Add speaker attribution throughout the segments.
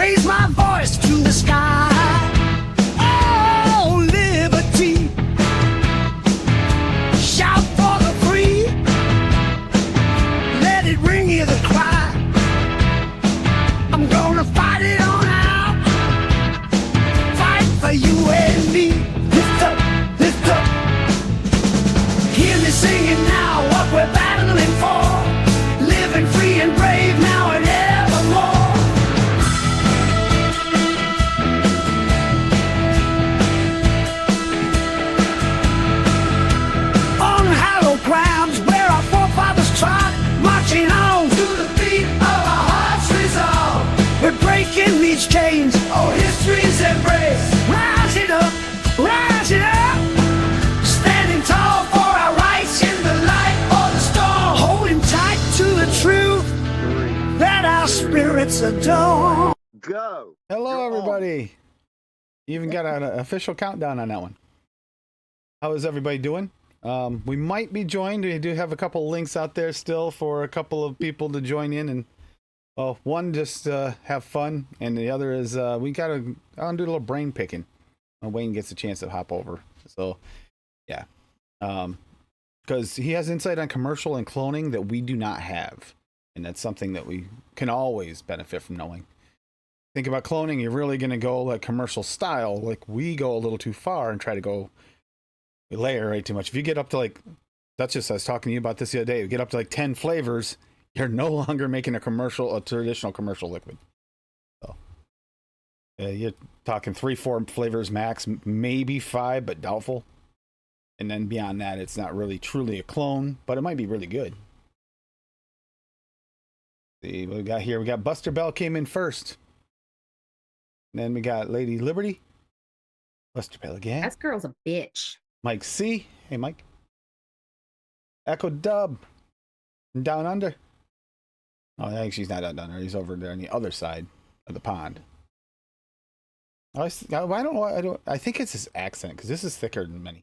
Speaker 1: raise my voice to the sky. Oh, liberty, shout for the free, let it ring you the cry. I'm gonna fight it on out, fight for you and me. Lift up, hear me singing now what we're battling for, living free and brave now and evermore. On hallowed grounds where our forefathers trod, marching on to the beat of our heart's resolve. We're breaking these chains, oh history's embrace. Rise it up, standing tall for our rights in the light or the storm, holding tight to the truth that our spirits adore.
Speaker 2: Go.
Speaker 3: Hello,
Speaker 2: You're
Speaker 3: everybody. You even got an official countdown on that one. How is everybody doing? We might be joined. We do have a couple links out there still for a couple of people to join in, and one just have fun, and the other is we gotta do a little brain picking when Wayne gets a chance to hop over. So yeah, because he has insight on commercial and cloning that we do not have, and that's something that we can always benefit from knowing. Think about cloning, you're really going to go like commercial style. Like we go a little too far and try to go, we layer way too much. If you get up to like, that's just, I was talking to you about this the other day, you get up to like 10 flavors, you're no longer making a traditional commercial liquid. So you're talking 3-4 flavors max, maybe 5, but doubtful. And then beyond that, it's not really truly a clone, but it might be really good. See what we got here. We got Buster Bell came in first. And then we got Lady Liberty. Buster Bell again.
Speaker 4: That girl's a bitch.
Speaker 3: Mike C. Hey, Mike. Echo Dub. Down Under. Oh, I think she's not down under. He's over there on the other side of the pond. I don't know. I think it's his accent because this is thicker than many.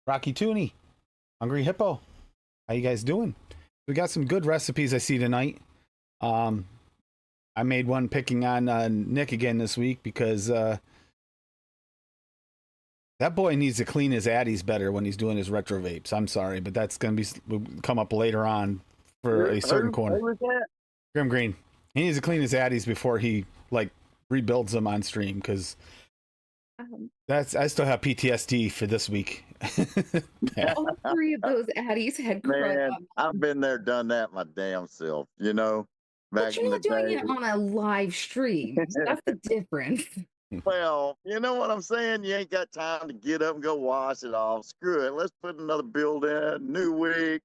Speaker 3: Rocky Tooney. Hungry Hippo. How you guys doing? We got some good recipes I see tonight. I made one picking on Nick again this week because that boy needs to clean his addies better when he's doing his retro vapes. I'm sorry, but that's going to come up later on for a certain corner.
Speaker 2: Who was that?
Speaker 3: Grim Green. He needs to clean his addies before he like rebuilds them on stream because I still have PTSD for this week. Yeah.
Speaker 4: All 3 of those addies had crud
Speaker 2: Man,
Speaker 4: on.
Speaker 2: I've been there, done that my damn self, you know.
Speaker 4: But you're not doing it on a live stream. That's the difference.
Speaker 2: Well, you know what I'm saying? You ain't got time to get up and go wash it off. Screw it. Let's put another build in. New week.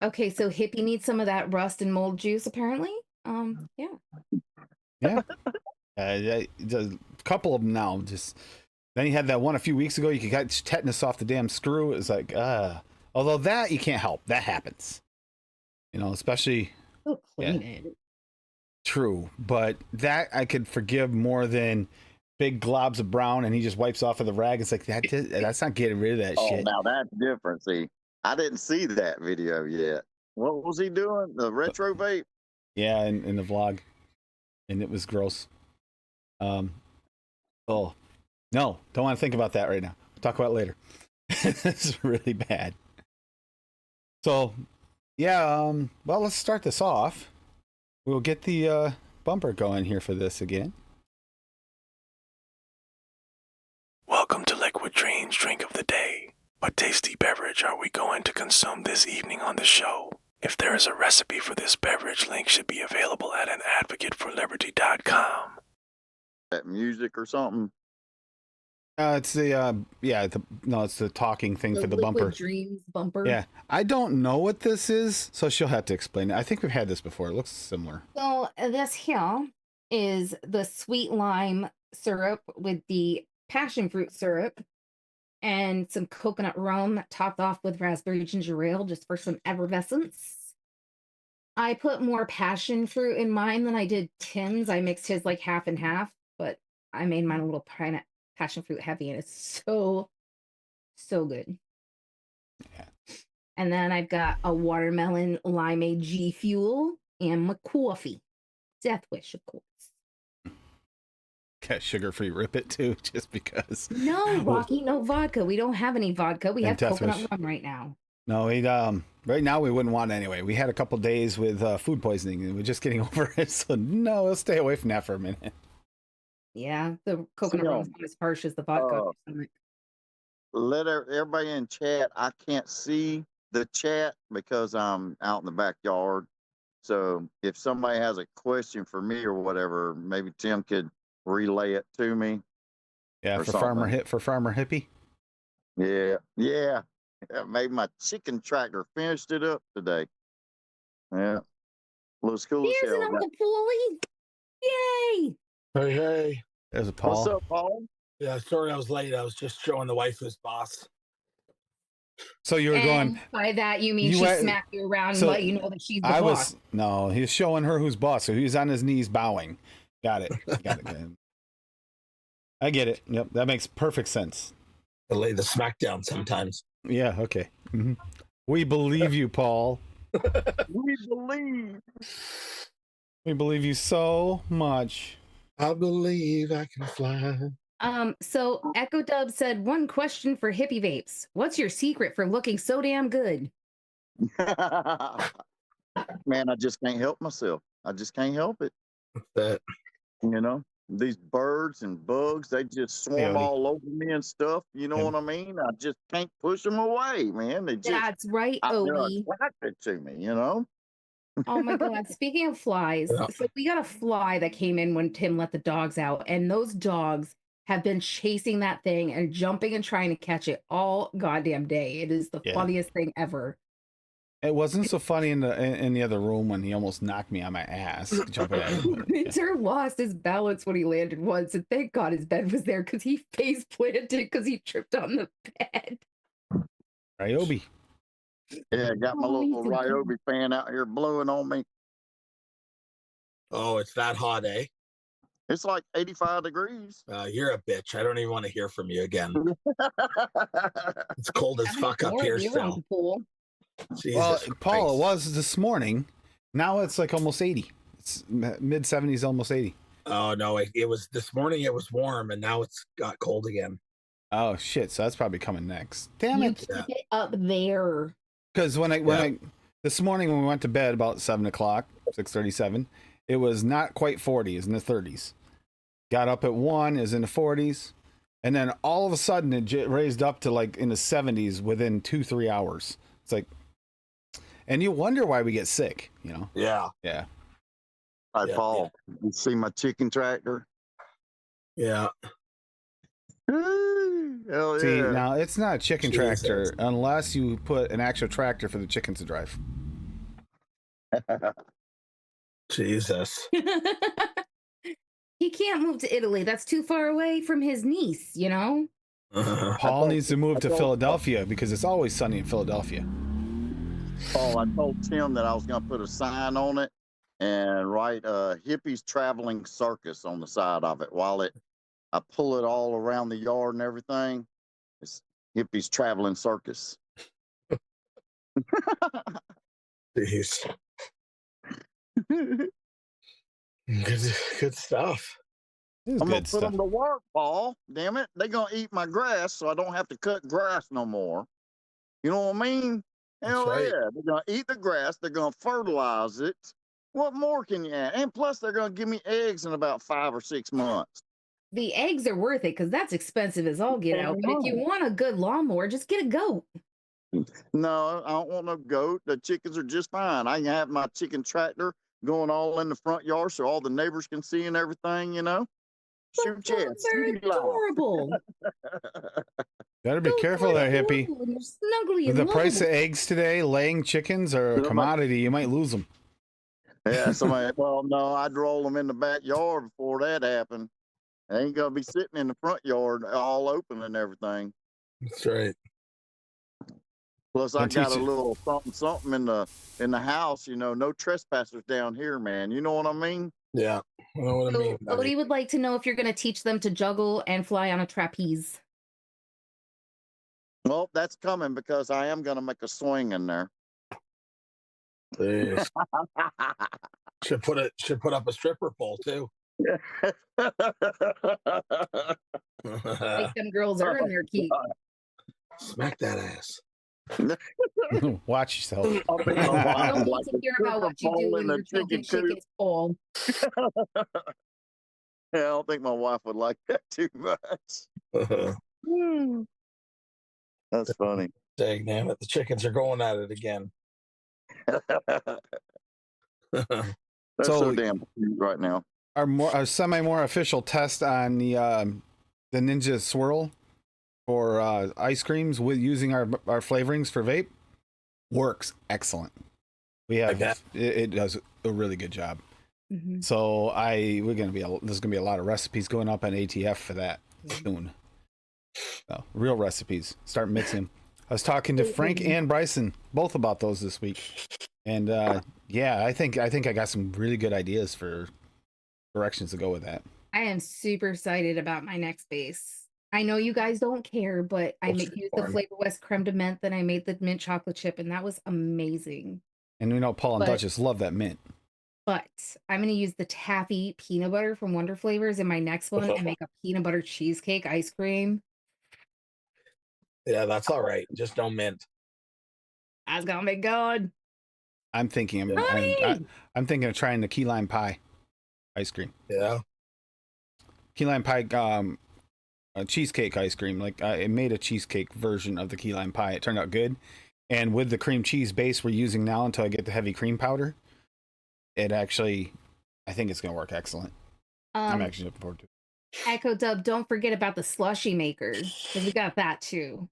Speaker 4: Okay, so Hippie needs some of that rust and mold juice, apparently. Yeah.
Speaker 3: Yeah. A couple of them now. Just then you had that one a few weeks ago. You could get tetanus off the damn screw. It's like, although that you can't help. That happens. You know, especially.
Speaker 4: So clean it.
Speaker 3: True, but that I could forgive more than big globs of brown and he just wipes off of the rag. It's like that's not getting rid of that shit.
Speaker 2: Now that's different. See, I didn't see that video yet. What was he doing? The retro vape?
Speaker 3: Yeah, in the vlog, and it was gross. Oh no, don't want to think about that right now. We'll talk about it later. It's really bad. So, yeah. Well, let's start this off. We'll get the bumper going here for this again.
Speaker 5: Welcome to Liquid Dreams Drink of the Day. What tasty beverage are we going to consume this evening on the show? If there is a recipe for this beverage, link should be available at anadvocateforliberty.com.
Speaker 2: That music or something?
Speaker 3: It's the it's the talking thing for the
Speaker 4: Liquid
Speaker 3: bumper.
Speaker 4: Dreams bumper.
Speaker 3: Yeah, I don't know what this is, so she'll have to explain it. I think we've had this before. It looks similar.
Speaker 4: So this here is the sweet lime syrup with the passion fruit syrup and some coconut rum topped off with raspberry ginger ale just for some effervescence. I put more passion fruit in mine than I did Tim's. I mixed his like half and half, but I made mine a little passion fruit heavy, and it's so good.
Speaker 3: Yeah.
Speaker 4: And then I've got a watermelon limeade G Fuel and my coffee. Death Wish, of course.
Speaker 3: Got sugar-free Rip It too, just because.
Speaker 4: No, Rocky, no vodka. We don't have any vodka. We
Speaker 3: And
Speaker 4: have
Speaker 3: Death
Speaker 4: coconut
Speaker 3: Wish.
Speaker 4: rum right now.
Speaker 3: No, we right now we wouldn't want it anyway. We had a couple days with food poisoning, and we're just getting over it. So no, we'll stay away from that for a minute.
Speaker 4: Yeah, the coconut rum's not as harsh as the vodka. on your stomach.
Speaker 2: Let everybody in chat. I can't see the chat because I'm out in the backyard. So if somebody has a question for me or whatever, maybe Tim could relay it to me.
Speaker 3: Yeah,
Speaker 2: Or
Speaker 3: for
Speaker 2: something.
Speaker 3: Farmer Hippie.
Speaker 2: Yeah. Maybe my chicken tractor finished it up today. Yeah. Looks cool as
Speaker 4: Here's an
Speaker 2: hell.
Speaker 4: Uncle Paulie. Yay!
Speaker 6: Hey.
Speaker 3: There's a Paul.
Speaker 2: What's up, Paul?
Speaker 6: Yeah, sorry I was late. I was just showing the wife who's boss.
Speaker 3: So you were going.
Speaker 4: By that you mean
Speaker 3: You
Speaker 4: she
Speaker 3: went-
Speaker 4: smacked you around and
Speaker 3: so
Speaker 4: let you know that she's the boss.
Speaker 3: No, he was showing her who's boss. So he was on his knees bowing. Got it. Got it. I get it. Yep, that makes perfect sense.
Speaker 6: I lay the smackdown sometimes.
Speaker 3: Yeah. Okay. Mm-hmm. We believe you, Paul.
Speaker 2: We believe.
Speaker 3: We believe you so much.
Speaker 6: I believe I can fly.
Speaker 4: So Echo Dub said, one question for hippie vapes. What's your secret for looking so damn good?
Speaker 2: Man, I just can't help myself. I just can't help it.
Speaker 6: That
Speaker 2: You know, these birds and bugs, they just swarm
Speaker 3: Odie.
Speaker 2: all over me and stuff. You know
Speaker 3: Yeah.
Speaker 2: what I mean? I just can't push them away, man. They just,
Speaker 4: That's right,
Speaker 2: they're
Speaker 4: Odie.
Speaker 2: attracted to me, you know?
Speaker 4: Oh my god. Speaking of flies,
Speaker 6: Yeah.
Speaker 4: so we got a fly that came in when Tim let the dogs out, and those dogs have been chasing that thing and jumping and trying to catch it all goddamn day. It is the
Speaker 3: Yeah.
Speaker 4: funniest thing ever.
Speaker 3: It wasn't so funny in the other room when he almost knocked me on my ass jumping at him. but, yeah.
Speaker 4: Winter lost his balance when he landed once, and thank God his bed was there because he face planted because he tripped on the bed.
Speaker 3: Ryobi.
Speaker 2: Yeah, got my
Speaker 4: Oh, he's
Speaker 2: little
Speaker 4: a good-
Speaker 2: Ryobi fan out here blowing on me.
Speaker 6: Oh, it's that hot, eh?
Speaker 2: It's like 85 degrees.
Speaker 6: You're a bitch. I don't even want to hear from you again. It's cold as fuck up
Speaker 4: More
Speaker 6: here
Speaker 4: beer on
Speaker 6: still.
Speaker 4: the pool.
Speaker 6: Jesus
Speaker 3: Well, Paul,
Speaker 6: Christ.
Speaker 3: it was this morning. Now it's like almost 80. It's mid 70s, almost 80.
Speaker 6: Oh no, it was this morning. It was warm, and now it's got cold again.
Speaker 3: Oh shit! So that's probably coming next. Damn
Speaker 4: You
Speaker 3: it!
Speaker 4: keep it up there.
Speaker 3: Because when I this morning when we went to bed about 7:00, 6:37, it was not quite 40. It was in the 30s. Got up at 1, is in the 40s, and then all of a sudden it raised up to like in the 70s within 2-3 hours. It's like, and you wonder why we get sick. You know?
Speaker 6: Yeah,
Speaker 3: Yeah.
Speaker 2: Hi,
Speaker 6: Yeah,
Speaker 2: Paul. You see my chicken tractor?
Speaker 6: yeah.
Speaker 2: Hell
Speaker 3: See,
Speaker 2: yeah.
Speaker 3: now it's not a chicken
Speaker 6: Jesus.
Speaker 3: tractor unless you put an actual tractor for the chickens to drive.
Speaker 6: Jesus.
Speaker 4: He can't move to Italy. That's too far away from his niece, you know?
Speaker 3: Paul needs to move to Philadelphia because it's always sunny in Philadelphia.
Speaker 2: Paul, I told Tim that I was going to put a sign on it and write hippies traveling circus on the side of it while I pull it all around the yard and everything. It's hippies traveling circus.
Speaker 6: Jeez. Good stuff.
Speaker 3: It's
Speaker 2: I'm going
Speaker 3: good
Speaker 2: to put
Speaker 3: stuff.
Speaker 2: them to work, Paul. Damn it. They're going to eat my grass so I don't have to cut grass no more. You know what I mean? Hell
Speaker 6: That's right.
Speaker 2: yeah. They're going to eat the grass. They're going to fertilize it. What more can you add? And plus, they're going to give me eggs in about 5 or 6 months.
Speaker 4: The eggs are worth it because that's expensive as all get out. But if you want a good lawnmower, just get a goat.
Speaker 2: No, I don't want no goat. The chickens are just fine. I can have my chicken tractor going all in the front yard so all the neighbors can see and everything, you know? Shoot
Speaker 4: But
Speaker 2: yes.
Speaker 4: dogs are adorable.
Speaker 3: Better be
Speaker 4: Those
Speaker 3: careful
Speaker 4: are
Speaker 3: there, hippie.
Speaker 4: adorable and they're snuggly
Speaker 3: With
Speaker 4: and
Speaker 3: the price of
Speaker 4: lovable.
Speaker 3: eggs today, laying chickens are a
Speaker 2: Yeah,
Speaker 3: commodity. You might lose them.
Speaker 2: Yeah, somebody, well, no, I'd roll them in the backyard before that happened. They ain't going to be sitting in the front yard all open and everything.
Speaker 6: That's right.
Speaker 2: Plus, I
Speaker 3: Don't
Speaker 2: got
Speaker 3: teach
Speaker 2: a
Speaker 3: it.
Speaker 2: little something in the house, you know, no trespassers down here, man. You know what I mean?
Speaker 6: Yeah. I know what I
Speaker 4: So
Speaker 6: mean, buddy.
Speaker 4: Odie would like to know if you're going to teach them to juggle and fly on a trapeze.
Speaker 2: Well, that's coming because I am going to make a swing in there.
Speaker 6: Jeez. Should put up a stripper pole too.
Speaker 4: Like them girls earn their keep.
Speaker 6: Smack that ass.
Speaker 3: Watch yourself.
Speaker 2: I think my wife
Speaker 4: I don't
Speaker 2: would
Speaker 4: need
Speaker 2: like
Speaker 4: to
Speaker 2: the
Speaker 4: hear about what you
Speaker 2: stripper
Speaker 4: do
Speaker 2: pole
Speaker 4: when
Speaker 2: and
Speaker 4: you're
Speaker 2: the
Speaker 4: choking
Speaker 2: chicken coop.
Speaker 4: chickens whole.
Speaker 2: Yeah, I don't think my wife would like that too much. That's funny.
Speaker 6: Dang, damn it. The chickens are going at it again.
Speaker 2: They're
Speaker 3: So-
Speaker 2: so damn cute right now.
Speaker 3: Our semi more official test on the Ninja Swirl for ice creams with using our flavorings for vape works excellent. We have
Speaker 6: Okay.
Speaker 3: it does a really good job.
Speaker 4: Mhm.
Speaker 3: So there's gonna be a lot of recipes going up on ATF for that soon. So, real recipes. Start mixing. I was talking to Frank and Bryson both about those this week, and yeah, I think I got some really good ideas for directions to go with that.
Speaker 4: I am super excited about my next base. I know you guys don't care, but I
Speaker 6: What's
Speaker 4: used the
Speaker 6: fun?
Speaker 4: Flavor West creme de menthe, then I made the mint chocolate chip, and that was amazing.
Speaker 3: And we know Paul and
Speaker 4: But-
Speaker 3: Duchess love that mint.
Speaker 4: But I'm going to use the taffy peanut butter from Wonder Flavors in my next one and make a peanut butter cheesecake ice cream.
Speaker 6: Yeah, that's all right. Just don't mint.
Speaker 4: That's going to be good.
Speaker 3: I'm thinking
Speaker 4: Honey!
Speaker 3: I'm thinking of trying the key lime pie ice cream.
Speaker 6: Yeah.
Speaker 3: Key lime pie a cheesecake ice cream. Like it made a cheesecake version of the key lime pie. It turned out good. And with the cream cheese base we're using now until I get the heavy cream powder, it actually, I think it's going to work excellent. I'm actually looking forward to it.
Speaker 4: Echo Dub, don't forget about the slushy makers, because we got that too.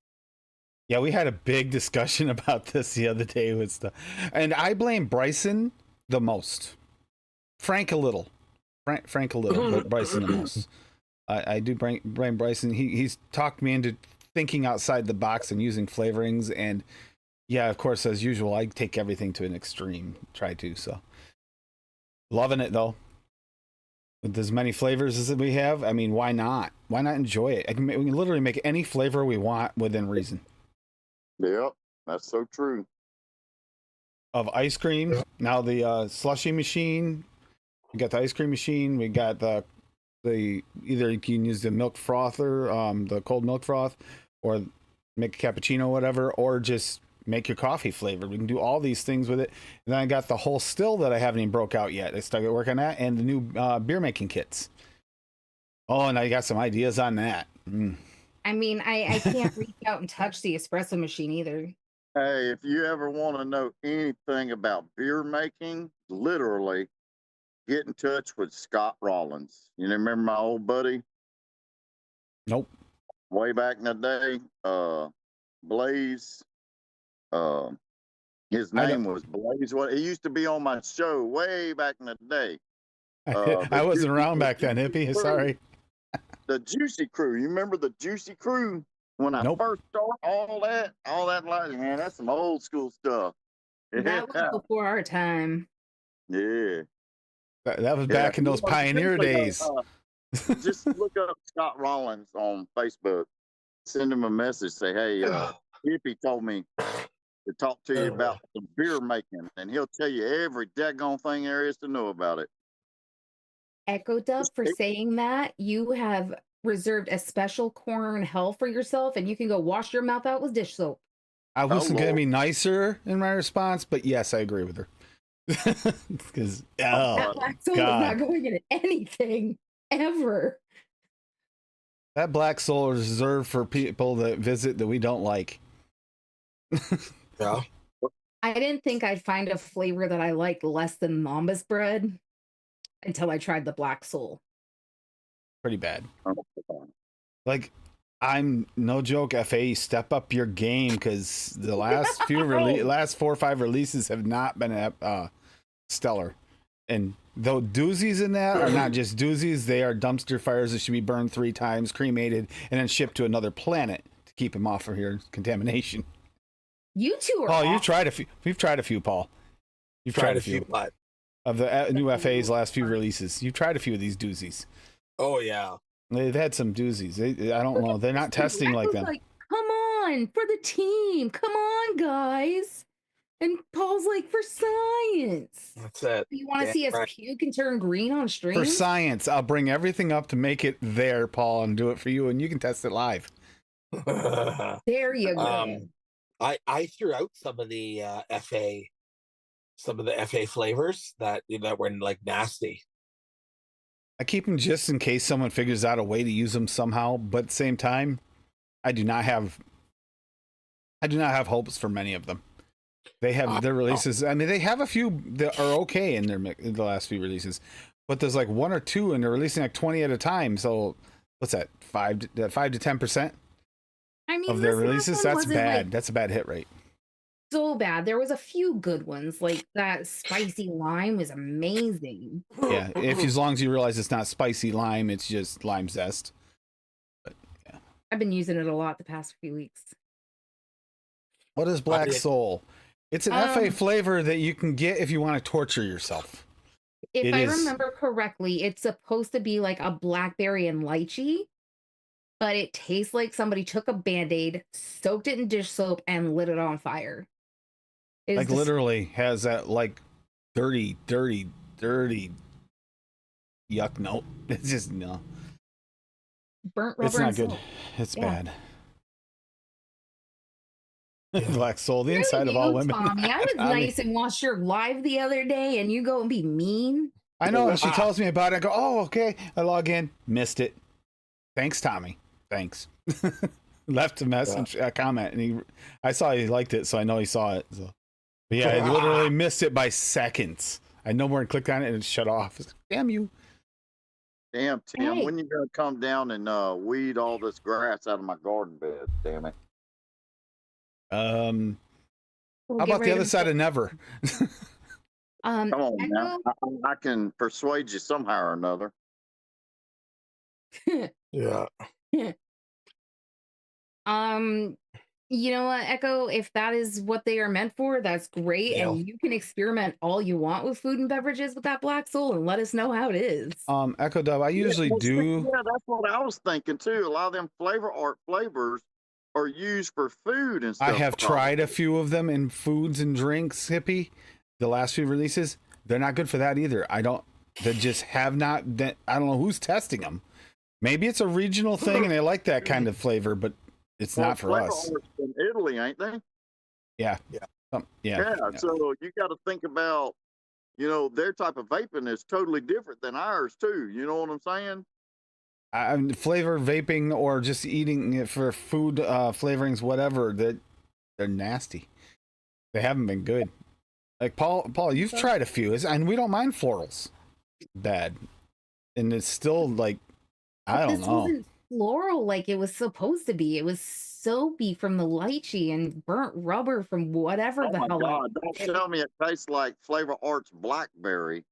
Speaker 3: Yeah, we had a big discussion about this the other day with stuff. And I blame Bryson the most. Frank a little. Frank a little, but Bryson the most. I do blame Bryson. He's talked me into thinking outside the box and using flavorings. And yeah, of course, as usual, I take everything to an extreme. Try to, so. Loving it, though. With as many flavors as we have, I mean, why not? Why not enjoy it? We can literally make any flavor we want within reason.
Speaker 2: Yep, that's so true.
Speaker 3: Of ice cream. Now the slushy machine. We got the ice cream machine. We got the either you can use the milk frother, the cold milk froth, or make a cappuccino, whatever, or just make your coffee flavored. We can do all these things with it. And then I got the whole still that I haven't even broke out yet. I started working on that, and the new beer making kits. Oh, and I got some ideas on that.
Speaker 4: I mean, I can't reach out and touch the espresso machine either.
Speaker 2: Hey, if you ever want to know anything about beer making, literally get in touch with Scott Rollins. You remember my old buddy
Speaker 3: Nope.
Speaker 2: way back in the day? Blaze. His
Speaker 3: I
Speaker 2: name was Blaze. What he used to be on my show way back in the day.
Speaker 3: I wasn't around back then, hippie. Sorry.
Speaker 2: The Juicy Crew. You remember the Juicy Crew when I
Speaker 3: Nope.
Speaker 2: first started? All that, like, man, that's some old school stuff.
Speaker 4: That was before our time.
Speaker 2: Yeah.
Speaker 3: That was back in those pioneer days.
Speaker 2: Just look up Scott Rollins on Facebook. Send him a message. Say, hey, Hippie told me to talk to you about the beer making, and he'll tell you every daggone thing there is to know about it.
Speaker 4: Echo Dub, for saying that, you have reserved a special corner in hell for yourself, and you can go wash your mouth out with dish soap.
Speaker 3: I wasn't going to
Speaker 2: Lord.
Speaker 3: be nicer in my response, but yes, I agree with her. Because
Speaker 4: That black soap is
Speaker 3: God.
Speaker 4: not going into anything ever.
Speaker 3: that black soul is reserved for people that visit that we don't like.
Speaker 6: Yeah.
Speaker 4: I didn't think I'd find a flavor that I liked less than Mama's bread until I tried the black soul.
Speaker 3: Pretty bad. Like, I'm no joke, FA, step up your game, because the last last 4 or 5 releases have not been stellar. And though doozies in that are not just doozies, they are dumpster fires that should be burned 3 times, cremated, and then shipped to another planet to keep them off of here contamination.
Speaker 4: You two are.
Speaker 3: Paul, you've
Speaker 4: awful.
Speaker 3: tried a few. We've tried a few, Paul. You've tried a few
Speaker 6: What?
Speaker 3: of the new FA's last few releases. You've tried a few of these doozies.
Speaker 6: Oh yeah.
Speaker 3: They've had some doozies. I don't know. They're not testing
Speaker 4: I
Speaker 3: like
Speaker 4: was
Speaker 3: them.
Speaker 4: Like, come on, for the team. Come on, guys. And Paul's like, for science.
Speaker 6: That's it.
Speaker 4: You want to
Speaker 6: Damn
Speaker 4: see us
Speaker 6: right.
Speaker 4: puke and turn green on stream?
Speaker 3: For science, I'll bring everything up to make it there, Paul, and do it for you, and you can test it live.
Speaker 4: There you go.
Speaker 6: I threw out some of the FA flavors that were like nasty.
Speaker 3: I keep them just in case someone figures out a way to use them somehow, but at the same time, I do not have hopes for many of them. They have their releases. I mean, they have a few that are okay in the last few releases, but there's like one or two, and they're releasing like 20 at a time. So what's that? 5 to 10%
Speaker 4: I mean,
Speaker 3: of their
Speaker 4: this last
Speaker 3: releases.
Speaker 4: one
Speaker 3: That's
Speaker 4: wasn't,
Speaker 3: bad.
Speaker 4: like,
Speaker 3: That's a bad hit rate.
Speaker 4: so bad. There was a few good ones, like that spicy lime was amazing.
Speaker 3: Yeah, as long as you realize it's not spicy lime, it's just lime zest. But yeah,
Speaker 4: I've been using it a lot the past few weeks.
Speaker 3: what is Black Soul? It's an FA flavor that you can get if you want to torture yourself.
Speaker 4: If I remember correctly, it's supposed to be like a blackberry and lychee, but it tastes like somebody took a Band-Aid, soaked it in dish soap, and lit it on fire.
Speaker 3: Like literally has that like dirty yuck note. It's just no.
Speaker 4: Burnt rubber.
Speaker 3: It's not
Speaker 4: and
Speaker 3: good.
Speaker 4: salt.
Speaker 3: It's
Speaker 4: Yeah.
Speaker 3: bad. Black Soul, the inside of all women.
Speaker 4: Tommy, I was nice and watched your live the other day, and you go and be mean.
Speaker 3: I know, and she tells me about it. I go, oh, okay. I log in, missed it. Thanks, Tommy. Thanks. Left a message, a comment, and I saw he liked it, so I know he saw it. So. But yeah, I literally missed it by seconds. I no more and clicked on it and it shut off. Damn you.
Speaker 2: Damn, Tim,
Speaker 4: Hey.
Speaker 2: when you gonna come down and weed all this grass out of my garden bed? Damn it.
Speaker 4: We'll
Speaker 3: How
Speaker 4: get
Speaker 3: about
Speaker 4: rid
Speaker 3: the other
Speaker 4: of
Speaker 3: side of never?
Speaker 2: Come on
Speaker 4: I
Speaker 2: now. I can persuade you somehow or another.
Speaker 6: Yeah.
Speaker 4: You know what, Echo? If that is what they are meant for, that's great.
Speaker 6: Yeah.
Speaker 4: And you can experiment all you want with food and beverages with that Black Soul and let us know how it is.
Speaker 3: Echo Dub, I usually do.
Speaker 2: Yeah, that's what I was thinking too. A lot of them flavor art flavors are used for food and stuff.
Speaker 3: I have tried a few of them in foods and drinks, Hippie. The last few releases, they're not good for that either. They just have not. I don't know who's testing them. Maybe it's a regional thing and they like that kind of flavor, but it's not for
Speaker 2: flavor
Speaker 3: us.
Speaker 2: art's in Italy, ain't they?
Speaker 3: Yeah.
Speaker 6: Yeah.
Speaker 2: Yeah. So you got to think about, their type of vaping is totally different than ours too. You know what I'm saying?
Speaker 3: Flavor vaping or just eating it for food flavorings, whatever, that they're nasty. They haven't been good. Like Paul, you've tried a few, and we don't mind florals. Bad, and it's still like I don't
Speaker 4: This
Speaker 3: know.
Speaker 4: wasn't floral like it was supposed to be. It was soapy from the lychee and burnt rubber from whatever
Speaker 2: Oh
Speaker 4: the
Speaker 2: my
Speaker 4: hell.
Speaker 2: God! Don't tell me it tastes like Flavor Arts blackberry.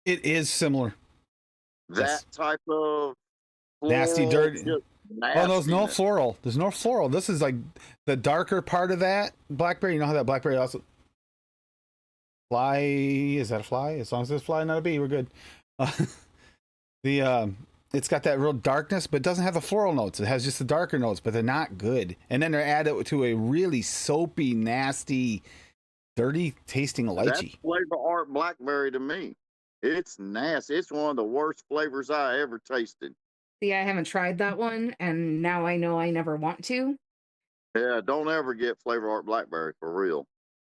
Speaker 3: It is similar.
Speaker 2: That
Speaker 3: Yes.
Speaker 2: type of
Speaker 3: Nasty,
Speaker 2: floral,
Speaker 3: dirty.
Speaker 2: just
Speaker 3: Oh, there's no
Speaker 2: nastiness.
Speaker 3: floral. There's no floral. This is like the darker part of that blackberry. You know how that blackberry also fly? Is that a fly? As long as it's fly, not a bee, we're good. It's got that real darkness, but it doesn't have the floral notes. It has just the darker notes, but they're not good. And then they add it to a really soapy, nasty, dirty tasting
Speaker 2: That's
Speaker 3: lychee.
Speaker 2: Flavor Art blackberry to me. It's nasty. It's one of the worst flavors I ever tasted.
Speaker 4: See, I haven't tried that one, and now I know I never want to.
Speaker 2: Yeah, don't ever get Flavor Art blackberry for real.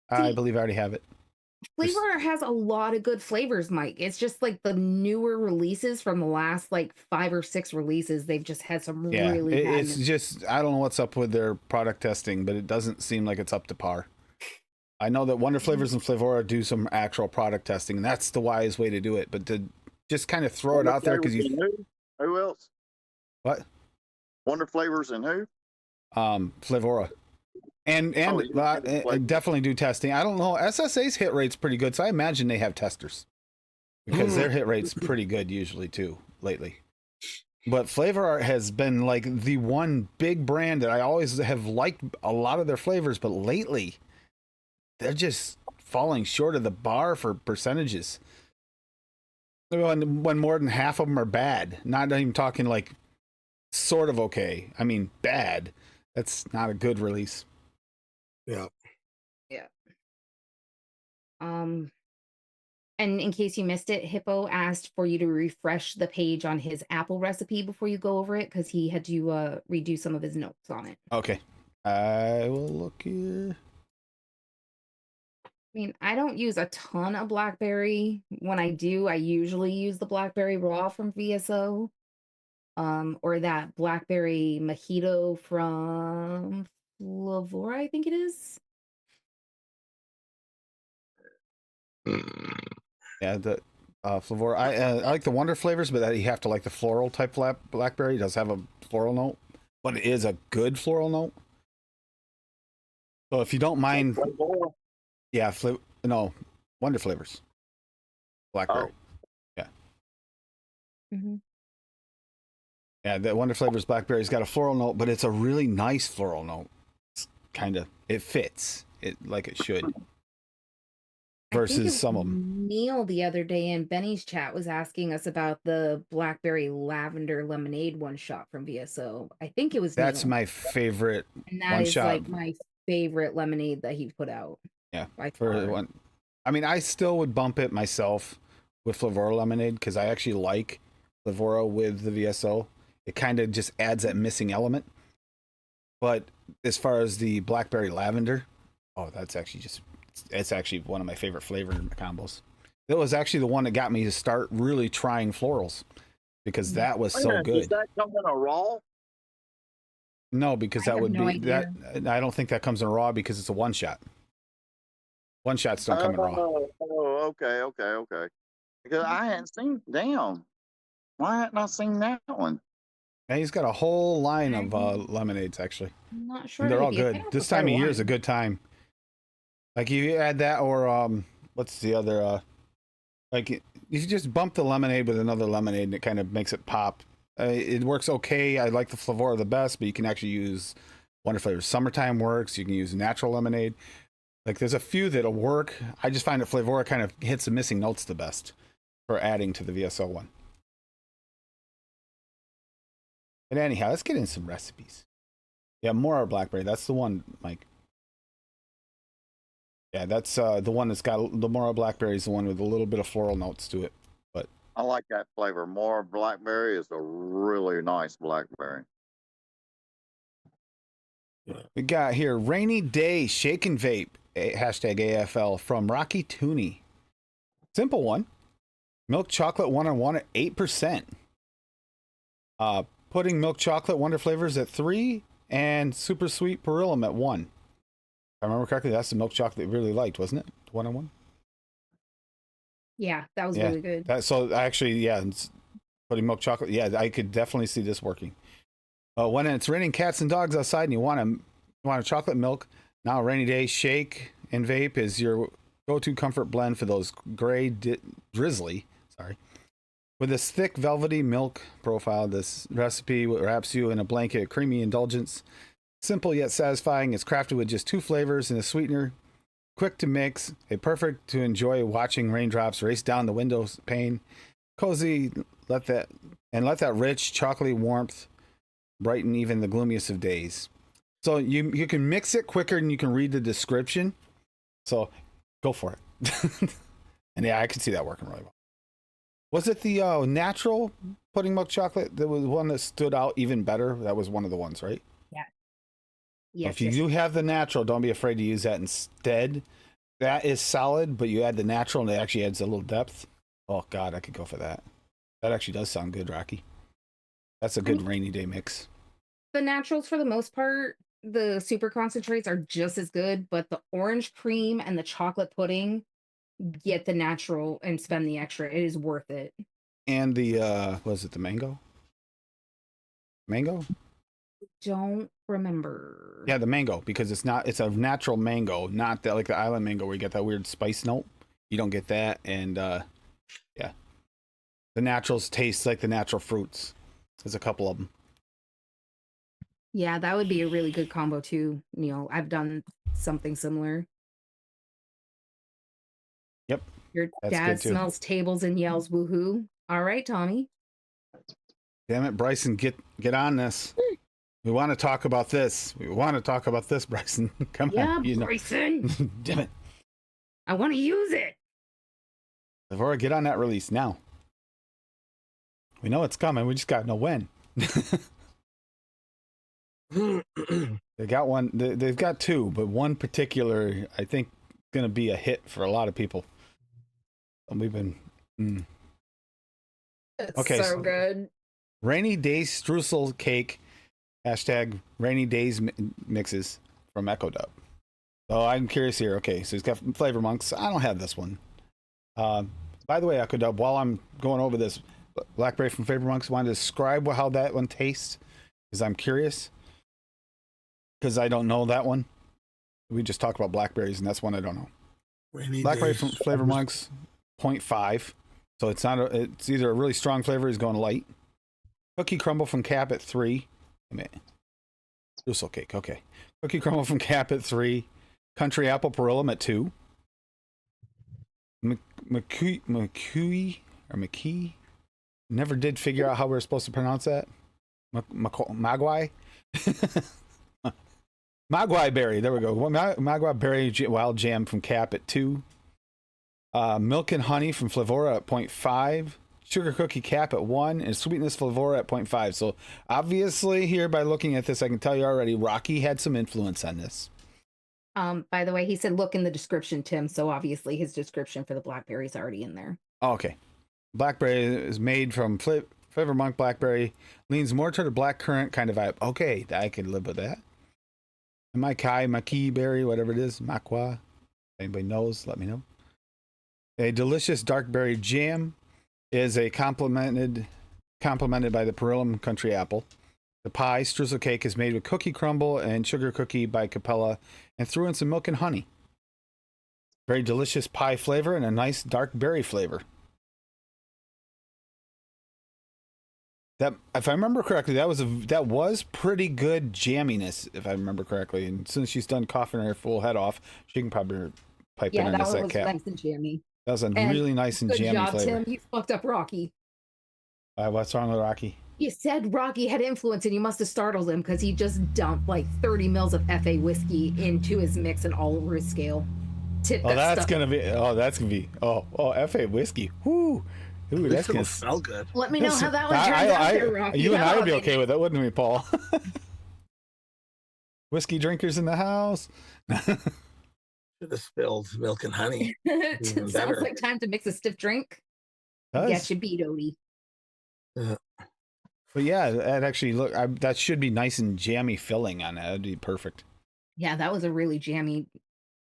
Speaker 3: I
Speaker 4: See-
Speaker 3: believe I already have it.
Speaker 4: Flavor has a lot of good flavors, Mike. It's just like the newer releases from the last like 5 or 6 releases. They've just had some
Speaker 3: Yeah,
Speaker 4: really bad.
Speaker 3: it's just I don't know what's up with their product testing, but it doesn't seem like it's up to par. I know that Wonder Flavors and Flavora do some actual product testing, and that's the wise way to do it. But to just kind of throw it out there because
Speaker 2: Flavors
Speaker 3: you
Speaker 2: and who else?
Speaker 3: what
Speaker 2: Wonder Flavors and who?
Speaker 3: Flavora and
Speaker 2: Oh, you have Flavor.
Speaker 3: definitely do testing. I don't know. SSA's hit rate's pretty good, so I imagine they have testers because their hit rate's pretty good usually too lately. But Flavor Art has been like the one big brand that I always have liked a lot of their flavors, but lately they're just falling short of the bar for percentages. When more than half of them are bad, not even talking like sort of okay. I mean bad. That's not a good release.
Speaker 6: Yeah.
Speaker 4: Yeah. And in case you missed it, Hippo asked for you to refresh the page on his apple recipe before you go over it because he had to redo some of his notes on it.
Speaker 3: Okay. I will look here.
Speaker 4: I mean, I don't use a ton of blackberry. When I do, I usually use the blackberry raw from VSO, or that blackberry mojito from Flavora, I think it is.
Speaker 3: Yeah, the flavor. I like the Wonder flavors, but you have to like the floral type blackberry. It does have a floral note, but it is a good floral note. So if you don't mind, yeah, no, Wonder flavors, blackberry. Yeah, yeah, the Wonder flavors blackberry's got a floral note, but it's a really nice floral note. It's it fits it like it should. Versus some of them.
Speaker 4: Neil the other day in Benny's chat was asking us about the blackberry lavender lemonade one shot from VSO. I think it was
Speaker 3: That's
Speaker 4: Neil.
Speaker 3: my favorite.
Speaker 4: And that
Speaker 3: one
Speaker 4: is
Speaker 3: shot.
Speaker 4: like my favorite lemonade that he put out.
Speaker 3: Yeah,
Speaker 4: for
Speaker 3: one. I mean, I still would bump it myself with Flavora lemonade because I actually like Flavora with the VSO. It kind of just adds that missing element. But as far as the blackberry lavender, oh, that's actually it's actually one of my favorite flavor combos. It was actually the one that got me to start really trying florals because that was so good.
Speaker 2: Does that come in a raw?
Speaker 3: No, because that would be that. I don't think that comes in raw because it's a one shot. One shots don't come in raw.
Speaker 2: Oh, okay. Because I hadn't seen. Damn, why hadn't I seen that one?
Speaker 3: And he's got a whole line of lemonades actually.
Speaker 4: I'm not sure.
Speaker 3: And they're all good. This time of year is a good time. Like you add that, or what's the other? Like you just bump the lemonade with another lemonade, and it kind of makes it pop. It works okay. I like the Flavora the best, but you can actually use Wonder flavors. Summertime works. You can use natural lemonade. Like there's a few that'll work. I just find that Flavora kind of hits the missing notes the best for adding to the VSO one. But anyhow, let's get in some recipes. Yeah, more blackberry. That's the one, Mike. Yeah, that's the one that's got the Mora blackberry is the one with a little bit of floral notes to it. But
Speaker 2: I like that flavor. Mora blackberry is a really nice blackberry.
Speaker 3: We got here rainy day shake and vape hashtag AFL from Rocky Tooney. Simple one. Milk chocolate 1-on-1 at 8%. Putting milk chocolate Wonder flavors at 3 and super sweet Perillum at 1. If I remember correctly, that's the milk chocolate you really liked, wasn't it? 1-on-1.
Speaker 4: Yeah, that was really good.
Speaker 3: So actually, yeah, putting milk chocolate. Yeah, I could definitely see this working. When it's raining cats and dogs outside and you want a chocolate milk, now a rainy day shake and vape is your go-to comfort blend for those gray drizzly. Sorry. With this thick velvety milk profile, this recipe wraps you in a blanket of creamy indulgence. Simple yet satisfying. It's crafted with just 2 flavors and a sweetener. Quick to mix. Perfect to enjoy watching raindrops race down the window pane. Cozy. Let that rich chocolatey warmth brighten even the gloomiest of days. So you can mix it quicker than you can read the description. So go for it. And yeah, I can see that working really well. Was it the natural pudding milk chocolate that was one that stood out even better? That was one of the ones, right?
Speaker 4: Yeah. Yes.
Speaker 3: If you do have the natural, don't be afraid to use that instead. That is solid, but you add the natural and it actually adds a little depth. Oh God, I could go for that. That actually does sound good, Rocky. That's a good rainy day mix.
Speaker 4: The naturals, for the most part, the super concentrates are just as good, but the orange cream and the chocolate pudding, get the natural and spend the extra. It is worth it.
Speaker 3: And the was it the mango? Mango?
Speaker 4: Don't remember.
Speaker 3: Yeah, the mango, because it's a natural mango, not that like the island mango where you get that weird spice note. You don't get that, and yeah. The naturals taste like the natural fruits. There's a couple of them.
Speaker 4: Yeah, that would be a really good combo too, Neil. I've done something similar.
Speaker 3: Yep.
Speaker 4: Your dad smells tables and yells woohoo. All right, Tommy.
Speaker 3: Damn it, Bryson, get on this. We want to talk about this. Bryson. Come on.
Speaker 4: Yeah, Bryson.
Speaker 3: Damn it.
Speaker 4: I want to use it.
Speaker 3: Flavora, get on that release now. We know it's coming. We just got to know when. They got one. They've got two, but one particular, I think, going to be a hit for a lot of people. And we've been.
Speaker 4: It's
Speaker 3: Okay,
Speaker 4: so good.
Speaker 3: Rainy Days streusel cake. Hashtag Rainy Days mixes from Echo Dub. So I'm curious here. Okay, so he's got Flavor Monks. I don't have this one. By the way, Echo Dub, while I'm going over this, Blackberry from Flavor Monks, want to describe how that one tastes? Because I'm curious. Because I don't know that one. We just talked about blackberries, and that's one I don't know. Blackberry from Flavor Monks, 0.5. So it's not. It's either a really strong flavor, he's going light. Cookie crumble from Cap at 3. Wait a minute. Streusel cake, okay. Cookie crumble from Cap at 3. Country apple perillum at 2. McKee. Never did figure out how we were supposed to pronounce that. Magwai. Magwai berry. There we go. Magwai berry wild jam from Cap at 2. Milk and honey from Flavora at 0.5. Sugar cookie Cap at 1, and sweetness Flavora at 0.5. So obviously here, by looking at this, I can tell you already, Rocky had some influence on this.
Speaker 4: By the way, he said look in the description, Tim. So obviously his description for the blackberry is already in there.
Speaker 3: Oh, okay. Blackberry is made from Flavor Monk blackberry. Leans more to the black currant kind of vibe. Okay, I can live with that. Maki berry, whatever it is. Makwa. Anybody knows, let me know. A delicious dark berry jam is a complemented by the Perillum Country Apple. The pie, streusel cake, is made with cookie crumble and sugar cookie by Capella and threw in some milk and honey. Very delicious pie flavor and a nice dark berry flavor. That, if I remember correctly, that was pretty good jamminess, if I remember correctly. And since she's done coughing her full head off, she can probably pipe in
Speaker 4: that
Speaker 3: this
Speaker 4: one was
Speaker 3: cap.
Speaker 4: nice and jammy.
Speaker 3: That was a really nice and
Speaker 4: Good
Speaker 3: jammy
Speaker 4: job,
Speaker 3: flavor.
Speaker 4: Tim. You fucked up Rocky.
Speaker 3: What's wrong with Rocky?
Speaker 4: You said Rocky had influence, and you must have startled him because he just dumped like 30 mils of FA whiskey into his mix and all over his scale.
Speaker 3: That's gonna be FA whiskey. Whoo. Ooh, that's gonna
Speaker 6: smell good.
Speaker 4: Let me know how that one turns out there, Rocky.
Speaker 3: You and I would be okay with that, wouldn't we, Paul? Whiskey drinkers in the house.
Speaker 6: Should have spilled milk and honey.
Speaker 4: It sounds like time to mix a stiff drink. Get your beat, Odie.
Speaker 3: But yeah, that actually that should be nice and jammy filling on that. That'd be perfect.
Speaker 4: Yeah, that was a really jammy.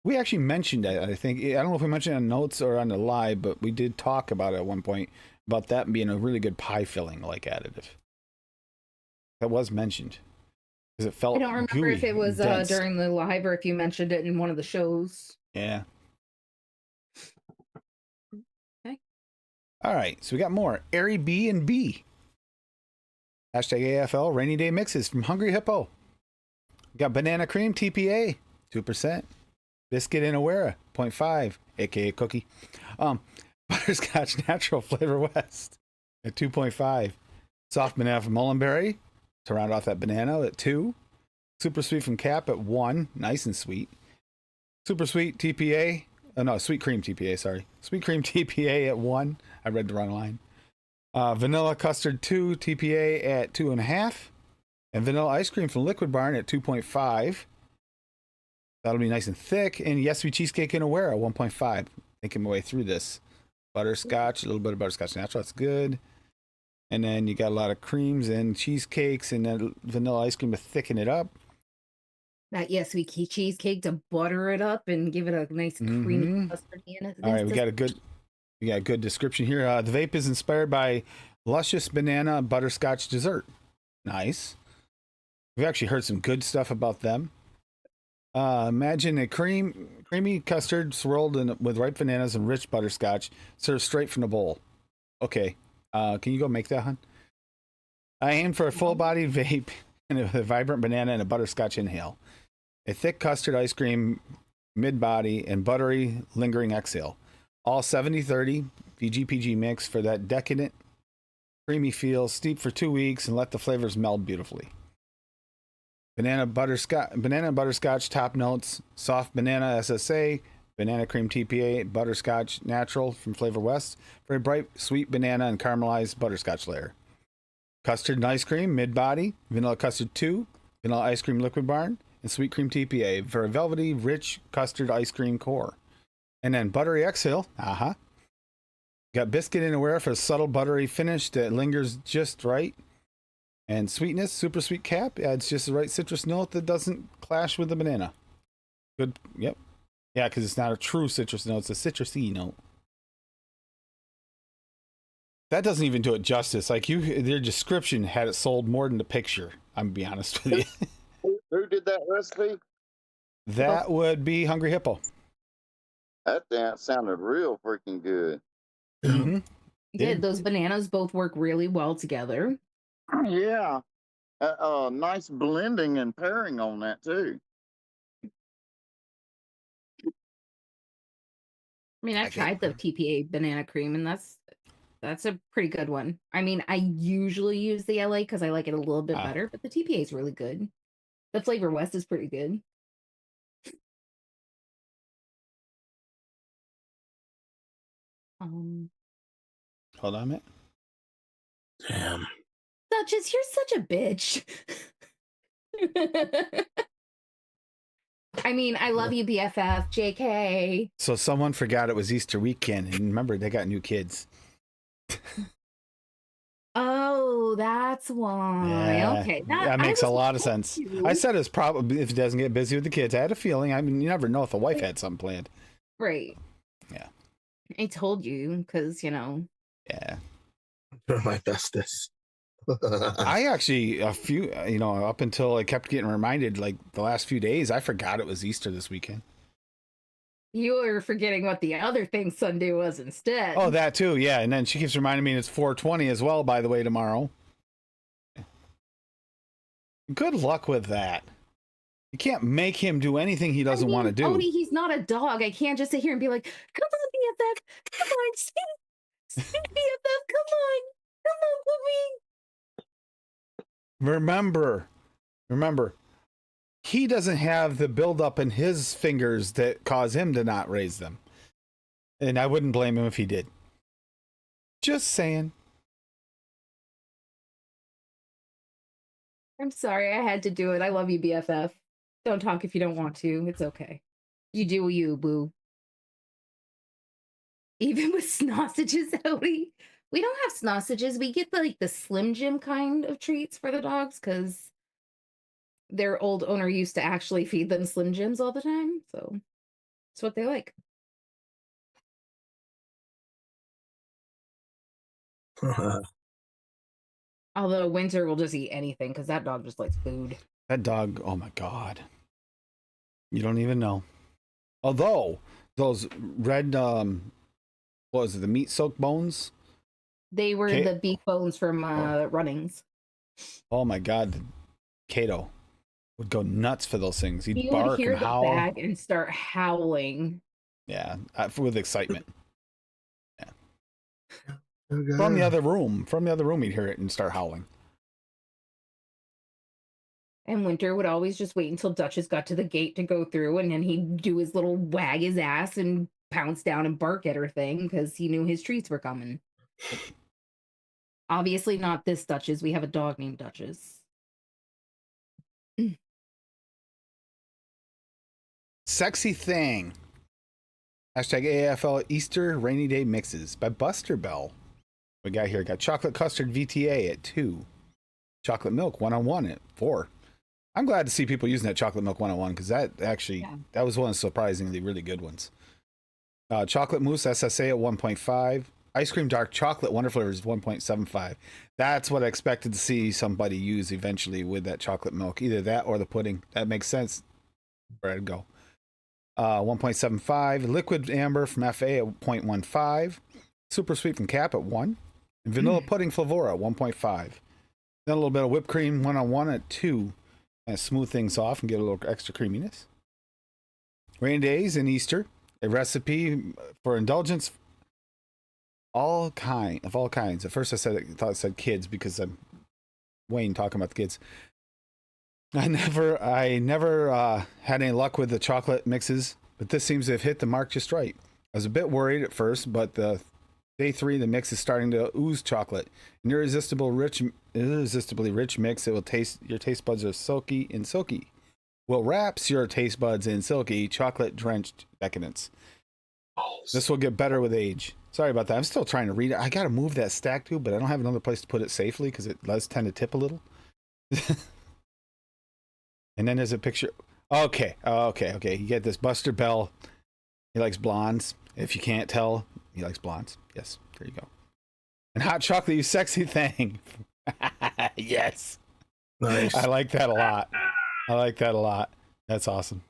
Speaker 3: We actually mentioned it, I think. I don't know if we mentioned it on notes or on the live, but we did talk about it at one point about that being a really good pie filling like additive. That was mentioned. Because it felt
Speaker 4: I don't remember
Speaker 3: gooey,
Speaker 4: if it was during the live or if you mentioned it in one of the shows.
Speaker 3: Yeah.
Speaker 4: Okay.
Speaker 3: All right, so we got more. Airy B and B. Hashtag AFL Rainy Day Mixes from Hungry Hippo. We got Banana Cream TPA, 2%. Biscuit in Awera, 0.5, aka cookie. Butterscotch Natural Flavor West at 2.5. Soft Banana from Mullenberry to round off that banana at 2. Super Sweet from Cap at 1, nice and sweet. Super Sweet TPA, Sweet Cream TPA, sorry. Sweet Cream TPA at 1. I read the wrong line. Vanilla Custard 2 TPA at 2.5. And Vanilla Ice Cream from Liquid Barn at 2.5. That'll be nice and thick. And Yes Sweet Cheesecake in Awera, 1.5. Thinking my way through this. Butterscotch, a little bit of Butterscotch Natural, that's good. And then you got a lot of creams and cheesecakes and then vanilla ice cream to thicken it up.
Speaker 4: That Yes Sweet Cheesecake to butter it up and give it a nice creamy custard in it.
Speaker 3: All right, we got a good description here. The vape is inspired by luscious banana butterscotch dessert. Nice. We've actually heard some good stuff about them. Imagine a creamy custard swirled with ripe bananas and rich butterscotch served straight from the bowl. Okay. Can you go make that, hon? I aim for a full-bodied vape and a vibrant banana and a butterscotch inhale. A thick custard ice cream mid-body and buttery lingering exhale. All 70-30 VGPG mix for that decadent creamy feel. Steep for 2 weeks and let the flavors meld beautifully. Banana and butterscotch top notes, soft banana SSA, banana cream TPA, butterscotch natural from Flavor West. Very bright, sweet banana and caramelized butterscotch layer. Custard and ice cream, mid-body. Vanilla custard 2, vanilla ice cream liquid barn, and sweet cream TPA for a velvety, rich custard ice cream core. And then buttery exhale. Got biscuit in aware for a subtle buttery finish that lingers just right. And sweetness, super sweet cap, adds just the right citrus note that doesn't clash with the banana. Good, yep. Yeah, because it's not a true citrus note, it's a citrusy note. That doesn't even do it justice. Like their description had it sold more than the picture. I'm gonna be honest with you.
Speaker 2: Who did that recipe?
Speaker 3: That would be Hungry Hippo.
Speaker 2: That sounded real freaking good.
Speaker 3: Mm-hmm.
Speaker 4: Did those bananas both work really well together?
Speaker 2: Yeah. Nice blending and pairing on that too.
Speaker 4: I mean, I've tried the TPA banana cream, and that's a pretty good one. I mean, I usually use the LA because I like it a little bit better, but the TPA is really good. The Flavor West is pretty good.
Speaker 3: Hold on a minute.
Speaker 6: Damn.
Speaker 4: Duchess, you're such a bitch. I mean, I love you, BFF, JK.
Speaker 3: So someone forgot it was Easter weekend, and remember, they got new kids.
Speaker 4: Oh, that's why.
Speaker 3: Yeah,
Speaker 4: Okay,
Speaker 3: that makes a lot of sense. I said it's probably if it doesn't get busy with the kids. I had a feeling. I mean, you never know if the wife had something planned.
Speaker 4: Right.
Speaker 3: Yeah.
Speaker 4: I told you because,
Speaker 3: Yeah.
Speaker 6: I'm doing my bestest.
Speaker 3: I actually, up until I kept getting reminded, like the last few days, I forgot it was Easter this weekend.
Speaker 4: you were forgetting what the other thing Sunday was instead.
Speaker 3: Oh, that too, yeah. And then she keeps reminding me it's 420 as well, by the way, tomorrow. Good luck with that. You can't make him do anything he doesn't want to do.
Speaker 4: Odie, he's not a dog. I can't just sit here and be like, come on, BFF. Come on, see, BFF, come on. Come on, with me.
Speaker 3: Remember, he doesn't have the buildup in his fingers that cause him to not raise them. And I wouldn't blame him if he did. Just saying.
Speaker 4: I'm sorry, I had to do it. I love you, BFF. Don't talk if you don't want to. It's okay. You do you, boo. Even with sausages, Odie. We don't have sausages. We get the Slim Jim kind of treats for the dogs because their old owner used to actually feed them Slim Jims all the time. So it's what they like. Although Winter will just eat anything because that dog just likes food.
Speaker 3: That dog, oh my God. You don't even know. Although, those red, what was it, the meat soaked bones?
Speaker 4: They were the beef bones from Runnings.
Speaker 3: Oh my God. Kato would go nuts for those things. He'd
Speaker 4: He
Speaker 3: bark
Speaker 4: would hear
Speaker 3: and
Speaker 4: the
Speaker 3: howl.
Speaker 4: bag and start howling.
Speaker 3: Yeah, with excitement. Yeah.
Speaker 6: Okay.
Speaker 3: From the other room, he'd hear it and start howling.
Speaker 4: And Winter would always just wait until Duchess got to the gate to go through, and then he'd do his little wag his ass and pounce down and bark at her thing because he knew his treats were coming. Obviously not this Duchess. We have a dog named Duchess.
Speaker 3: Sexy Thing. Hashtag AFL Easter Rainy Day Mixes by Buster Bell. We got here. Got chocolate custard VTA at 2. Chocolate milk 101 at 4. I'm glad to see people using that chocolate milk 101 because that actually, that was one of the surprisingly really good ones. Chocolate mousse SSA at 1.5. Ice cream dark chocolate wonder flavors 1.75. That's what I expected to see somebody use eventually with that chocolate milk. Either that or the pudding. That makes sense. Where I'd go. 1.75. Liquid amber from FA at 0.15. Super sweet from Cap at 1. And vanilla pudding Flavora at 1.5. Then a little bit of whipped cream 101 at 2. And smooth things off and get a little extra creaminess. Rainy days and Easter. A recipe for indulgence all kinds. At first I thought it said kids because I'm Wayne talking about the kids. I never had any luck with the chocolate mixes but this seems to have hit the mark just right. I was a bit worried at first, but the day 3, the mix is starting to ooze chocolate. An irresistibly rich mix. It will taste, your taste buds are silky and silky. Will wraps your taste buds in silky, chocolate-drenched decadence. This will get better with age. Sorry about that. I'm still trying to read it. I got to move that stack too, but I don't have another place to put it safely because it does tend to tip a little. And then there's a picture. Okay. You get this Buster Bell. He likes blondes. If you can't tell, he likes blondes. Yes, there you go. And hot chocolate, you sexy thing. Yes.
Speaker 6: Nice.
Speaker 3: I like that a lot. That's awesome.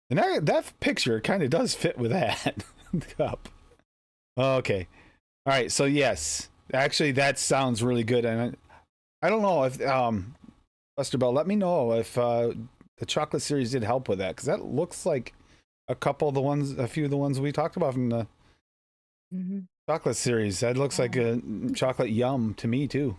Speaker 3: And that picture kind of does fit with that cup. Okay. All right. So yes, actually, that sounds really good. And I don't know if Buster Bell, let me know if the chocolate series did help with that, because that looks like a few of the ones we talked about from the chocolate series. That looks like a chocolate yum to me too.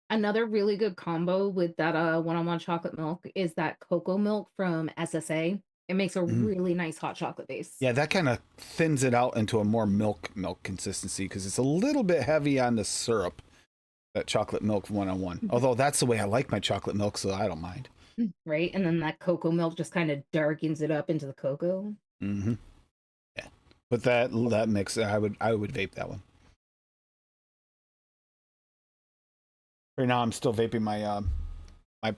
Speaker 4: Another really good combo with that one-on-one chocolate milk is that cocoa milk from SSA. It makes a really nice hot chocolate base.
Speaker 3: Yeah, that kind of thins it out into a more milk consistency, because it's a little bit heavy on the syrup, that chocolate milk one-on-one. Although that's the way I like my chocolate milk, so I don't mind.
Speaker 4: Right? And then that cocoa milk just kind of darkens it up into the cocoa.
Speaker 3: Mm-hmm. Yeah. But that mix, I would vape that one. Right now, I'm still vaping my my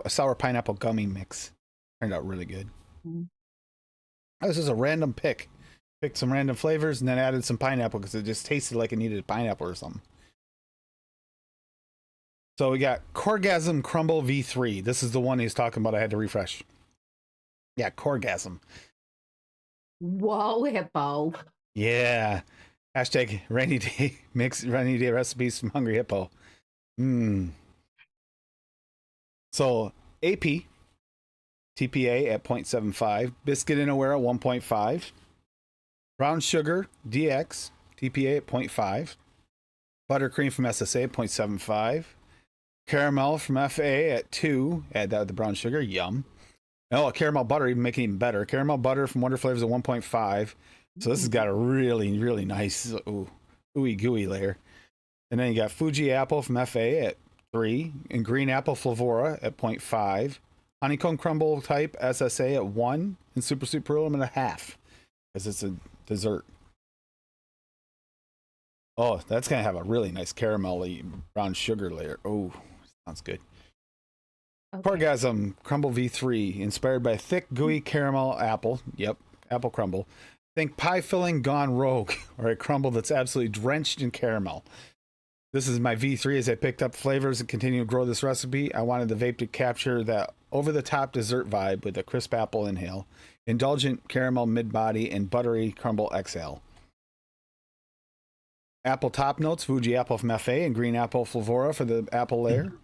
Speaker 3: sour pineapple gummy mix. Turned out really good. This is a random pick. Picked some random flavors and then added some pineapple because it just tasted like it needed pineapple or something. So we got Corgasm Crumble V3. This is the one he's talking about. I had to refresh. Yeah, Corgasm.
Speaker 4: Whoa, hippo.
Speaker 3: Yeah. Hashtag rainy day recipes from Hungry Hippo. So AP, TPA at 0.75, biscuit in aware at 1.5, brown sugar DX, TPA at 0.5, buttercream from SSA at 0.75, caramel from FA at 2, add that with the brown sugar, yum. Oh, caramel butter, even making it even better. Caramel butter from Wonder Flavors at 1.5. So this has got a really, really nice ooey gooey layer. And then you got Fuji apple from FA at 3, and green apple Flavora at 0.5, honeycomb crumble type SSA at 1, and super sweet pearl at a half, because it's a dessert. Oh, that's gonna have a really nice caramelly brown sugar layer. Oh, sounds good.
Speaker 4: Okay.
Speaker 3: Corgasm Crumble V3, inspired by thick gooey caramel apple. Yep, apple crumble. Think pie filling gone rogue, or a crumble that's absolutely drenched in caramel. This is my V3 as I picked up flavors and continue to grow this recipe. I wanted the vape to capture that over-the-top dessert vibe with a crisp apple inhale, indulgent caramel mid-body, and buttery crumble exhale. Apple top notes, Fuji apple from FA and green apple Flavora for the apple layer.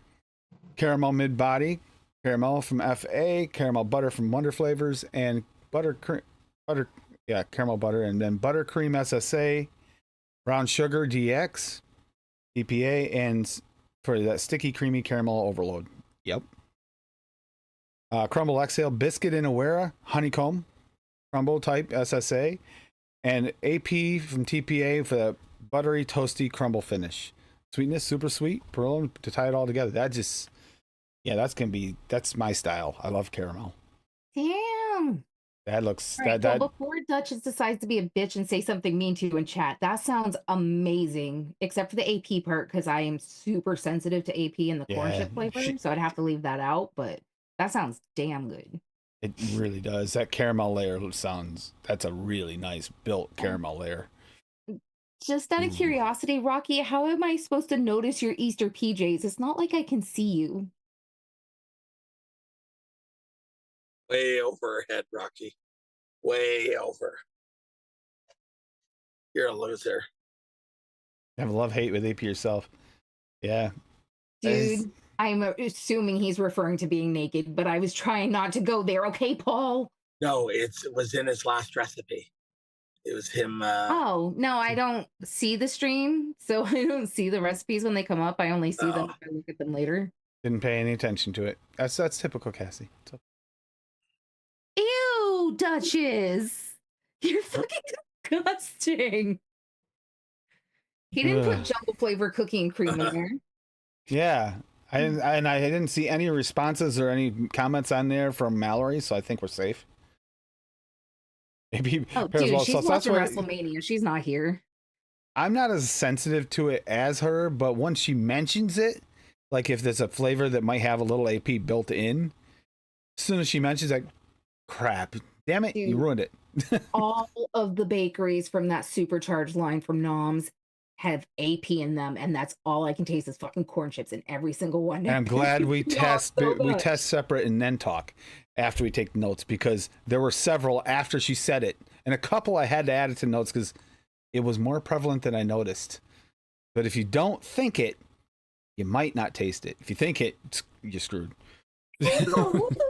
Speaker 3: Caramel mid-body, caramel from FA, caramel butter from Wonder Flavors, and caramel butter, and then buttercream SSA, brown sugar DX, EPA, and for that sticky, creamy caramel overload. Yep. Crumble exhale, biscuit in Awera, honeycomb, crumble type SSA, and AP from TPA for the buttery, toasty crumble finish. Sweetness, super sweet, pearl to tie it all together. That's my style. I love caramel.
Speaker 4: Damn.
Speaker 3: That looks
Speaker 4: All right, well, before Duchess decides to be a bitch and say something mean to you in chat, that sounds amazing, except for the AP part, because I am super sensitive to AP and the corn chip flavor, so I'd have to leave that out, but that sounds damn good.
Speaker 3: It really does. That caramel layer that's a really nice built caramel layer.
Speaker 4: Just out of curiosity, Rocky, how am I supposed to notice your Easter PJs? It's not like I can see you.
Speaker 6: Way overhead, Rocky. Way over. You're a loser.
Speaker 3: You have a love-hate with AP yourself. Yeah.
Speaker 4: Dude, I'm assuming he's referring to being naked, but I was trying not to go there. Okay, Paul?
Speaker 6: No, it was in his last recipe. It was him.
Speaker 4: Oh, no, I don't see the stream, so I don't see the recipes when they come up. I only see them if I look at them later.
Speaker 3: Didn't pay any attention to it. That's typical Cassie.
Speaker 4: Ew! No, Duchess. You're fucking disgusting. He didn't put
Speaker 3: Ugh.
Speaker 4: jungle flavor cookie and cream in there.
Speaker 3: Yeah. I didn't see any responses or any comments on there from Mallory, so I think we're safe. Maybe
Speaker 4: Oh,
Speaker 3: as
Speaker 4: dude,
Speaker 3: well.
Speaker 4: she's
Speaker 3: So that's
Speaker 4: watching
Speaker 3: why
Speaker 4: WrestleMania. She's not here.
Speaker 3: I'm not as sensitive to it as her, but once she mentions it, like if there's a flavor that might have a little AP built in, as soon as she mentions like, crap, damn it, you
Speaker 4: Dude.
Speaker 3: ruined it.
Speaker 4: All of the bakeries from that supercharged line from Nom's have AP in them, and that's all I can taste is fucking corn chips in every single one.
Speaker 3: And I'm glad we
Speaker 4: Not
Speaker 3: test
Speaker 4: so
Speaker 3: we
Speaker 4: much.
Speaker 3: test separate and then talk after we take notes, because there were several after she said it, and a couple I had to add it to notes because it was more prevalent than I noticed. But if you don't think it, you might not taste it. If you think it, you're screwed.
Speaker 4: Oh, what the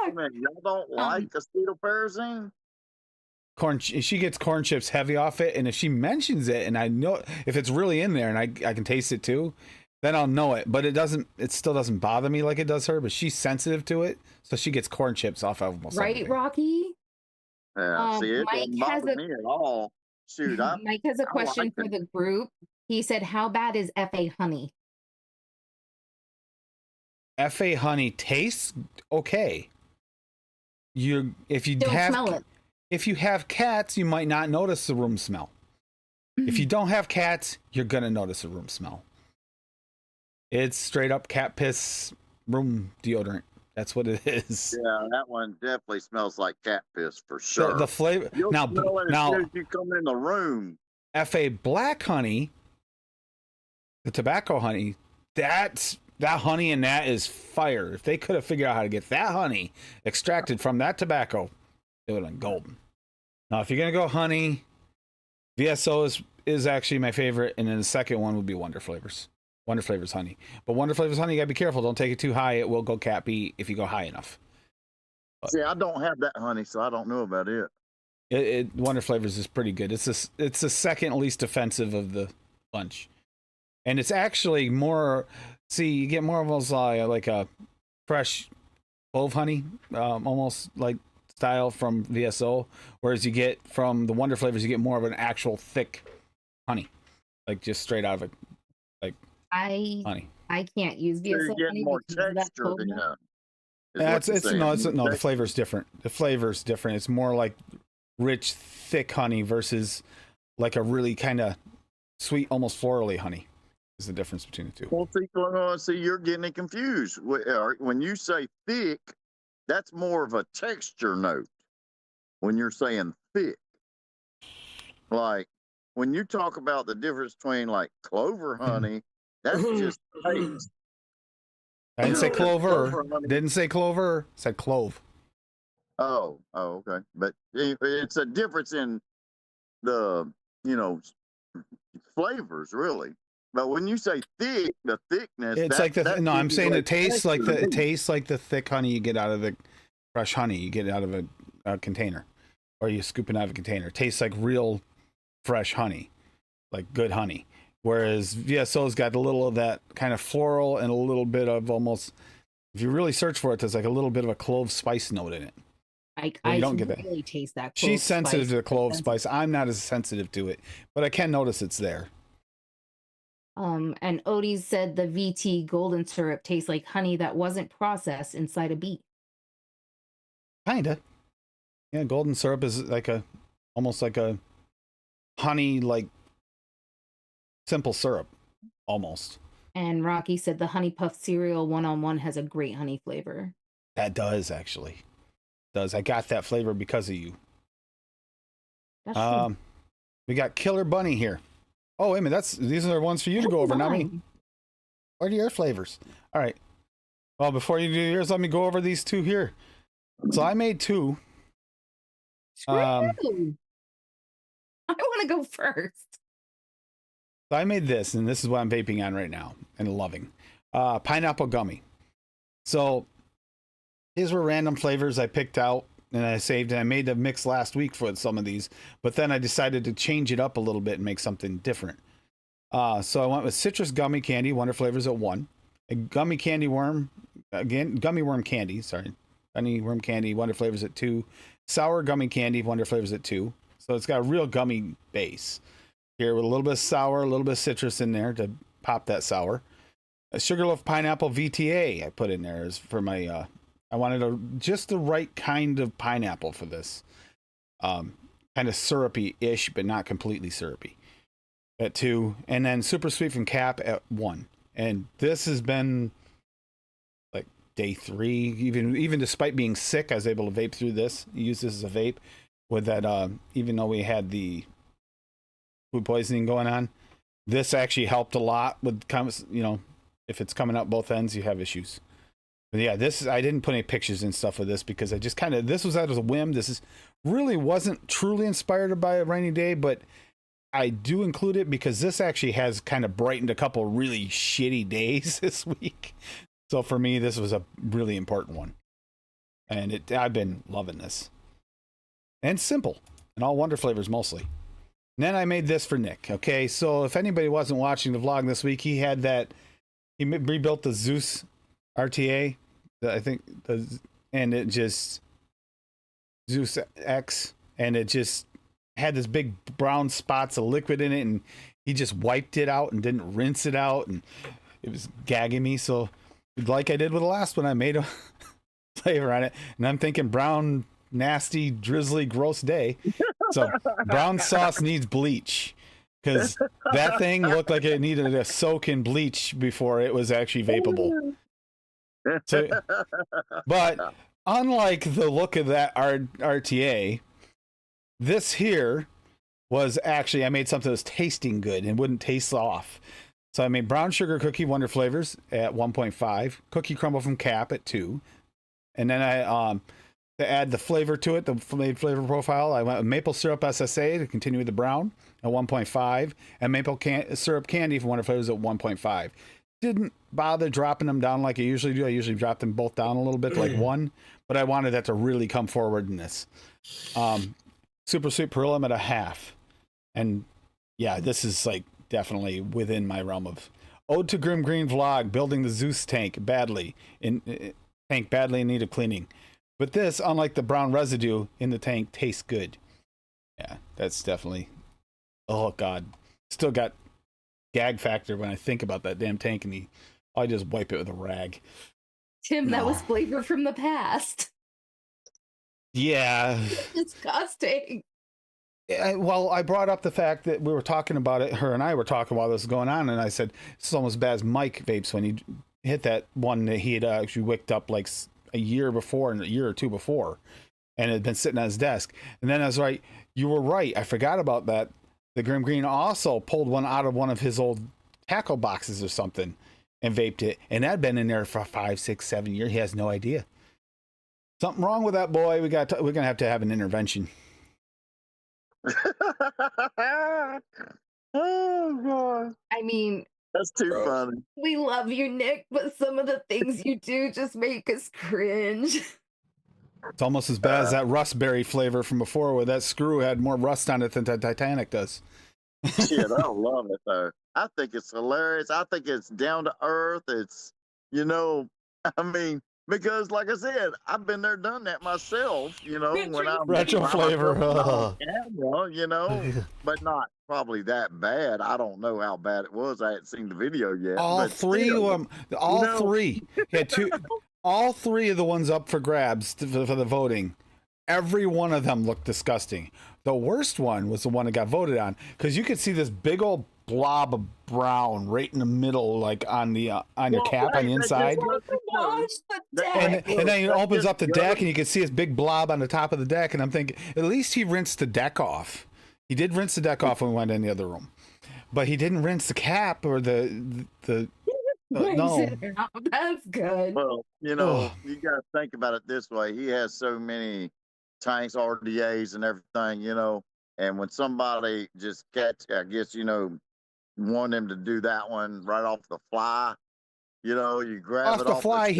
Speaker 4: fuck?
Speaker 2: Man, y'all don't like acetylpyrazine?
Speaker 3: She gets corn chips heavy off it, and if she mentions it, and I know if it's really in there, and I can taste it too, then I'll know it. But it still doesn't bother me like it does her. But she's sensitive to it, so she gets corn chips off of almost
Speaker 4: Right,
Speaker 3: everything.
Speaker 4: Rocky?
Speaker 2: Yeah, see, it
Speaker 4: Mike
Speaker 2: doesn't
Speaker 4: has
Speaker 2: bother
Speaker 4: a-
Speaker 2: me at all. Shoot,
Speaker 4: Mike has a
Speaker 2: I
Speaker 4: question
Speaker 2: like
Speaker 4: for
Speaker 2: it.
Speaker 4: the group. He said, "How bad is FA honey?"
Speaker 3: FA honey tastes okay. If you
Speaker 4: Don't
Speaker 3: have
Speaker 4: smell it.
Speaker 3: if you have cats, you might not notice the room smell. If you don't have cats, you're gonna notice the room smell. It's straight up cat piss room deodorant. That's what it is.
Speaker 2: Yeah, that one definitely smells like cat piss for sure.
Speaker 3: The flavor
Speaker 2: You'll
Speaker 3: now
Speaker 2: smell it as soon as you come in the room.
Speaker 3: FA black honey, the tobacco honey, that honey in that is fire. If they could have figured out how to get that honey extracted from that tobacco, it would have been golden. Now, if you're gonna go honey, VSO is actually my favorite, and then the second one would be Wonder Flavors. Wonder Flavors honey, but Wonder Flavors honey, you gotta be careful. Don't take it too high; it will go cat pee if you go high enough.
Speaker 2: See, I don't have that honey, so I don't know about it.
Speaker 3: Wonder Flavors is pretty good. It's the second least offensive of the bunch, and it's actually more. See, you get more of those like a fresh clove honey, almost like style from VSO, whereas you get from the Wonder Flavors, you get more of an actual thick honey, like just straight out of it, like honey.
Speaker 4: I can't use
Speaker 2: So you're
Speaker 4: VSO honey
Speaker 2: getting more
Speaker 4: because of that
Speaker 2: texture
Speaker 4: cold
Speaker 2: than
Speaker 4: milk.
Speaker 3: The flavor's different. The flavor's different. It's more like rich, thick honey versus like a really kind of sweet, almost florally honey. Is the difference between the two.
Speaker 2: Well, see, you're getting it confused. When you say thick, that's more of a texture note. When you're saying thick, like when you talk about the difference between like clover honey, that's just taste.
Speaker 3: I didn't say clover.
Speaker 2: Clover honey.
Speaker 3: Didn't say clover. Said clove.
Speaker 2: Oh, okay. But it's a difference in the flavors, really. But when you say thick, the thickness,
Speaker 3: It's like I'm saying it tastes like the thick honey you get out of the fresh honey you get out of a container, or you scoop it out of a container. It tastes like real fresh honey, like good honey. Whereas VSO's got a little of that kind of floral and a little bit of almost, if you really search for it, there's like a little bit of a clove spice note in it.
Speaker 4: I
Speaker 3: don't
Speaker 4: can
Speaker 3: get that.
Speaker 4: really taste that.
Speaker 3: She's sensitive to the clove
Speaker 4: Sensitive.
Speaker 3: spice. I'm not as sensitive to it, but I can notice it's there.
Speaker 4: And Odie said the VT golden syrup tastes like honey that wasn't processed inside a beet.
Speaker 3: Kinda. Yeah, golden syrup is like almost like a honey, like simple syrup, almost.
Speaker 4: And Rocky said the honey puff cereal 1-on-1 has a great honey flavor.
Speaker 3: That does actually. I got that flavor because of you.
Speaker 4: That's true.
Speaker 3: We got Killer Bunny here. Oh, wait a minute. These are the ones for you to go over, not me. What are your flavors? All right. Well, before you do yours, let me go over these two here. So I made two.
Speaker 4: Screw you. I want to go first.
Speaker 3: So I made this, and this is what I'm vaping on right now and loving. Pineapple gummy. So these were random flavors I picked out and I saved, and I made a mix last week for some of these, but then I decided to change it up a little bit and make something different. So I went with citrus gummy candy, Wonder Flavors at 1, a gummy candy worm, again, gummy worm candy, sorry, Honey worm candy, Wonder Flavors at 2. Sour gummy candy, Wonder Flavors at 2. So it's got a real gummy base here with a little bit of sour, a little bit of citrus in there to pop that sour. A Sugarloaf pineapple VTA I put in there is for my. I wanted just the right kind of pineapple for this. Kind of syrupy-ish, but not completely syrupy. At 2, and then Super Sweet from Cap at 1. And this has been like day 3. Even despite being sick, I was able to vape through this. Use this as a vape with that. Even though we had the food poisoning going on, this actually helped a lot with, if it's coming out both ends, you have issues. But yeah, I didn't put any pictures and stuff with this because I just this was out of a whim. This really wasn't truly inspired by a rainy day, but I do include it because this actually has kind of brightened a couple really shitty days this week. So for me, this was a really important one. And I've been loving this. And simple. And all Wonder Flavors mostly. And then I made this for Nick. Okay, so if anybody wasn't watching the vlog this week, he rebuilt the Zeus RTA. And it just Zeus X, and it just had this big brown spots of liquid in it, and he just wiped it out and didn't rinse it out, and it was gagging me. So like I did with the last one, I made a flavor on it, and I'm thinking brown, nasty, drizzly, gross day. So brown sauce needs bleach, because that thing looked like it needed a soak in bleach before it was actually vapable. So, but unlike the look of that RTA, this here was actually, I made something that was tasting good and wouldn't taste off. So I made brown sugar cookie Wonder Flavors at 1.5, cookie crumble from Cap at 2, and then I to add the flavor to it, the flavor profile, I went with maple syrup SSA to continue with the brown at 1.5, and maple syrup candy from Wonder Flavors at 1.5. Didn't bother dropping them down like I usually do. I usually drop them both down a little bit to like 1, but I wanted that to really come forward in this. Super Sweet Perilla at a 0.5. And yeah, this is like definitely within my realm of Ode to Grim Green vlog, building the Zeus tank badly in need of cleaning. But this, unlike the brown residue in the tank, tastes good. Yeah, that's definitely, oh God, still got gag factor when I think about that damn tank, and I just wipe it with a rag.
Speaker 4: Tim, that was flavor from the past.
Speaker 3: Yeah.
Speaker 4: Disgusting.
Speaker 3: Well, I brought up the fact that we were talking about it, her and I were talking while this was going on, and I said, this is almost as bad as Mike vapes when he hit that one that he had actually wicked up like a year before, and a year or two before, and it had been sitting on his desk. And then I was right, you were right, I forgot about that. The Grim Green also pulled one out of one of his old tackle boxes or something and vaped it. And that had been in there for 5, 6, 7 years. He has no idea. Something wrong with that boy. We're going to have an intervention.
Speaker 2: Oh, God.
Speaker 4: I mean,
Speaker 2: That's too funny.
Speaker 4: we love you, Nick, but some of the things you do just make us cringe.
Speaker 3: It's almost as bad as that rustberry flavor from before, where that screw had more rust on it than the Titanic does.
Speaker 2: Shit, I love it though. I think it's hilarious. I think it's down to earth. It's, I mean, because like I said, I've been there, done that myself, when I'm
Speaker 3: retro flavor,
Speaker 2: on camera, but not probably that bad. I don't know how bad it was. I hadn't seen the video yet.
Speaker 3: All three of them, three had two. All three of the ones up for grabs for the voting, every one of them looked disgusting. The worst one was the one that got voted on, because you could see this big old blob of brown right in the middle, like on your cap on the inside. And then he opens up the deck, and you can see this big blob on the top of the deck. And I'm thinking, at least he rinsed the deck off. He did rinse the deck off when we went in the other room, but he didn't rinse the cap or the no.
Speaker 4: That's good.
Speaker 2: Well, you got to think about it this way. He has so many tanks, RDAs, and everything, and when somebody just I guess, want him to do that one right off the fly, you grab it off the fly.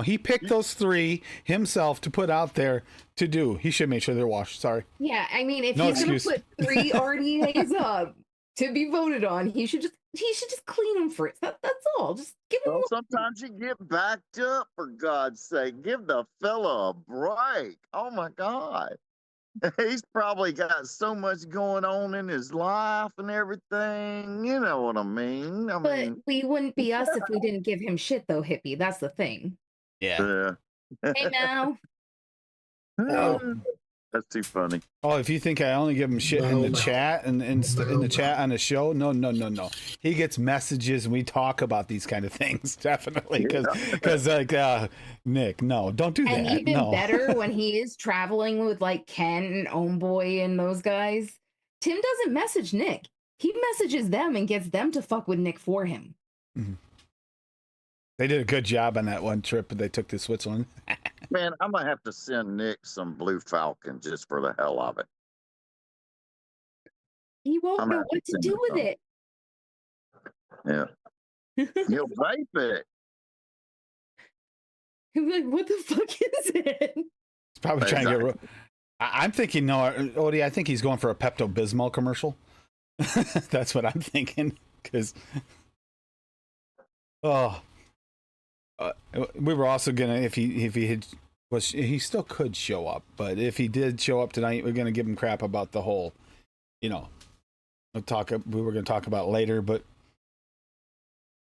Speaker 3: He picked those three himself to put out there to do. He should make sure they're washed. Sorry.
Speaker 4: Yeah, I mean, if he's going to put 3 RDAs up, to be voted on. He should just clean him first. That's all. Just give him.
Speaker 2: Well, sometimes you get backed up, for God's sake. Give the fella a break. Oh my God. He's probably got so much going on in his life and everything. You know what I mean?
Speaker 4: But we wouldn't be us if we didn't give him shit, though, hippie. That's the thing.
Speaker 3: Yeah.
Speaker 4: Hey, Mal.
Speaker 6: Oh.
Speaker 2: That's too funny.
Speaker 3: Oh, if you think I only give him shit in the chat and in the chat on the show, no. He gets messages and we talk about these kind of things, definitely. Because like Nick, no, don't do that.
Speaker 4: And even
Speaker 3: no.
Speaker 4: better when he is traveling with like Ken and Homeboy and those guys. Tim doesn't message Nick. He messages them and gets them to fuck with Nick for him.
Speaker 3: Mm-hmm. They did a good job on that one trip that they took to Switzerland.
Speaker 2: Man, I'm gonna have to send Nick some Blue Falcon just for the hell of it.
Speaker 4: He won't know what to do with it.
Speaker 2: Yeah. He'll vape it.
Speaker 4: He'll be like, what the fuck is it?
Speaker 3: He's probably trying to get. I'm thinking, no, Odie, I think he's going for a Pepto-Bismol commercial. That's what I'm thinking. Because, we were also gonna, if he had was, he still could show up, but if he did show up tonight, we're gonna give him crap about the whole, we were gonna talk about later, but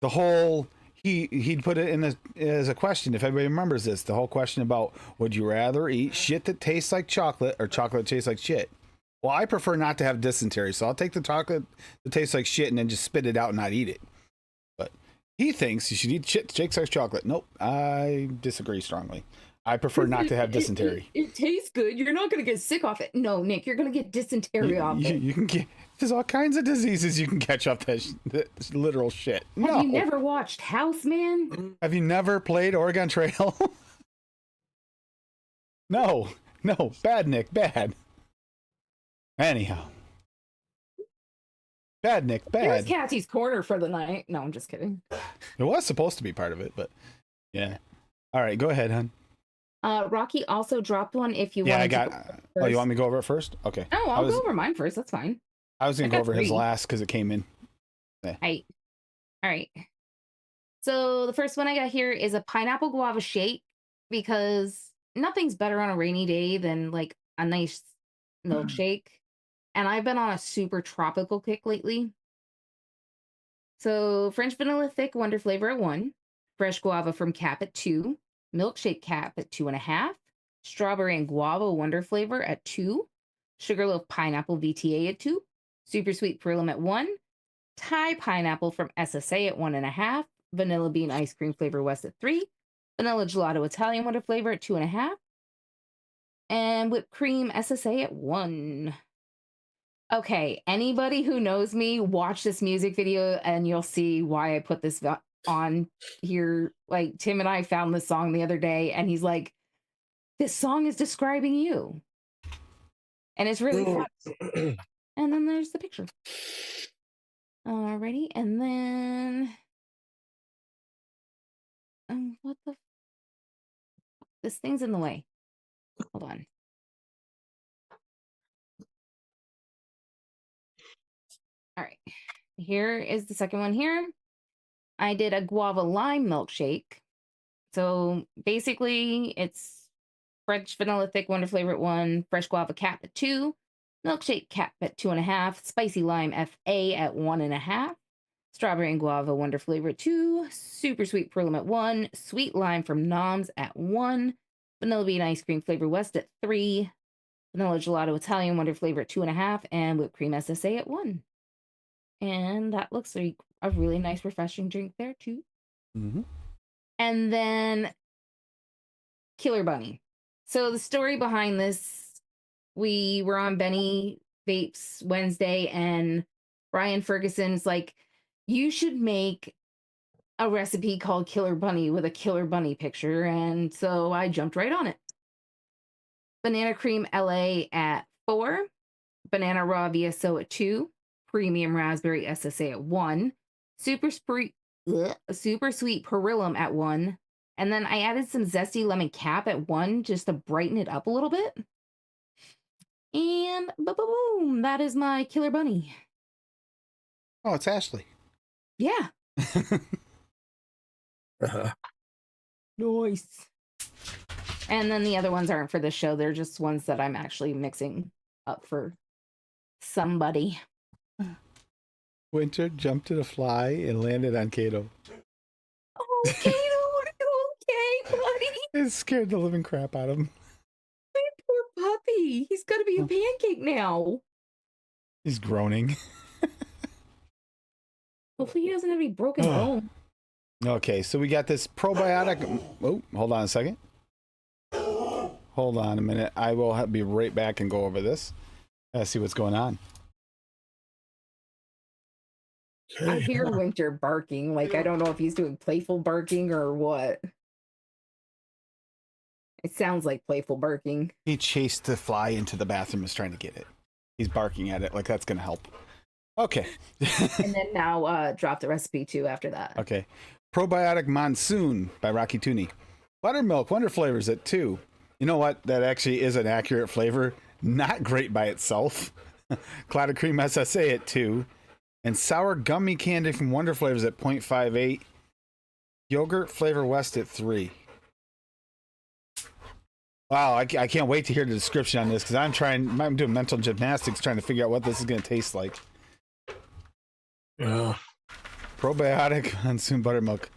Speaker 3: the whole he'd put it in as a question. If everybody remembers this, the whole question about would you rather eat shit that tastes like chocolate or chocolate that tastes like shit? Well, I prefer not to have dysentery, so I'll take the chocolate that tastes like shit and then just spit it out and not eat it. But he thinks you should eat shit that tastes like chocolate. Nope, I disagree strongly. I prefer not to have dysentery.
Speaker 4: It tastes good. You're not going to get sick off it. No, Nick, you're going to get dysentery off it.
Speaker 3: You can get, there's all kinds of diseases you can catch off that literal shit. No.
Speaker 4: Have you never watched House, man?
Speaker 3: Have you never played Oregon Trail? No, bad, Nick, bad. Anyhow. Bad, Nick, bad.
Speaker 4: Here's Kathy's Corner for the night. No, I'm just kidding.
Speaker 3: It was supposed to be part of it, but yeah. All right, go ahead, hon.
Speaker 4: Rocky also dropped one if you want.
Speaker 3: Yeah, I got. Oh, you want me to go over it first? Okay.
Speaker 4: No, I'll go over mine first. That's fine.
Speaker 3: I was going to go over his last because it came in.
Speaker 4: Yeah. All right. So the first one I got here is a pineapple guava shake because nothing's better on a rainy day than like a nice milkshake. And I've been on a super tropical kick lately. So French vanilla thick wonder flavor at 1, fresh guava from Cap at 2, milkshake Cap at 2.5, strawberry and guava wonder flavor at 2, sugarloaf pineapple VTA at 2, super sweet Perlum at 1, Thai pineapple from SSA at 1.5, vanilla bean ice cream flavor West at 3, vanilla gelato Italian wonder flavor at 2.5, and whipped cream SSA at 1. Okay, anybody who knows me, watch this music video and you'll see why I put this on here. Like, Tim and I found this song the other day and he's like, this song is describing you. And it's really fun. And then there's the picture. Alrighty, and then what the this thing's in the way. Hold on. All right, here is the second one here. I did a guava lime milkshake. So basically it's French vanilla thick wonder flavor at 1, fresh guava Cap at 2, milkshake Cap at 2.5, spicy lime FA at 1.5, strawberry and guava wonder flavor at 2, super sweet Perlum at 1, sweet lime from Noms at 1, vanilla bean ice cream flavor West at 3, vanilla gelato Italian wonder flavor at 2.5, and whipped cream SSA at 1. And that looks like a really nice, refreshing drink there, too.
Speaker 3: Mm-hmm.
Speaker 4: And then Killer Bunny. So the story behind this, we were on Benny Vapes Wednesday, and Brian Ferguson's like, you should make a recipe called Killer Bunny with a Killer Bunny picture. And so I jumped right on it. Banana Cream LA at 4, Banana Raw VSO at 2, Premium Raspberry SSA at 1, Super Sweet Perillum at 1, and then I added some Zesty Lemon Cap at 1 just to brighten it up a little bit. And boom, that is my Killer Bunny.
Speaker 3: Oh, it's Ashley.
Speaker 4: Yeah. Nice. And then the other ones aren't for the show. They're just ones that I'm actually mixing up for somebody.
Speaker 3: Winter jumped to the fly and landed on Kato.
Speaker 4: Oh, Kato, are you okay, buddy?
Speaker 3: It scared the living crap out of him.
Speaker 4: My poor puppy. He's gonna be a pancake now.
Speaker 3: He's groaning.
Speaker 4: Hopefully he doesn't have any broken bones.
Speaker 3: Okay, so we got this probiotic. Oh, hold on a second. Hold on a minute. I will be right back and go over this. See what's going on.
Speaker 4: I hear Winter barking. Like, I don't know if he's doing playful barking or what. It sounds like playful barking.
Speaker 3: He chased the fly into the bathroom, is trying to get it. He's barking at it like that's going to help. Okay.
Speaker 4: And then now drop the recipe too after that.
Speaker 3: Okay. Probiotic Monsoon by Rocky Tooney. Buttermilk Wonder Flavors at 2. You know what? That actually is an accurate flavor. Not great by itself. Clouded Cream SSA at 2. And Sour Gummy Candy from Wonder Flavors at 0.58. Yogurt Flavor West at 3. Wow, I can't wait to hear the description on this because I'm doing mental gymnastics trying to figure out what this is going to taste like.
Speaker 6: Yeah.
Speaker 3: Probiotic Monsoon Buttermilk.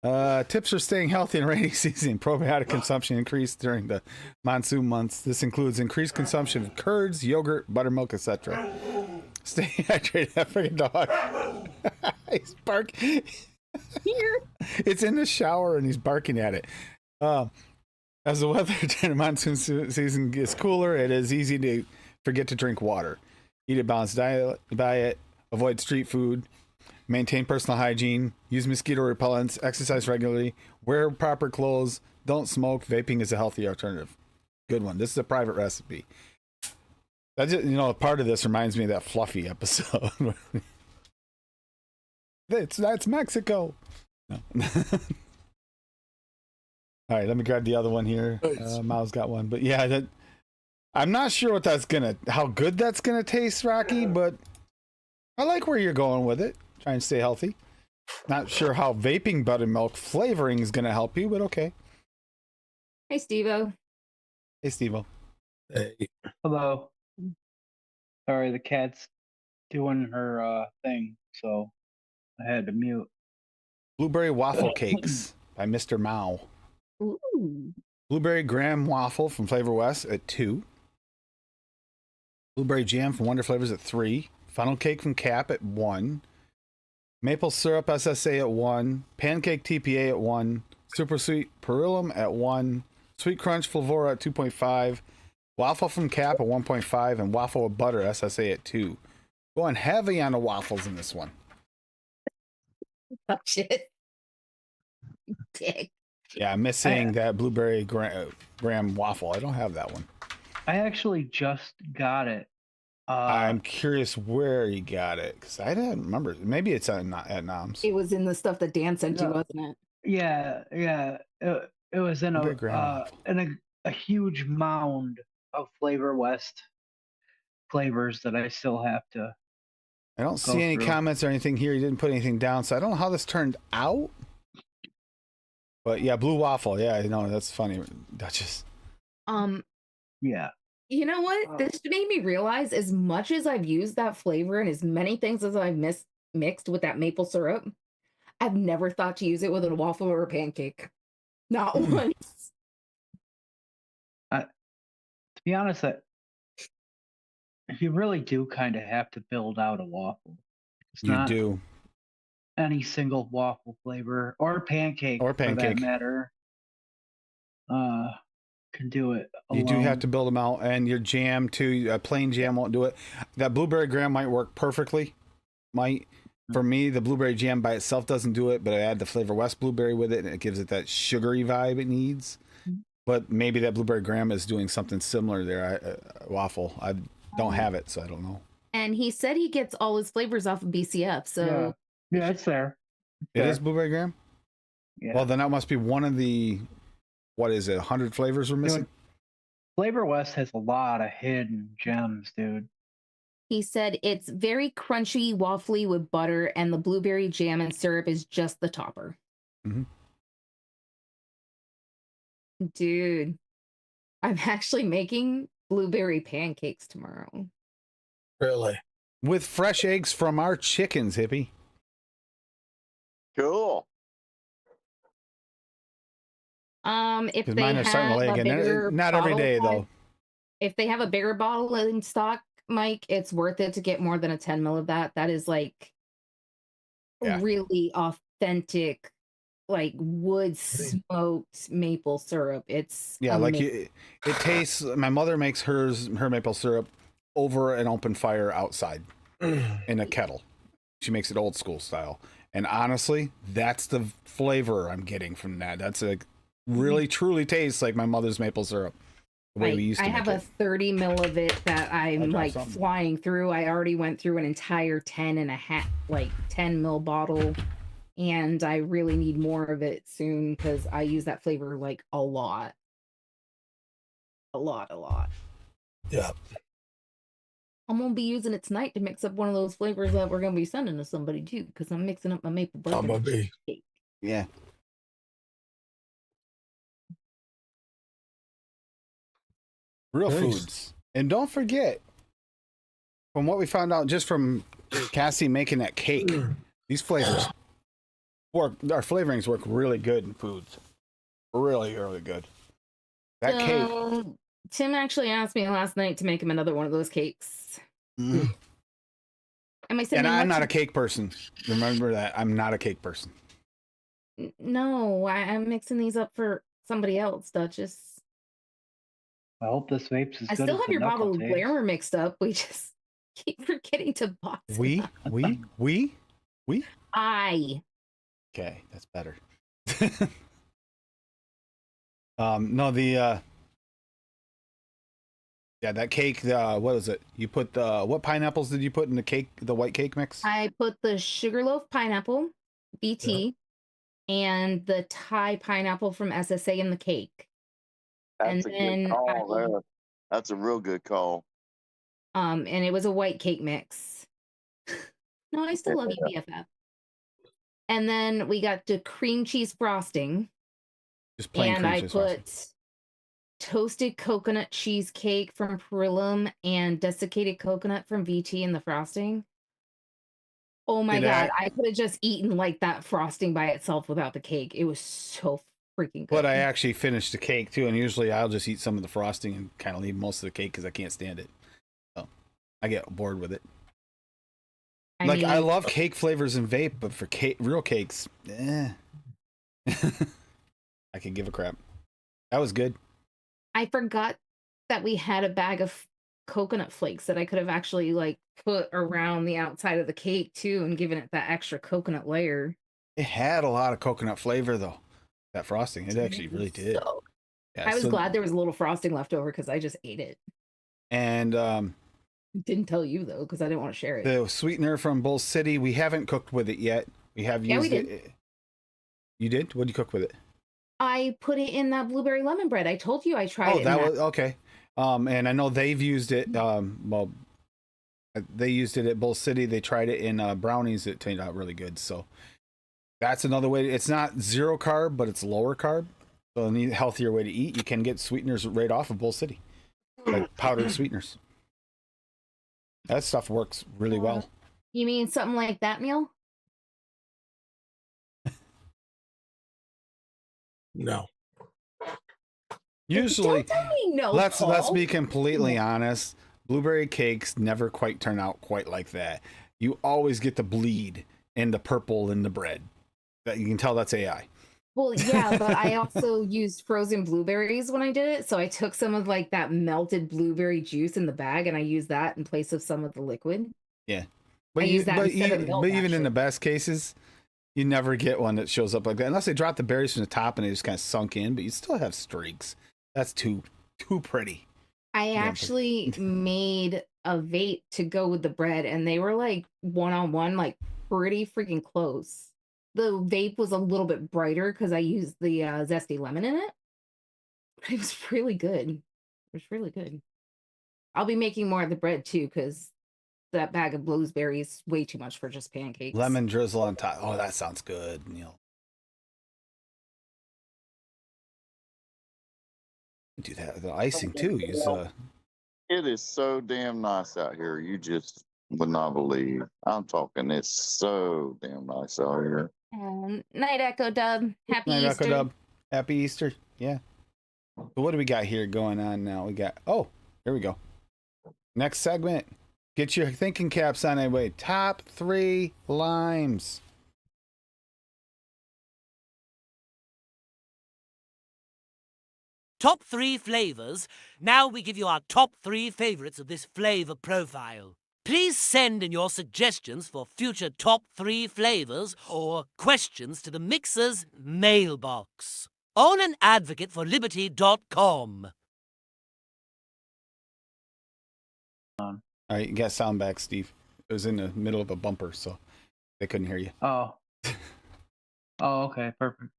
Speaker 3: Tips for staying healthy in rainy season. Probiotic consumption increased during the monsoon months. This includes increased consumption of curds, yogurt, buttermilk, etc. Stay hydrated. That freaking dog. He's barking.
Speaker 4: Here.
Speaker 3: It's in the shower and he's barking at it. As the weather during the monsoon season gets cooler, it is easy to forget to drink water. Eat a balanced diet, avoid street food, maintain personal hygiene, use mosquito repellents, exercise regularly, wear proper clothes, don't smoke. Vaping is a healthy alternative. Good one. This is a private recipe. That just, part of this reminds me of that Fluffy episode. That's Mexico. No. All right, let me grab the other one here. Miles got one, but yeah, I'm not sure how good that's gonna taste, Rocky, but I like where you're going with it. Try and stay healthy. Not sure how vaping buttermilk flavoring is gonna help you, but okay.
Speaker 4: Hey, Steve-O.
Speaker 3: Hey, Steve-O.
Speaker 6: Hey.
Speaker 7: Hello. Sorry, the cat's doing her thing, so I had to mute.
Speaker 3: Blueberry waffle cakes by Mr. Mao.
Speaker 4: Ooh.
Speaker 3: Blueberry graham waffle from Flavor West at 2. Blueberry jam from Wonder Flavors at 3. Funnel cake from Cap at 1. Maple syrup SSA at 1. Pancake TPA at 1. Super sweet Perillum at 1. Sweet crunch Flavora at 2.5. Waffle from Cap at 1.5. And waffle with butter SSA at 2. Going heavy on the waffles in this one.
Speaker 4: Oh, shit. Dick.
Speaker 3: Yeah, I'm missing that blueberry graham waffle. I don't have that one.
Speaker 7: I actually just got it.
Speaker 3: I'm curious where you got it because I didn't remember. Maybe it's at Nom's.
Speaker 4: It was in the stuff that Dan sent you, wasn't it?
Speaker 7: Yeah. It was in a huge mound of Flavor West flavors that I still have to.
Speaker 3: I don't see any comments or anything here. You didn't put anything down, so I don't know how this turned out. But yeah, blue waffle. Yeah, I know that's funny, Duchess.
Speaker 7: Yeah.
Speaker 4: You know what? This made me realize as much as I've used that flavor and as many things as I've mixed with that maple syrup, I've never thought to use it with a waffle or a pancake. Not once.
Speaker 7: To be honest, you really do kind of have to build out a waffle.
Speaker 3: You do.
Speaker 7: Any single waffle flavor or pancake for that matter can do it alone.
Speaker 3: You do have to build them out, and your jam too. A plain jam won't do it. That blueberry graham might work perfectly. For me, the blueberry jam by itself doesn't do it, but I add the Flavor West blueberry with it, and it gives it that sugary vibe it needs. But maybe that blueberry graham is doing something similar there. Waffle. I don't have it, so I don't know.
Speaker 4: And he said he gets all his flavors off of BCF, so
Speaker 7: yeah, it's there.
Speaker 3: It is blueberry graham?
Speaker 7: Yeah.
Speaker 3: Well, then that must be one of the, 100 flavors we're missing?
Speaker 7: Flavor West has a lot of hidden gems, dude.
Speaker 4: He said it's very crunchy, waffly with butter, and the blueberry jam and syrup is just the topper.
Speaker 3: Mm-hmm.
Speaker 4: Dude, I'm actually making blueberry pancakes tomorrow.
Speaker 6: Really?
Speaker 3: With fresh eggs from our chickens, hippie.
Speaker 2: Cool.
Speaker 4: If
Speaker 3: Because
Speaker 4: they
Speaker 3: mine are starting to
Speaker 4: have
Speaker 3: lay
Speaker 4: a
Speaker 3: again.
Speaker 4: bigger
Speaker 3: Not every
Speaker 4: bottle
Speaker 3: day,
Speaker 4: size-
Speaker 3: though.
Speaker 4: If they have a bigger bottle in stock, Mike, it's worth it to get more than a 10 ml of that. That is like
Speaker 3: Yeah.
Speaker 4: really authentic, like wood smoked maple syrup. It's
Speaker 3: Yeah,
Speaker 4: amazing.
Speaker 3: it tastes. My mother makes her maple syrup over an open fire outside in a kettle. She makes it old school style, and honestly, that's the flavor I'm getting from that. That's a really truly tastes like my mother's maple syrup. The way we used to
Speaker 4: I
Speaker 3: make
Speaker 4: have
Speaker 3: it.
Speaker 4: a 30 mil of it that I'm
Speaker 3: I'll try
Speaker 4: like
Speaker 3: some.
Speaker 4: flying through. I already went through an entire 10 and a half, like 10 mil bottle, and I really need more of it soon because I use that flavor like a lot. A lot.
Speaker 6: Yeah.
Speaker 4: I'm gonna be using it tonight to mix up one of those flavors that we're gonna be sending to somebody too, because I'm mixing up my maple bourbon.
Speaker 6: I'm gonna be.
Speaker 4: Cake.
Speaker 3: Yeah. Real
Speaker 6: Nice.
Speaker 3: foods. And don't forget, from what we found out just from Cassie making that cake, these flavors work. Our flavorings work really good in foods. Really, really good. That cake.
Speaker 4: Tim actually asked me last night to make him another one of those cakes.
Speaker 3: Mhm.
Speaker 4: And I said,
Speaker 3: And
Speaker 4: "Man,
Speaker 3: I'm
Speaker 4: what
Speaker 3: not
Speaker 4: you-"
Speaker 3: a cake person. Remember that. I'm not a cake person.
Speaker 4: No, I'm mixing these up for somebody else, Duchess.
Speaker 7: I hope this vape's as
Speaker 4: I
Speaker 7: good
Speaker 4: still
Speaker 7: as
Speaker 4: have
Speaker 7: the
Speaker 4: your bottle
Speaker 7: knuckle
Speaker 4: of
Speaker 7: taste.
Speaker 4: glamour mixed up. We just keep forgetting to box it
Speaker 3: We?
Speaker 4: up. I.
Speaker 3: Okay, that's better. No, yeah, that cake, what was it? You put what pineapples did you put in the cake, the white cake mix?
Speaker 4: I put the sugarloaf pineapple, BT, and the Thai pineapple from SSA in the cake.
Speaker 2: That's
Speaker 4: And
Speaker 2: a
Speaker 4: then
Speaker 2: good call there. That's a real good call.
Speaker 4: and it was a white cake mix. No, I still love you, BFF. And then we got the cream cheese frosting.
Speaker 3: Just plain
Speaker 4: And
Speaker 3: cream
Speaker 4: I
Speaker 3: cheese
Speaker 4: put
Speaker 3: frosting.
Speaker 4: toasted coconut cheesecake from Perilum and desiccated coconut from VT in the frosting. Oh my God. I could have just eaten like that frosting by itself without the cake. It was so freaking good.
Speaker 3: But I actually finished the cake too, and usually I'll just eat some of the frosting and kind of leave most of the cake because I can't stand it. So I get bored with it. I love cake flavors and vape, but for real cakes, I can give a crap. That was good.
Speaker 4: I forgot that we had a bag of coconut flakes that I could have actually like put around the outside of the cake too and given it that extra coconut layer.
Speaker 3: It had a lot of coconut flavor though. That frosting, it actually really did.
Speaker 4: So,
Speaker 3: yeah,
Speaker 4: I was glad there was a little frosting left over because I just ate it.
Speaker 3: And
Speaker 4: didn't tell you though because I didn't want to share it.
Speaker 3: The sweetener from Bull City, we haven't cooked with it yet. We have used it. You did? What did you cook with it?
Speaker 4: I put it in that blueberry lemon bread. I told you I tried it.
Speaker 3: Oh, that was okay. And I know they've used it. Well, they used it at Bull City. They tried it in brownies. It turned out really good. So that's another way. It's not zero carb, but it's lower carb. So a healthier way to eat. You can get sweeteners right off of Bull City, like powdered sweeteners. That stuff works really well.
Speaker 4: You mean something like that, meal?
Speaker 6: No.
Speaker 3: Usually,
Speaker 4: Don't tell me no.
Speaker 3: let's be completely honest. Blueberry cakes never quite turn out quite like that. You always get the bleed and the purple in the bread. That you can tell that's AI.
Speaker 4: Well, yeah, but I also used frozen blueberries when I did it. So I took some of like that melted blueberry juice in the bag and I used that in place of some of the liquid.
Speaker 3: Yeah.
Speaker 4: But
Speaker 3: Even in the best cases, you never get one that shows up like that. Unless they drop the berries from the top and they just kind of sunk in, but you still have streaks. That's too pretty.
Speaker 4: I actually made a vape to go with the bread and they were like one-on-one, like pretty freaking close. The vape was a little bit brighter because I used the zesty lemon in it. It was really good. It was really good. I'll be making more of the bread too because that bag of blueberries is way too much for just pancakes.
Speaker 3: Lemon drizzle on top. Oh, that sounds good, Neil. Do that. The icing too. Use
Speaker 2: It is so damn nice out here. You just would not believe. I'm talking. It's so damn nice out here.
Speaker 4: Night Echo Dub. Happy
Speaker 3: Night,
Speaker 4: Easter.
Speaker 3: Echo Dub. Happy Easter. Yeah. So what do we got here going on now? We got, oh, here we go. Next segment. Get your thinking caps on anyway. Top 3 limes.
Speaker 8: Top 3 flavors. Now we give you our top 3 favorites of this flavor profile. Please send in your suggestions for future top 3 flavors or questions to the Mixer's mailbox. Own an advocate for liberty.com.
Speaker 3: All right, you got sound back, Steve. It was in the middle of a bumper, so they couldn't hear you.
Speaker 7: Oh. Oh, okay, perfect.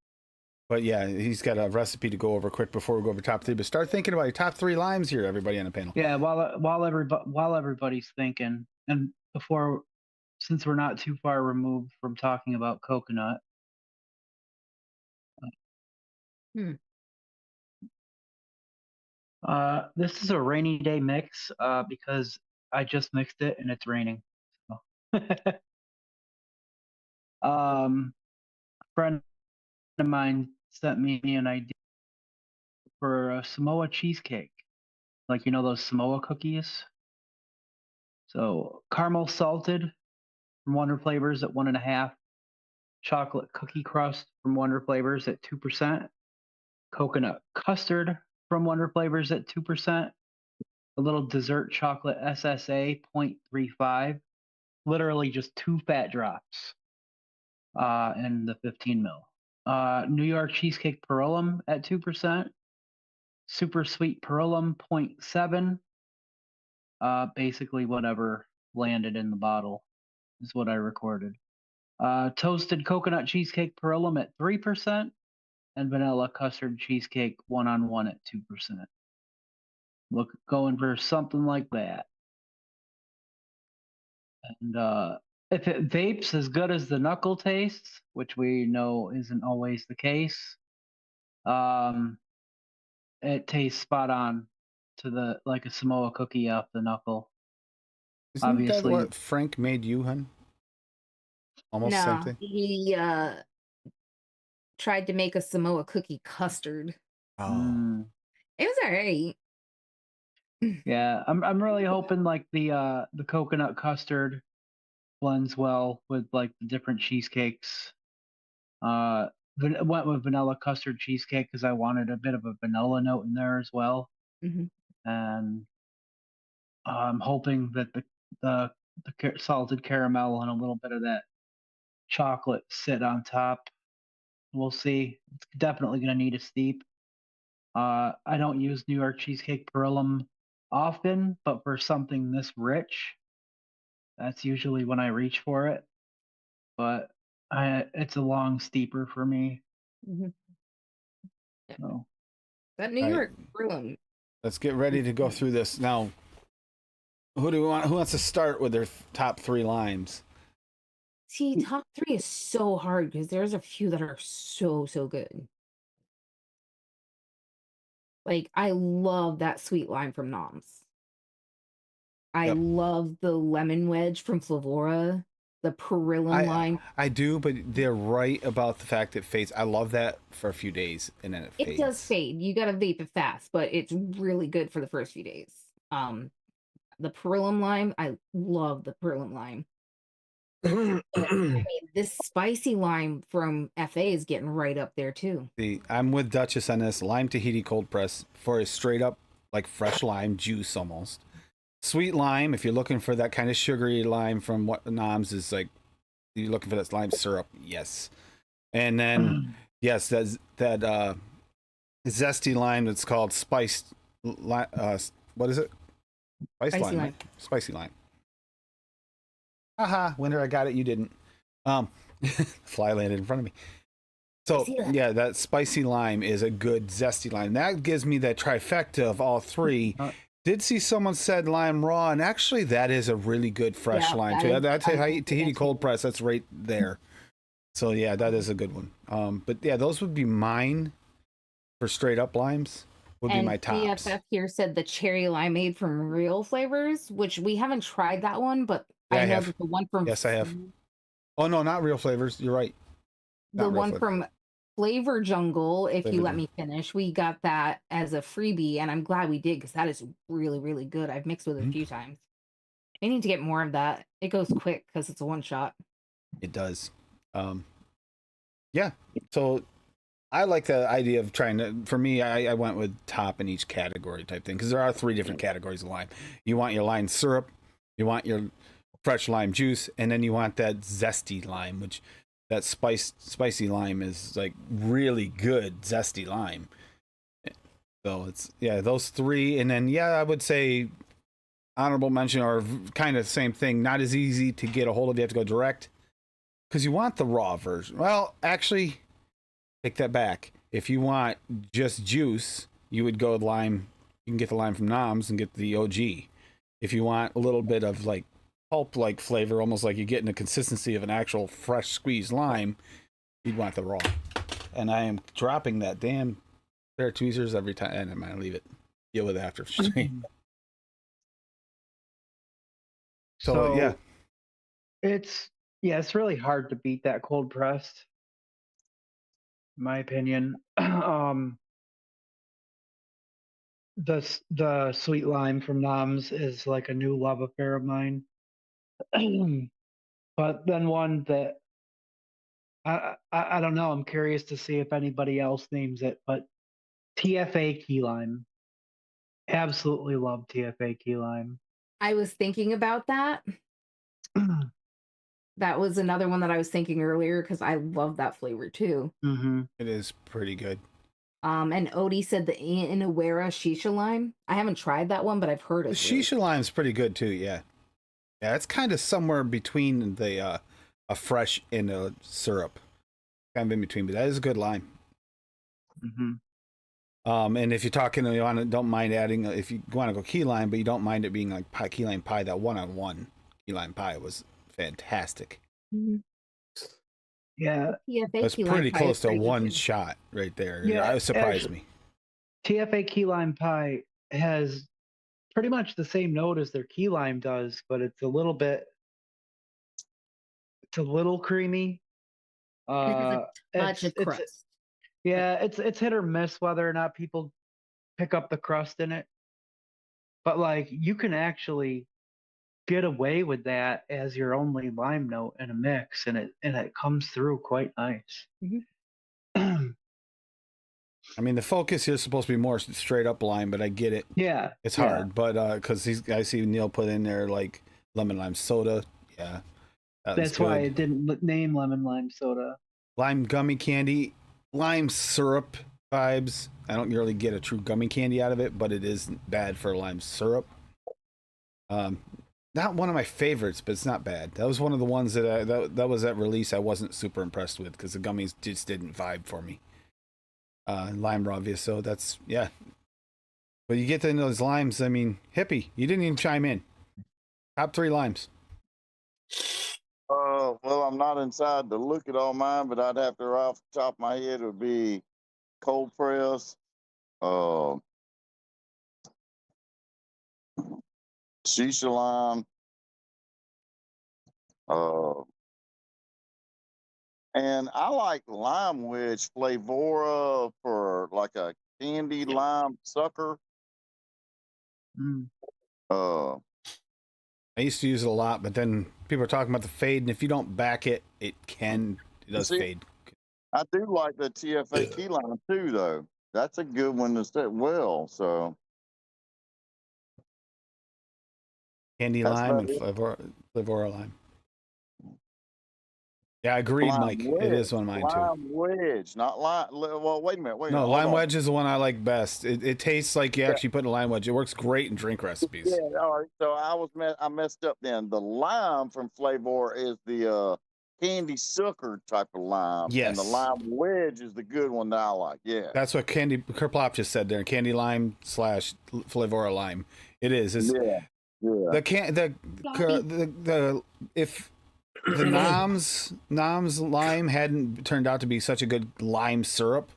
Speaker 3: But yeah, he's got a recipe to go over quick before we go over top 3. But start thinking about your top 3 limes here, everybody on the panel.
Speaker 7: Yeah, while everybody's thinking, and before, since we're not too far removed from talking about coconut. This is a rainy day mix because I just mixed it and it's raining. So. Friend of mine sent me an idea for a Samoa cheesecake, like those Samoa cookies. So caramel salted from Wonder Flavors at 1.5, chocolate cookie crust from Wonder Flavors at 2%, coconut custard from Wonder Flavors at 2%, a little dessert chocolate SSA 0.35, literally just 2 fat drops in the 15 ml. New York cheesecake perillum at 2%, super sweet perillum 0.7. Basically whatever landed in the bottle is what I recorded. Toasted coconut cheesecake perillum at 3%, and vanilla custard cheesecake 1-on-1 at 2%. Going for something like that. And if it vapes as good as the knuckle tastes, which we know isn't always the case, it tastes spot on to like a Samoa cookie off the knuckle.
Speaker 3: Isn't
Speaker 7: Obviously,
Speaker 3: that what Frank made you, hun? Almost the same thing.
Speaker 4: He tried to make a Samoa cookie custard.
Speaker 3: Oh.
Speaker 4: It was all right.
Speaker 7: Yeah, I'm really hoping like the coconut custard blends well with like the different cheesecakes. Went with vanilla custard cheesecake because I wanted a bit of a vanilla note in there as well. And I'm hoping that the salted caramel and a little bit of that chocolate sit on top. We'll see. It's definitely going to need a steep. I don't use New York cheesecake perillum often, but for something this rich, that's usually when I reach for it. But it's a long steeper for me. So
Speaker 4: that New York perillum.
Speaker 3: Let's get ready to go through this now. Who wants to start with their top 3 limes?
Speaker 4: See, top 3 is so hard because there's a few that are so good. Like, I love that sweet lime from Noms. I love the lemon wedge from Flavora, the perillum lime.
Speaker 3: I do, but they're right about the fact it fades. I love that for a few days, and then it fades.
Speaker 4: It does fade. You gotta vape it fast, but it's really good for the first few days. The perillum lime, I love the perillum lime. I mean, this spicy lime from FA is getting right up there too.
Speaker 3: I'm with Duchess on this. Lime Tahiti cold press for a straight up like fresh lime juice almost. Sweet lime, if you're looking for that kind of sugary lime from what Noms is like, you're looking for that lime syrup, yes. And then yes, that zesty lime that's called spiced. What is it? Spicy lime. Right? Spicy lime. Haha, Winter, I got it. You didn't. Fly landed in front of me. So yeah, that spicy lime is a good zesty lime. That gives me that trifecta of all 3 Did see someone said lime raw, and actually that is a really good fresh
Speaker 4: Yeah,
Speaker 3: lime
Speaker 4: that
Speaker 3: too.
Speaker 4: is-
Speaker 3: That's
Speaker 4: I
Speaker 3: a
Speaker 4: love
Speaker 3: Tahiti
Speaker 4: that
Speaker 3: cold
Speaker 4: too.
Speaker 3: press. That's right there. So yeah, that is a good one. But yeah, those would be mine for straight up limes. Would be
Speaker 4: And
Speaker 3: my tops.
Speaker 4: BFF here said the cherry limeade from Real Flavors, which we haven't tried that one, but
Speaker 3: Yeah, I
Speaker 4: I know
Speaker 3: have.
Speaker 4: that the one from
Speaker 3: Yes, I have. Oh no, not Real Flavors. You're right.
Speaker 4: the
Speaker 3: Not Real
Speaker 4: one
Speaker 3: Flavor.
Speaker 4: from Flavor Jungle, if
Speaker 3: Flavor
Speaker 4: you let
Speaker 3: Jungle.
Speaker 4: me finish, we got that as a freebie, and I'm glad we did because that is really, really good. I've mixed with it a
Speaker 3: Mhm.
Speaker 4: few times. I need to get more of that. It goes quick because it's a one shot.
Speaker 3: It does. Yeah. So I like the idea of trying to. For me, I went with top in each category type thing because there are 3 different categories of lime. You want your lime syrup, you want your fresh lime juice, and then you want that zesty lime, which that spicy lime is like really good zesty lime. So it's those 3, and then I would say honorable mention or kind of same thing. Not as easy to get a hold of. You have to go direct because you want the raw version. Well, actually, take that back. If you want just juice, you would go with lime. You can get the lime from Noms and get the OG. If you want a little bit of like pulp like flavor, almost like you're getting the consistency of an actual fresh squeezed lime, you'd want the raw. And I am dropping that damn pair of tweezers every time, and I'm gonna leave it. Deal with it after stream. So yeah,
Speaker 7: it's really hard to beat that cold pressed, in my opinion. The sweet lime from Noms is like a new love affair of mine. But then one that I don't know. I'm curious to see if anybody else names it, but TFA key lime. Absolutely love TFA key lime.
Speaker 4: I was thinking about that. That was another one that I was thinking earlier because I love that flavor too.
Speaker 7: Mm-hmm.
Speaker 3: it is pretty good.
Speaker 4: And Odie said the Inawera shisha lime. I haven't tried that one, but I've heard
Speaker 3: The
Speaker 4: it's really
Speaker 3: shisha lime's pretty good too. Yeah, it's kind of somewhere between the a fresh and a syrup, kind of in between. But that is a good lime.
Speaker 7: Mm-hmm.
Speaker 3: And if you're talking, don't mind adding if you want to go key lime, but you don't mind it being like key lime pie. That 1-on-1 key lime pie was fantastic.
Speaker 4: Mhm.
Speaker 7: Yeah,
Speaker 4: TFA
Speaker 3: That's
Speaker 4: key lime
Speaker 3: pretty
Speaker 4: pie
Speaker 3: close
Speaker 4: is
Speaker 3: to
Speaker 4: pretty good,
Speaker 3: one
Speaker 4: too.
Speaker 3: shot right there.
Speaker 7: Yeah,
Speaker 3: It surprised
Speaker 7: actually-
Speaker 3: me.
Speaker 7: TFA key lime pie has pretty much the same note as their key lime does, but it's a little creamy.
Speaker 4: And it has a touch of crust.
Speaker 7: It's hit or miss whether or not people pick up the crust in it. But like you can actually get away with that as your only lime note in a mix, and it comes through quite nice.
Speaker 3: I mean, the focus here is supposed to be more straight up lime, but I get it.
Speaker 7: Yeah,
Speaker 3: It's
Speaker 7: yeah.
Speaker 3: hard, but because I see Neil put in there like lemon lime soda. Yeah,
Speaker 7: That's why I didn't name lemon lime soda.
Speaker 3: Lime gummy candy, lime syrup vibes. I don't really get a true gummy candy out of it, but it is bad for lime syrup. Not one of my favorites, but it's not bad. That was one of the ones that that was at release I wasn't super impressed with because the gummies just didn't vibe for me. Lime Ravia, so that's But you get into those limes. I mean, Hippie, you didn't even chime in. Top 3 limes.
Speaker 2: Well, I'm not inside to look at all mine, but I'd have to right off the top of my head it would be cold press, shisha lime, and I like lime wedge flavora for like a candied lime sucker.
Speaker 7: Mm.
Speaker 3: I used to use it a lot, but then people are talking about the fade, and if you don't back it, it does fade.
Speaker 2: I do like the TFA key lime too, though. That's a good one to sit well. So
Speaker 3: Candy
Speaker 2: That's
Speaker 3: lime
Speaker 2: about
Speaker 3: and
Speaker 2: it.
Speaker 3: flavora lime. Yeah, I agree,
Speaker 2: Lime
Speaker 3: Mike.
Speaker 2: wedge,
Speaker 3: It is one of mine too.
Speaker 2: lime wedge, not lime. Well, wait a minute.
Speaker 3: No,
Speaker 2: hold
Speaker 3: lime
Speaker 2: on.
Speaker 3: wedge is the one I like best. It tastes like you actually put in a lime wedge. It works great in drink recipes.
Speaker 2: Yeah, all right. So I messed up then. The lime from Flavor is the candy sucker type of lime, and the
Speaker 3: Yes.
Speaker 2: lime wedge is the good one that I like. Yeah,
Speaker 3: That's what Candy Kerplop just said there. Candy lime / Flavora lime. It is. It's
Speaker 2: yeah, yeah.
Speaker 3: the if the Nom's lime hadn't turned out to be such a good lime syrup,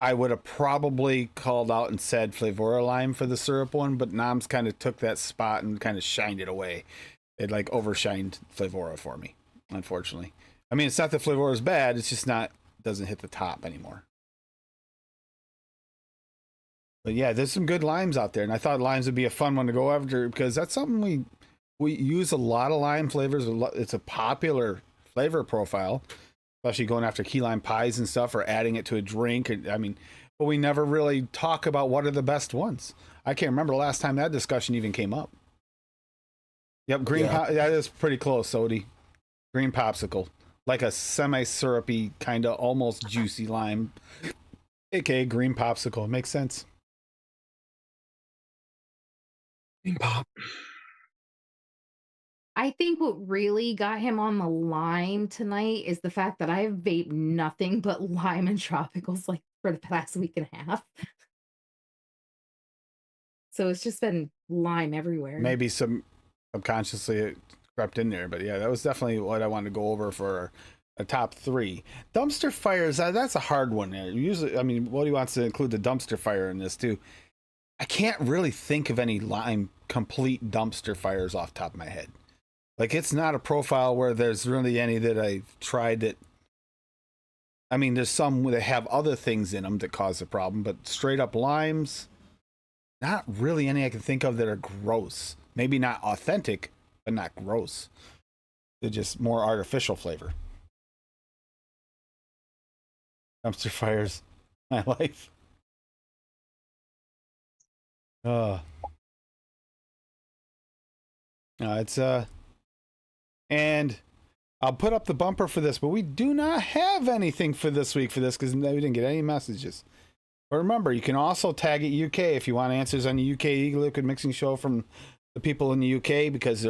Speaker 3: I would have probably called out and said Flavora lime for the syrup one, but Nom's kind of took that spot and kind of shined it away. It like overshined Flavora for me, unfortunately. I mean, it's not that Flavora is bad, it's just doesn't hit the top anymore. But yeah, there's some good limes out there, and I thought limes would be a fun one to go after because that's something we use a lot of lime flavors. It's a popular flavor profile, especially going after key lime pies and stuff, or adding it to a drink. I mean, but we never really talk about what are the best ones. I can't remember the last time that discussion even came up. Yep, that is pretty close, Odie. Green popsicle, like a semi-syrupy, kind of almost juicy lime, aka green popsicle. Makes sense.
Speaker 6: Green pop.
Speaker 4: I think what really got him on the lime tonight is the fact that I've vaped nothing but lime and tropicals like for the past week and a half. So it's just been lime everywhere.
Speaker 3: Maybe subconsciously it crept in there, but yeah, that was definitely what I wanted to go over for a top 3. Dumpster fires, that's a hard one there. Usually, I mean, Woody wants to include the dumpster fire in this too. I can't really think of any lime complete dumpster fires off the top of my head. Like, it's not a profile where there's really any that I've tried that. I mean, there's some that have other things in them that cause the problem, but straight up limes, not really any I can think of that are gross. Maybe not authentic, but not gross. They're just more artificial flavor. Dumpster fires, my life. It's and I'll put up the bumper for this, but we do not have anything for this week for this because we didn't get any messages. But remember, you can also tag it UK if you want answers on the UK Liquid Mixing Show from the people in the UK, because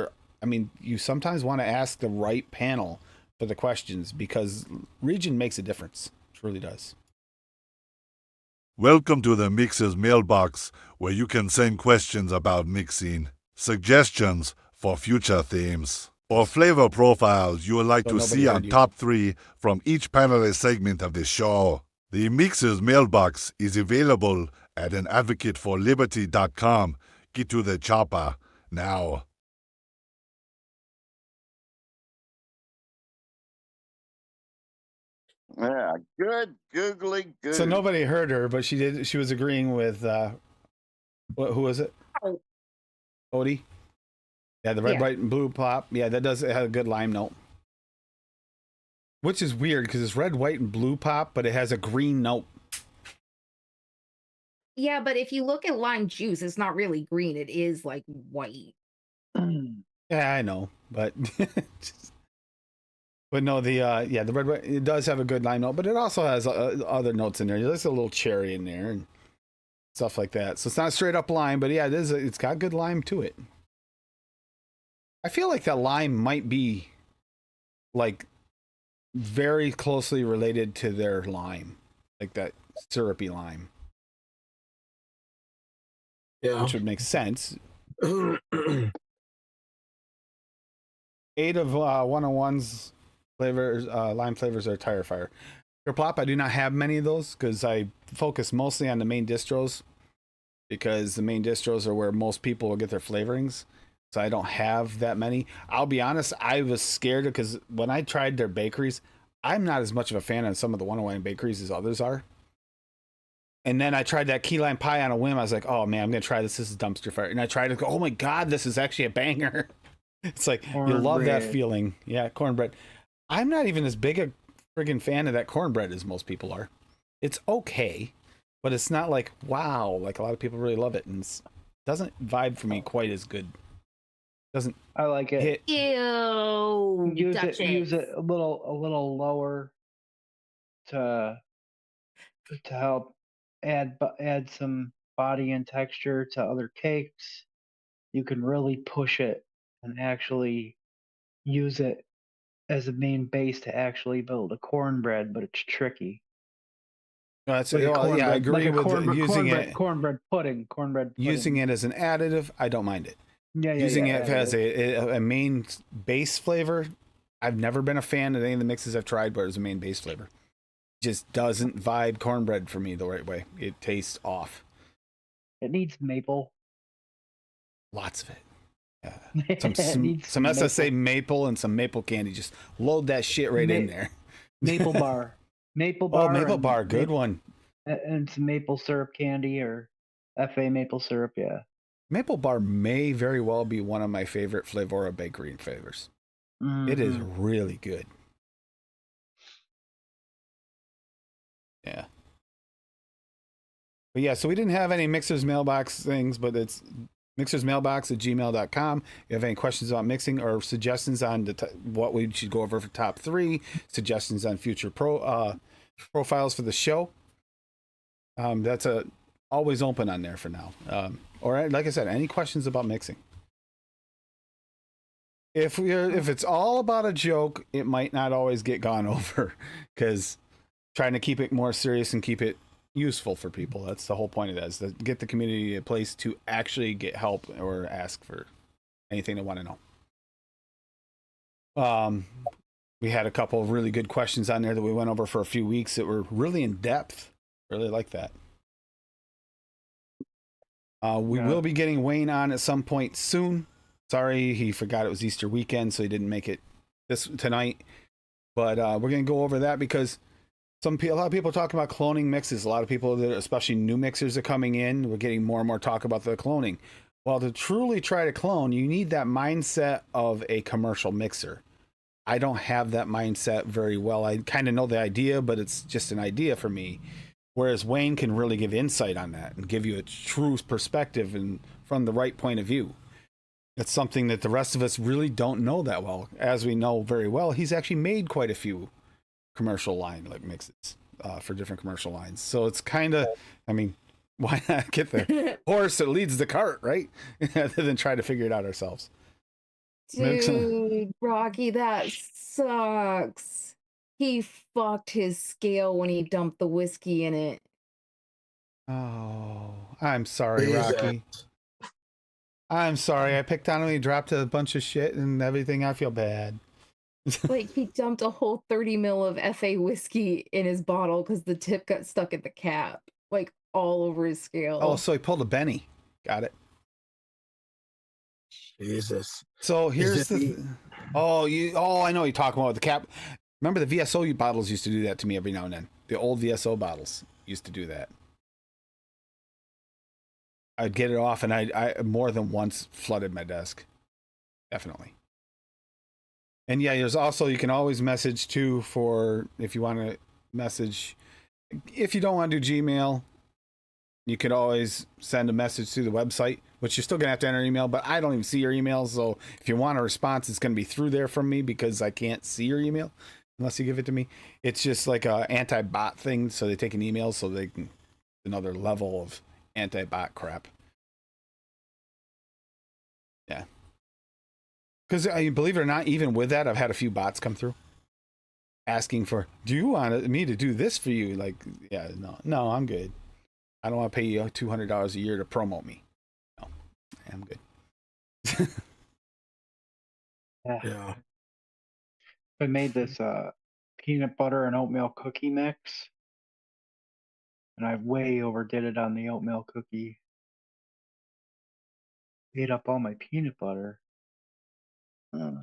Speaker 3: you sometimes want to ask the right panel for the questions because region makes a difference. It truly does.
Speaker 9: Welcome to the Mixer's mailbox, where you can send questions about mixing, suggestions for future themes, or flavor profiles you would like to see on top 3 from each panelist segment of the show. The Mixer's mailbox is available at anadvocateforliberty.com. Get to the chopper now.
Speaker 2: Yeah, good googly goo.
Speaker 3: So nobody heard her, but she was agreeing with who was it? Odie. Yeah, the red, white, and blue pop. Yeah, that does have a good lime note. Which is weird because it's red, white, and blue pop, but it has a green note.
Speaker 4: Yeah, but if you look at lime juice, it's not really green. It is like white.
Speaker 3: Yeah, I know, but but no, the red, white, it does have a good lime note, but it also has other notes in there. There's a little cherry in there and stuff like that. So it's not straight up lime, but yeah, it's got good lime to it. I feel like that lime might be like very closely related to their lime, like that syrupy lime.
Speaker 6: Yeah.
Speaker 3: Which would make sense. 8 of 101's flavors, lime flavors are tire fire. Plop, I do not have many of those because I focus mostly on the main distros, because the main distros are where most people will get their flavorings. So I don't have that many. I'll be honest, I was scared because when I tried their bakeries, I'm not as much of a fan of some of the 101 bakeries as others are. And then I tried that key lime pie on a whim. I was like, oh man, I'm going to try this. This is dumpster fire. And I tried to go, oh my God, this is actually a banger. It's like, you love that feeling. Yeah, cornbread. I'm not even as big a friggin' fan of that cornbread as most people are. It's okay, but it's not like, wow, like a lot of people really love it. And it doesn't vibe for me quite as good. Doesn't
Speaker 7: I like it.
Speaker 4: Ew.
Speaker 7: Use it a little lower to help add some body and texture to other cakes. You can really push it and actually use it as a main base to actually build a cornbread, but it's tricky.
Speaker 3: That's,
Speaker 7: Like a
Speaker 3: well, yeah, I
Speaker 7: cornbread-
Speaker 3: agree
Speaker 7: like a
Speaker 3: with
Speaker 7: cornbread-
Speaker 3: using
Speaker 7: cornbread-
Speaker 3: it.
Speaker 7: cornbread pudding.
Speaker 3: Using it as an additive, I don't mind it.
Speaker 7: Yeah,
Speaker 3: Using
Speaker 7: yeah,
Speaker 3: it as a main base flavor, I've never been a fan of any of the mixes I've tried, but as a main base flavor, just doesn't vibe cornbread for me the right way. It tastes off.
Speaker 7: It needs maple.
Speaker 3: Lots of it. Yeah.
Speaker 7: It
Speaker 3: Some
Speaker 7: needs
Speaker 3: SSA maple and some maple candy. Just load that shit right in there.
Speaker 7: Maple bar. Maple
Speaker 3: Oh,
Speaker 7: bar.
Speaker 3: maple
Speaker 7: and
Speaker 3: bar, good one.
Speaker 7: And some maple syrup candy or FA maple syrup, yeah.
Speaker 3: Maple bar may very well be one of my favorite Flavora bakery flavors. It is really good. Yeah. But yeah, so we didn't have any Mixer's mailbox things, but it's mixersmailbox@gmail.com. If you have any questions about mixing or suggestions on what we should go over for top 3, suggestions on future profiles for the show, that's always open on there for now. Or like I said, any questions about mixing. If it's all about a joke, it might not always get gone over, because trying to keep it more serious and keep it useful for people. That's the whole point of that, is to get the community a place to actually get help or ask for anything they want to know. We had a couple of really good questions on there that we went over for a few weeks that were really in depth. Really like that. We will be getting Wayne on at some point soon. Sorry, he forgot it was Easter weekend, so he didn't make it tonight. But we're going to go over that because a lot of people are talking about cloning mixes. A lot of people, especially new mixers, are coming in. We're getting more and more talk about the cloning. Well, to truly try to clone, you need that mindset of a commercial mixer. I don't have that mindset very well. I kind of know the idea, but it's just an idea for me. Whereas Wayne can really give insight on that and give you a true perspective and from the right point of view. It's something that the rest of us really don't know that well. As we know very well, he's actually made quite a few commercial line like mixes for different commercial lines. So it's kind of, I mean, why not get the horse that leads the cart, right? Rather than try to figure it out ourselves.
Speaker 4: Dude, Rocky, that sucks. He fucked his scale when he dumped the whiskey in it.
Speaker 3: Oh, I'm sorry, Rocky. I'm sorry. I picked on him. He dropped a bunch of shit and everything. I feel bad.
Speaker 4: Like, he dumped a whole 30 ml of FA whiskey in his bottle because the tip got stuck at the cap, like all over his scale.
Speaker 3: Oh, so he pulled a Benny. Got it.
Speaker 6: Jesus.
Speaker 3: So here's I know you're talking about the cap. Remember the VSO bottles used to do that to me every now and then. The old VSO bottles used to do that. I'd get it off, and I more than once flooded my desk. Definitely. And yeah, there's also, you can always message too for, if you want to message, if you don't want to do Gmail, you could always send a message through the website, which you're still going to have to enter an email, but I don't even see your emails. So if you want a response, it's going to be through there from me because I can't see your email unless you give it to me. It's just like a anti-bot thing. So they take an email so they can, another level of anti-bot crap. Yeah. Because believe it or not, even with that, I've had a few bots come through asking for, do you want me to do this for you? Like, yeah, no, I'm good. I don't want to pay you $200 a year to promote me. No, I'm good.
Speaker 7: Yeah. I made this peanut butter and oatmeal cookie mix, and I way overdid it on the oatmeal cookie. Ate up all my peanut butter.
Speaker 3: On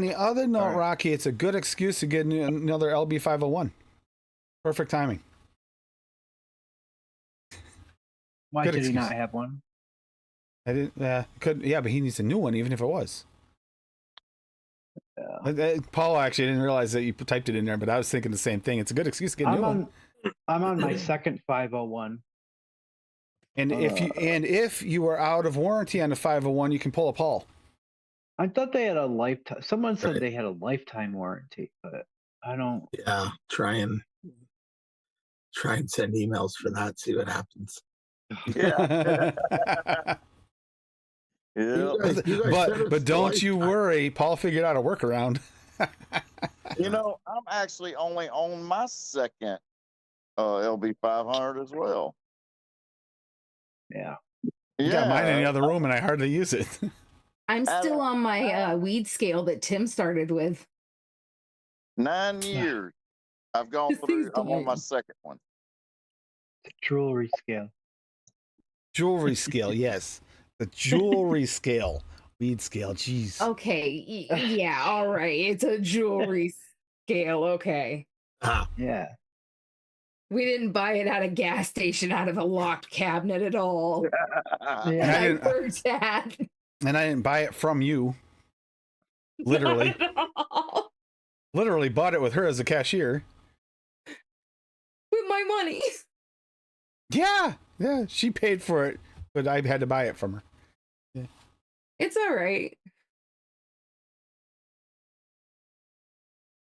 Speaker 3: the other note, Rocky, it's a good excuse to get another LB501. Perfect timing.
Speaker 7: Why
Speaker 3: Good
Speaker 7: did
Speaker 3: excuse.
Speaker 7: he not have one?
Speaker 3: I didn't. Yeah, but he needs a new one, even if it was. Yeah. Paul actually didn't realize that you typed it in there, but I was thinking the same thing. It's a good excuse to get a new one.
Speaker 7: I'm on my second 501.
Speaker 3: And if you are out of warranty on the 501, you can pull a Paul.
Speaker 7: I thought they had a lifetime. Someone said they had a lifetime warranty, but I don't.
Speaker 6: Yeah, try and send emails for that. See what happens.
Speaker 2: Yeah. Yeah.
Speaker 6: You guys said it's
Speaker 3: But don't you
Speaker 6: lifetime.
Speaker 3: worry, Paul figured out a workaround.
Speaker 2: You know, I'm actually only on my second LB500 as well.
Speaker 7: Yeah.
Speaker 3: I got mine in the
Speaker 2: Yeah.
Speaker 3: other room and I hardly use it.
Speaker 4: I'm still on my weed scale that Tim started with.
Speaker 2: 9 years. I've gone
Speaker 4: This thing's
Speaker 2: through. I'm on my
Speaker 4: dying.
Speaker 2: second one.
Speaker 7: Jewelry scale.
Speaker 3: Jewelry scale, yes. The jewelry scale. Weed scale, jeez.
Speaker 4: Okay, yeah, all right. It's a jewelry scale. Okay.
Speaker 6: Ah,
Speaker 7: Yeah.
Speaker 4: We didn't buy it at a gas station out of a locked cabinet at all.
Speaker 3: And
Speaker 7: Yeah.
Speaker 3: I
Speaker 4: I
Speaker 3: didn't,
Speaker 4: worked at.
Speaker 3: and I didn't buy it from you. Literally.
Speaker 4: Not at all.
Speaker 3: Literally bought it with her as a cashier.
Speaker 4: With my money.
Speaker 3: Yeah, she paid for it, but I had to buy it from her.
Speaker 4: It's all right.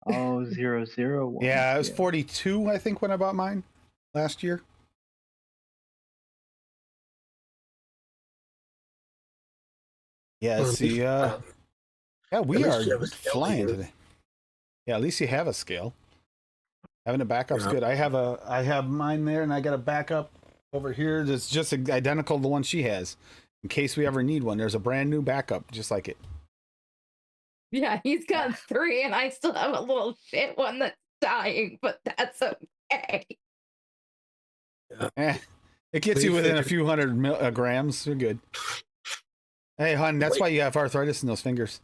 Speaker 7: Oh, 001.
Speaker 3: Yeah, I was
Speaker 7: scale.
Speaker 3: 42, I think, when I bought mine last year. Yeah,
Speaker 6: Well,
Speaker 3: see, yeah, we
Speaker 6: least
Speaker 3: are
Speaker 6: you have a scale to
Speaker 3: flying
Speaker 6: use.
Speaker 3: today. Yeah, at least you have a scale. Having a backup's
Speaker 6: Yeah.
Speaker 3: good. I have mine there, and I got a backup over here that's just identical to the one she has. In case we ever need one, there's a brand new backup just like it.
Speaker 4: Yeah, he's got 3, and I still have a little shit one that's dying, but that's okay.
Speaker 3: It gets
Speaker 6: What do
Speaker 3: you
Speaker 6: you
Speaker 3: within a
Speaker 6: figure?
Speaker 3: few hundred grams. You're good. Hey, hon, that's
Speaker 6: Wait.
Speaker 3: why you have arthritis in those fingers.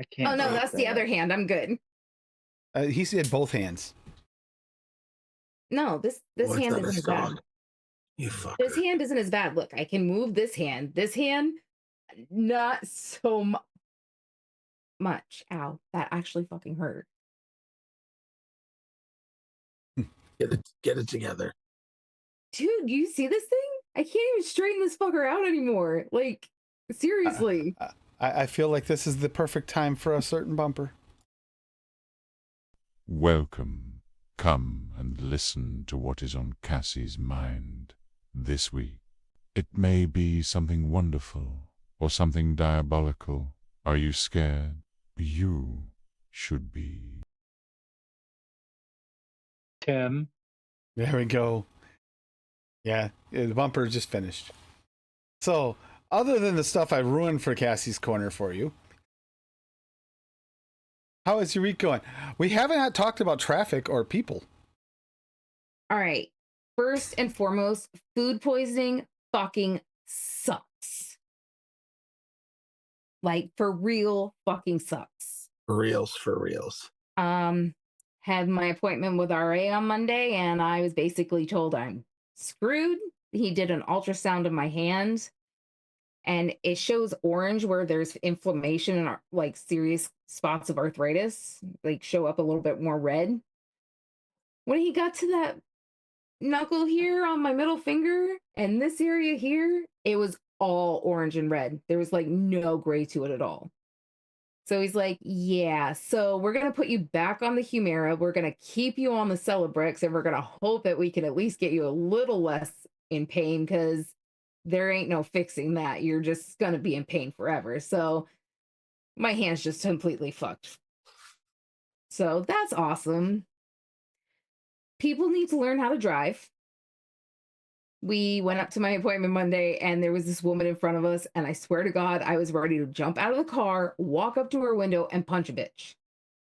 Speaker 7: I can't.
Speaker 4: Oh no,
Speaker 7: break
Speaker 4: that's the
Speaker 7: that.
Speaker 4: other hand. I'm good.
Speaker 3: He said both hands.
Speaker 4: No, this
Speaker 6: What's
Speaker 4: hand
Speaker 6: that, a
Speaker 4: isn't as bad.
Speaker 6: stock? You fucker.
Speaker 4: This hand isn't as bad. Look, I can move this hand. This hand, not so much. Ow, that actually fucking hurt.
Speaker 6: Get it together.
Speaker 4: Dude, you see this thing? I can't even straighten this fucker out anymore. Like, seriously.
Speaker 3: I feel like this is the perfect time for a certain bumper.
Speaker 10: Welcome. Come and listen to what is on Cassie's mind this week. It may be something wonderful or something diabolical. Are you scared? You should be.
Speaker 7: Tim.
Speaker 3: There we go. Yeah, the bumper just finished. So, other than the stuff I ruined for Cassie's Corner for you, how is your week going? We haven't talked about traffic or people.
Speaker 4: All right. First and foremost, food poisoning fucking sucks. Like, for real fucking sucks.
Speaker 6: For reals.
Speaker 4: Had my appointment with RA on Monday, and I was basically told I'm screwed. He did an ultrasound of my hand, and it shows orange where there's inflammation and like serious spots of arthritis, like show up a little bit more red. When he got to that knuckle here on my middle finger and this area here, it was all orange and red. There was like no gray to it at all. So he's like, yeah, so we're going to put you back on the Humira. We're going to keep you on the Celebrex, and we're going to hope that we can at least get you a little less in pain, because there ain't no fixing that. You're just going to be in pain forever. So my hand's just completely fucked. So that's awesome. People need to learn how to drive. We went up to my appointment Monday, and there was this woman in front of us, and I swear to God, I was ready to jump out of the car, walk up to her window, and punch a bitch,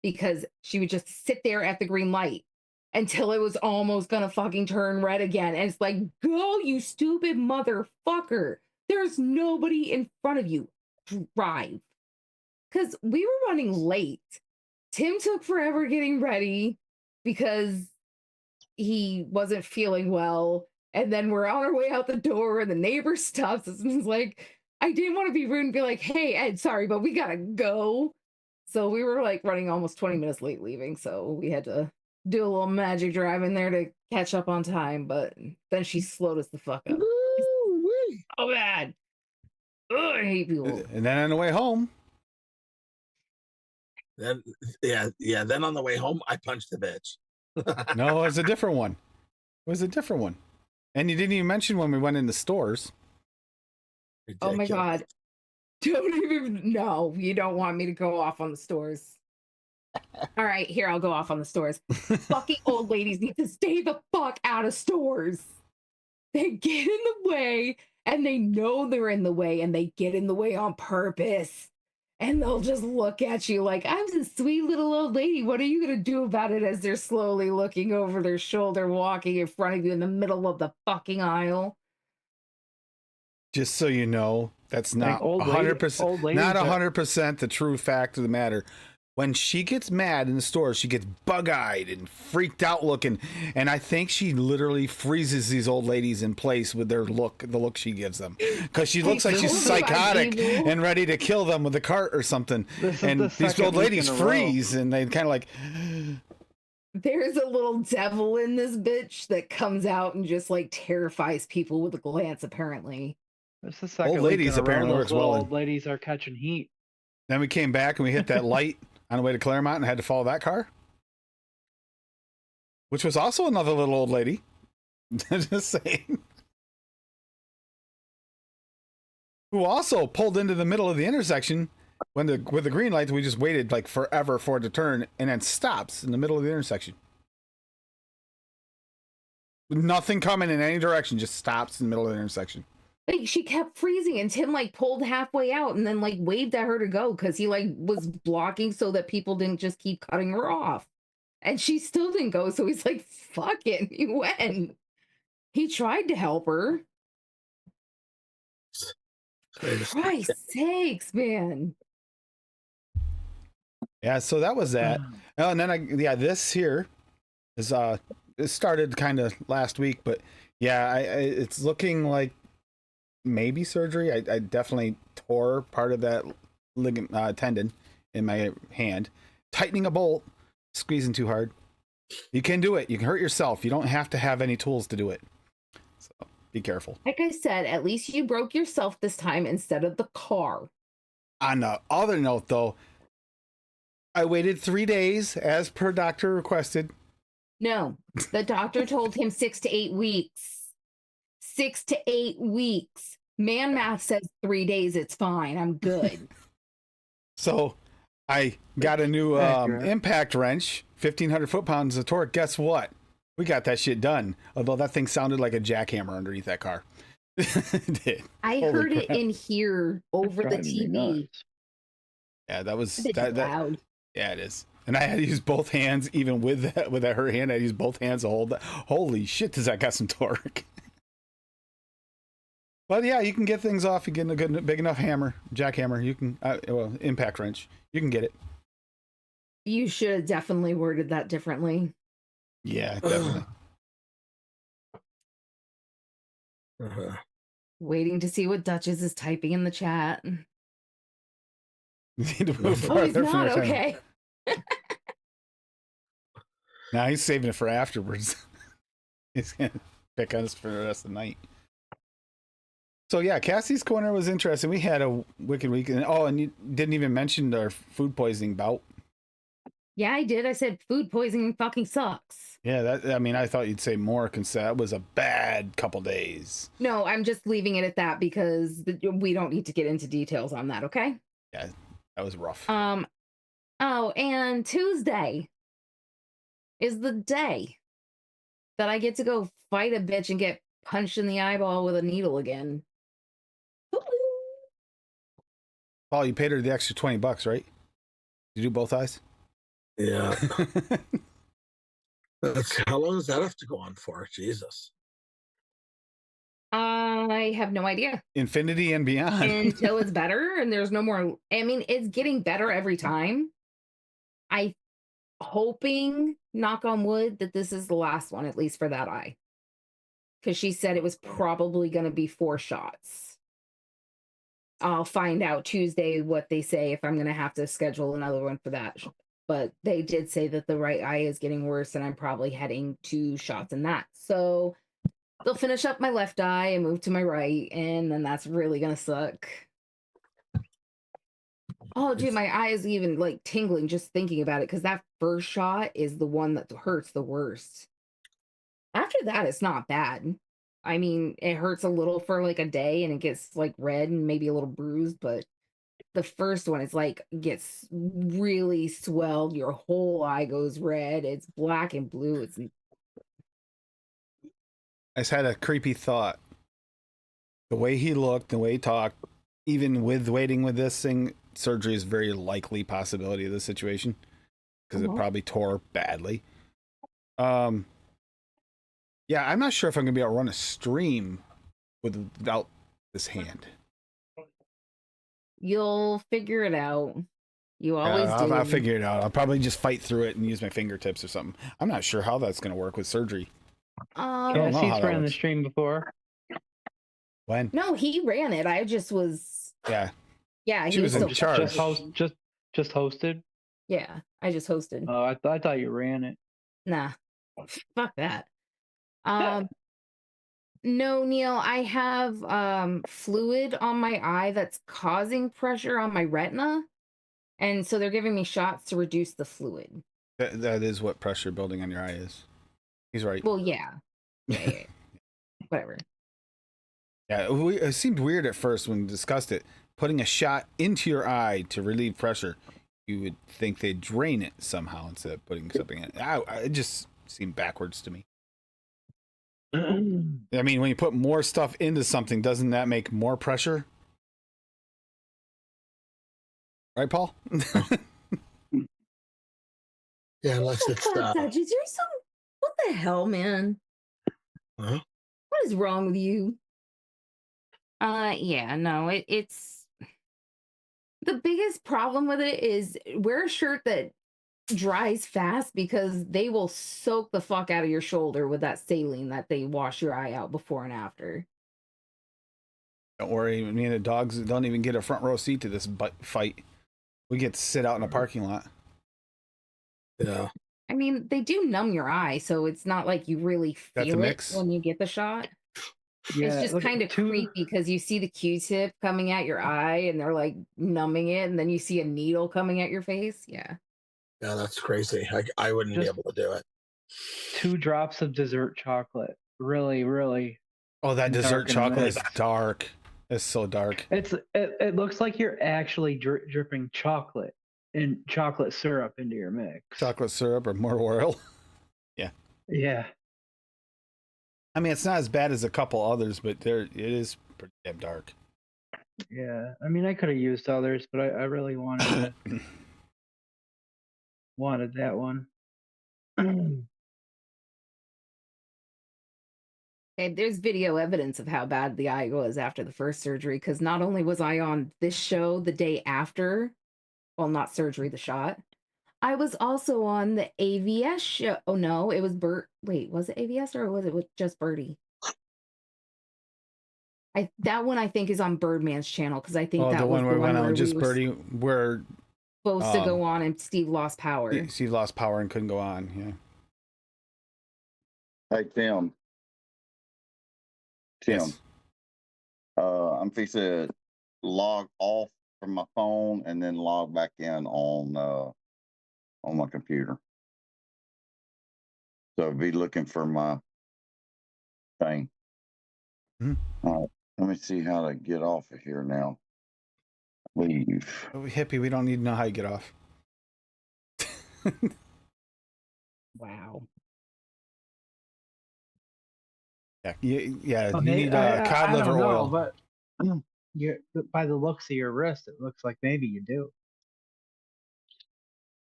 Speaker 4: because she would just sit there at the green light until it was almost gonna fucking turn red again. And it's like, go, you stupid motherfucker. There's nobody in front of you. Drive. Because we were running late. Tim took forever getting ready because he wasn't feeling well. And then we're on our way out the door, and the neighbor stops us and is like, I didn't want to be rude and be like, hey, Ed, sorry, but we gotta go. So we were like running almost 20 minutes late leaving. So we had to do a little magic drive in there to catch up on time. But then she slowed us the fuck up.
Speaker 6: Woo-wee.
Speaker 4: Oh, bad. Ugh, I hate people.
Speaker 3: And then on the way home,
Speaker 6: Then Then on the way home, I punched the bitch.
Speaker 3: no, it was a different one. And you didn't even mention when we went in the stores.
Speaker 4: Oh my
Speaker 6: Ridiculous.
Speaker 4: God. Don't even. No, you don't want me to go off on the stores. All right, here, I'll go off on the stores. Fucking old ladies need to stay the fuck out of stores. They get in the way and they know they're in the way and they get in the way on purpose. And they'll just look at you like, I'm a sweet little old lady. What are you going to do about it, as they're slowly looking over their shoulder, walking in front of you in the middle of the fucking aisle?
Speaker 3: Just so you know, that's not
Speaker 7: Like old
Speaker 3: 100%, not
Speaker 7: ladies
Speaker 3: 100% the true fact of the matter. When she gets mad in the store, she gets bug-eyed and freaked out looking, and I think she literally freezes these old ladies in place with their look, the look she gives them, because she looks like she's psychotic and ready to kill them with a cart or something. And these old ladies freeze, and they kind of like.
Speaker 4: There's a little devil in this bitch that comes out and just like terrifies people with a glance. Apparently,
Speaker 7: It's the second
Speaker 3: Old
Speaker 7: week
Speaker 3: ladies
Speaker 7: in a row
Speaker 3: apparently
Speaker 7: those
Speaker 3: works
Speaker 7: little
Speaker 3: well.
Speaker 7: Old ladies are catching heat.
Speaker 3: Then we came back and we hit that light on the way to Claremont and had to follow that car, which was also another little old lady. Just saying. Who also pulled into the middle of the intersection with the green light. We just waited like forever for it to turn, and then stops in the middle of the intersection. Nothing coming in any direction, just stops in the middle of the intersection.
Speaker 4: like she kept freezing, and Tim like pulled halfway out and then like waved at her to go because he like was blocking so that people didn't just keep cutting her off. And she still didn't go, so he's like, fuck it. He went. He tried to help her. Christ's sakes, man.
Speaker 3: Yeah, so that was that. Oh, and then this here is it started kind of last week, but yeah, it's looking like maybe surgery. I definitely tore part of that ligament tendon in my hand, tightening a bolt, squeezing too hard. You can do it. You can hurt yourself. You don't have to have any tools to do it. So be careful.
Speaker 4: Like I said, at least you broke yourself this time instead of the car.
Speaker 3: On the other note, though, I waited 3 days as per doctor requested.
Speaker 4: No, the doctor told him 6 to 8 weeks. 6 to 8 weeks. Man math says 3 days. It's fine. I'm good.
Speaker 3: So I got a new impact wrench, 1,500 foot-pounds of torque. Guess what? We got that shit done. Although that thing sounded like a jackhammer underneath that car. It did.
Speaker 4: I
Speaker 3: Holy
Speaker 4: heard it
Speaker 3: crap.
Speaker 4: in here over the
Speaker 7: Driving me
Speaker 4: TV.
Speaker 7: nuts.
Speaker 3: Yeah, that was
Speaker 4: It's
Speaker 3: that.
Speaker 4: loud.
Speaker 3: Yeah, it is. And I had to use both hands, even with that her hand. I used both hands to hold that. Holy shit, does that got some torque? But yeah, you can get things off. You get a good, big enough hammer, jackhammer. You can, impact wrench. You can get it.
Speaker 4: You should have definitely worded that differently.
Speaker 3: Yeah, definitely.
Speaker 4: Waiting to see what Duchess is typing in the chat.
Speaker 3: You need to move
Speaker 4: Oh, he's
Speaker 3: farther from
Speaker 4: not
Speaker 3: your channel.
Speaker 4: okay.
Speaker 3: Now he's saving it for afterwards. He's gonna pick on us for the rest of the night. So yeah, Cassie's Corner was interesting. We had a wicked week, and you didn't even mention our food poisoning bout.
Speaker 4: Yeah, I did. I said food poisoning fucking sucks.
Speaker 3: Yeah, I thought you'd say more because that was a bad couple days.
Speaker 4: No, I'm just leaving it at that because we don't need to get into details on that, okay?
Speaker 3: Yeah, that was rough.
Speaker 4: Oh, and Tuesday is the day that I get to go fight a bitch and get punched in the eyeball with a needle again.
Speaker 3: Paul, you paid her the extra $20, right? You do both eyes?
Speaker 6: Yeah. How long does that have to go on for? Jesus.
Speaker 4: I have no idea.
Speaker 3: Infinity and beyond.
Speaker 4: Until it's better and there's no more. I mean, it's getting better every time. I hoping, knock on wood, that this is the last one, at least for that eye. Because she said it was probably going to be 4 shots. I'll find out Tuesday what they say if I'm going to have to schedule another one for that. But they did say that the right eye is getting worse and I'm probably heading 2 shots in that. So they'll finish up my left eye and move to my right, and then that's really going to suck. Oh, dude, my eye is even like tingling just thinking about it because that first shot is the one that hurts the worst. After that, it's not bad. I mean, it hurts a little for like a day and it gets like red and maybe a little bruised, but the first one is like gets really swelled. Your whole eye goes red. It's black and blue. It's
Speaker 3: I just had a creepy thought. The way he looked, the way he talked, even with waiting with this thing, surgery is very likely possibility of this situation because it probably tore badly. Yeah, I'm not sure if I'm gonna be able to run a stream without this hand.
Speaker 4: you'll figure it out. You always do.
Speaker 3: I'll figure it out. I'll probably just fight through it and use my fingertips or something. I'm not sure how that's gonna work with surgery. I don't know how
Speaker 7: Cassie's
Speaker 3: that
Speaker 7: ran the
Speaker 3: works.
Speaker 7: stream before.
Speaker 3: When?
Speaker 4: No, he ran it. I just was.
Speaker 3: Yeah.
Speaker 4: Yeah,
Speaker 3: She
Speaker 4: he
Speaker 3: was
Speaker 4: was
Speaker 3: in
Speaker 4: so
Speaker 3: charge.
Speaker 7: Just hosted.
Speaker 4: Yeah, I just hosted.
Speaker 7: Oh, I thought you ran it.
Speaker 4: Nah, fuck that. No, Neil, I have fluid on my eye that's causing pressure on my retina, and so they're giving me shots to reduce the fluid.
Speaker 3: That is what pressure building on your eye is. He's right.
Speaker 4: Well, yeah. Whatever.
Speaker 3: Yeah, it seemed weird at first when we discussed it. Putting a shot into your eye to relieve pressure, you would think they'd drain it somehow instead of putting something in. It just seemed backwards to me. I mean, when you put more stuff into something, doesn't that make more pressure? Right, Paul?
Speaker 6: Yeah, unless it's
Speaker 4: Is there some? What the hell, man?
Speaker 6: Huh?
Speaker 4: What is wrong with you? Yeah, no, it's the biggest problem with it is wear a shirt that dries fast because they will soak the fuck out of your shoulder with that saline that they wash your eye out before and after.
Speaker 3: Don't worry, me and the dogs don't even get a front row seat to this fight. We get to sit out in a parking lot.
Speaker 6: Yeah.
Speaker 4: I mean, they do numb your eye, so it's not like you really feel it when you get the shot.
Speaker 7: Yeah,
Speaker 4: it's just kind of creepy because you see the Q-tip coming at your eye and they're like numbing it, and then you see a needle coming at your face. Yeah.
Speaker 6: Yeah, that's crazy. I wouldn't be able to do it.
Speaker 7: 2 drops of dessert chocolate. Really, really.
Speaker 3: Oh, that dessert
Speaker 7: darken
Speaker 3: chocolate
Speaker 7: this.
Speaker 3: is dark. It's so dark.
Speaker 7: It looks like you're actually dripping chocolate and chocolate syrup into your mix.
Speaker 3: Chocolate syrup or more oil. Yeah.
Speaker 7: Yeah.
Speaker 3: I mean, it's not as bad as a couple others, but it is pretty damn dark.
Speaker 7: Yeah. I mean, I could have used others, but I really wanted wanted that one.
Speaker 4: And there's video evidence of how bad the eye was after the first surgery, because not only was I on this show the day after, well, not surgery, the shot, I was also on the AVS show. Oh no, it was Bert. Wait, was it AVS or was it with just Birdie? That one I think is on Birdman's channel, because I think that
Speaker 3: the
Speaker 4: was
Speaker 3: one
Speaker 4: the
Speaker 3: where we
Speaker 4: one
Speaker 3: went on
Speaker 4: where
Speaker 3: with just
Speaker 4: we were
Speaker 3: Birdie, where
Speaker 4: supposed to go on and Steve lost power.
Speaker 3: Steve lost power and couldn't go on. Yeah.
Speaker 2: Hey, Tim.
Speaker 3: Yes.
Speaker 2: I'm fixing to log off from my phone and then log back in on my computer. So be looking for my thing. All right, let me see how to get off of here now. Leave.
Speaker 3: Oh, hippie, we don't need to know how you get off.
Speaker 4: Wow.
Speaker 3: Yeah, you
Speaker 7: Okay,
Speaker 3: need cod liver oil.
Speaker 7: But by the looks of your wrist, it looks like maybe you do.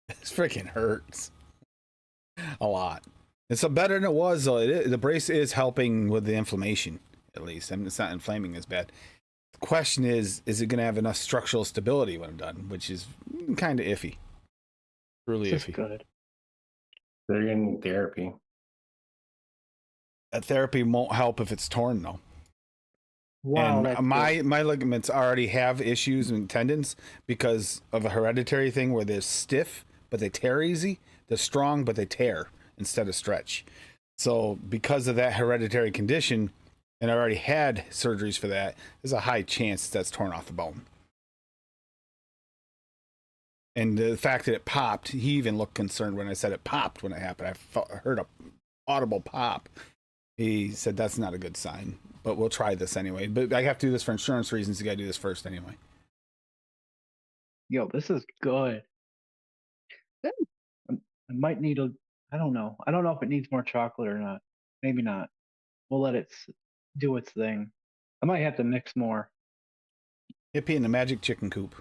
Speaker 3: This freaking hurts a lot. It's better than it was, though. The brace is helping with the inflammation, at least. I mean, it's not inflaming as bad. The question is it going to have enough structural stability when I'm done, which is kind of iffy. Really
Speaker 7: Just
Speaker 3: iffy.
Speaker 7: good.
Speaker 11: They're in therapy.
Speaker 3: That therapy won't help if it's torn, though.
Speaker 7: Wow,
Speaker 3: and my ligaments already have issues in tendons because of a hereditary thing where they're stiff, but they tear easy. They're strong, but they tear instead of stretch. So because of that hereditary condition, and I already had surgeries for that, there's a high chance that's torn off the bone. And the fact that it popped, he even looked concerned when I said it popped when it happened. I heard a audible pop. He said that's not a good sign, but we'll try this anyway. But I have to do this for insurance reasons. You got to do this first anyway.
Speaker 7: Yo, this is good.
Speaker 4: Good.
Speaker 7: I might need a. I don't know. I don't know if it needs more chocolate or not. Maybe not. We'll let it do its thing. I might have to mix more.
Speaker 3: Hippie in the magic chicken coop.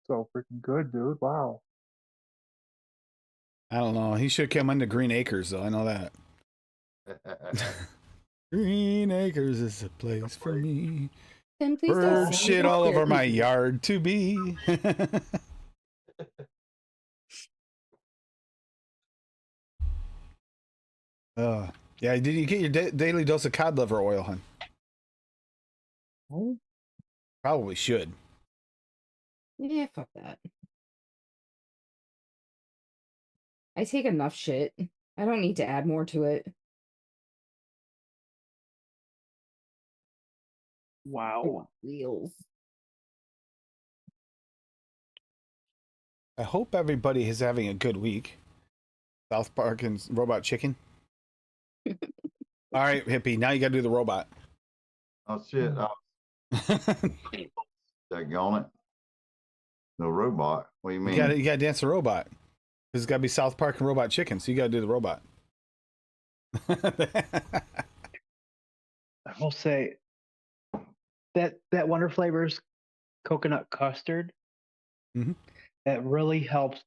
Speaker 7: So freaking good, dude. Wow.
Speaker 3: I don't know. He should come into Green Acres, though. I know that. Green Acres is a place for me.
Speaker 4: And please don't
Speaker 3: Bird
Speaker 4: sing
Speaker 3: shit
Speaker 4: about
Speaker 3: all over my
Speaker 4: therapy.
Speaker 3: yard to be. Yeah, did you get your daily dose of cod liver oil, hon?
Speaker 7: Oh.
Speaker 3: Probably should.
Speaker 4: Yeah, fuck that. I take enough shit. I don't need to add more to it.
Speaker 7: Wow.
Speaker 4: Wheels.
Speaker 3: I hope everybody is having a good week. South Park and Robot Chicken. All right, Hippie, now you got to do the robot.
Speaker 2: Oh shit! Daggone it! The robot. What do you mean?
Speaker 3: You got to dance the robot. Because it's got to be South Park and Robot Chicken, so you got to do the robot.
Speaker 7: I will say that Wonder Flavors coconut custard
Speaker 3: Mhm.
Speaker 7: that really helps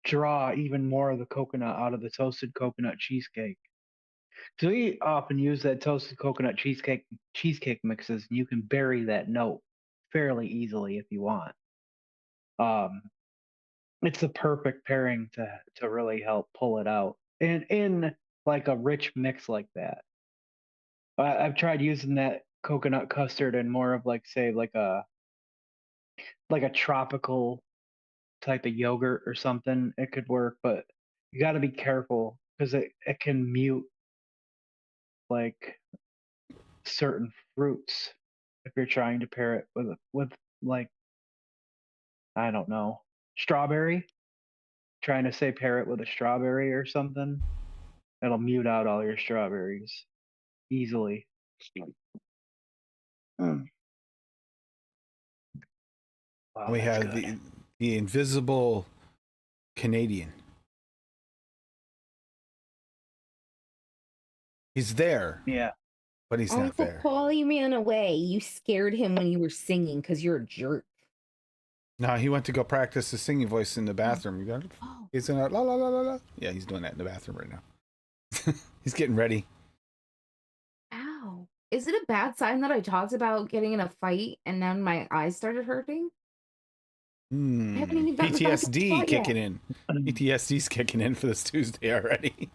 Speaker 7: draw even more of the coconut out of the toasted coconut cheesecake. So we often use that toasted coconut cheesecake mixes, and you can bury that note fairly easily if you want. It's the perfect pairing to really help pull it out in like a rich mix like that. I've tried using that coconut custard in more of like say like a tropical type of yogurt or something. It could work, but you got to be careful because it can mute like certain fruits if you're trying to pair it with like I don't know, strawberry. Trying to say pair it with a strawberry or something, it'll mute out all your strawberries easily. Mm. Wow,
Speaker 3: We
Speaker 7: that's
Speaker 3: have
Speaker 7: good.
Speaker 3: the invisible Canadian. He's there,
Speaker 7: Yeah.
Speaker 3: but he's not
Speaker 4: Uncle
Speaker 3: there.
Speaker 4: Paul, you ran away. You scared him when you were singing because you're a jerk.
Speaker 3: No, he went to go practice his singing voice in the bathroom. You got it?
Speaker 4: Oh.
Speaker 3: He's in a la la la la la. Yeah, he's doing that in the bathroom right now. He's getting ready.
Speaker 4: Ow. Is it a bad sign that I talked about getting in a fight and then my eyes started hurting? I haven't even gotten back to the
Speaker 3: PTSD
Speaker 4: spot
Speaker 3: kicking
Speaker 4: yet.
Speaker 3: in. PTSD's kicking in for this Tuesday already.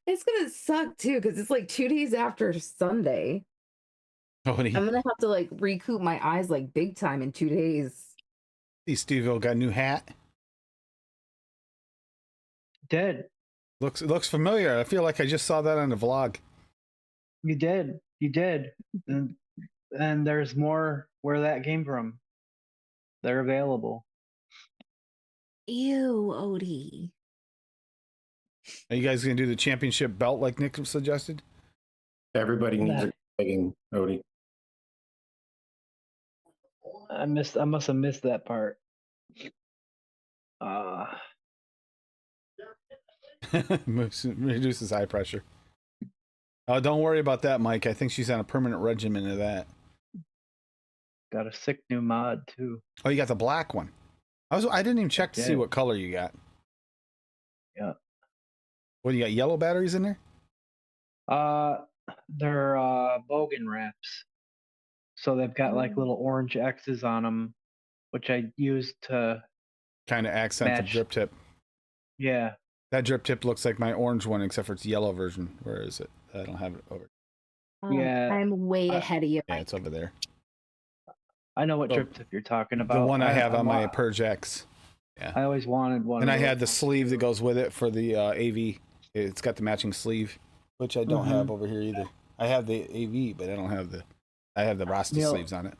Speaker 4: It's gonna suck too because it's like 2 days after Sunday.
Speaker 3: Tony.
Speaker 4: I'm gonna have to like recoup my eyes like big time in 2 days.
Speaker 3: See, Steve-O got a new hat.
Speaker 7: Did.
Speaker 3: Looks familiar. I feel like I just saw that on the vlog.
Speaker 7: You did. You did. And there's more where that came from. They're available.
Speaker 4: Ew, Odie.
Speaker 3: Are you guys gonna do the championship belt like Nick suggested?
Speaker 11: Everybody needs a fighting, Odie.
Speaker 7: I must have missed that part.
Speaker 3: Reduces eye pressure. Oh, don't worry about that, Mike. I think she's on a permanent regimen of that.
Speaker 7: Got a sick new mod too.
Speaker 3: Oh, you got the black one. I didn't even check to see what color you got.
Speaker 7: Yeah.
Speaker 3: What do you got? Yellow batteries in there?
Speaker 7: They're Bogan wraps. So they've got like little orange X's on them, which I use to
Speaker 3: kind of accent the drip tip.
Speaker 7: Yeah.
Speaker 3: That drip tip looks like my orange one, except for it's yellow version. Where is it? I don't have it over.
Speaker 7: Yeah.
Speaker 4: I'm way ahead of you.
Speaker 3: Yeah, it's over there.
Speaker 7: I know what drip tip you're talking about.
Speaker 3: The one I have on my Purge X. Yeah.
Speaker 7: I always wanted one.
Speaker 3: And I had the sleeve that goes with it for the AV. It's got the matching sleeve, which I don't have over here either. I have the AV, but I don't have the. I have the Rasta sleeves on it.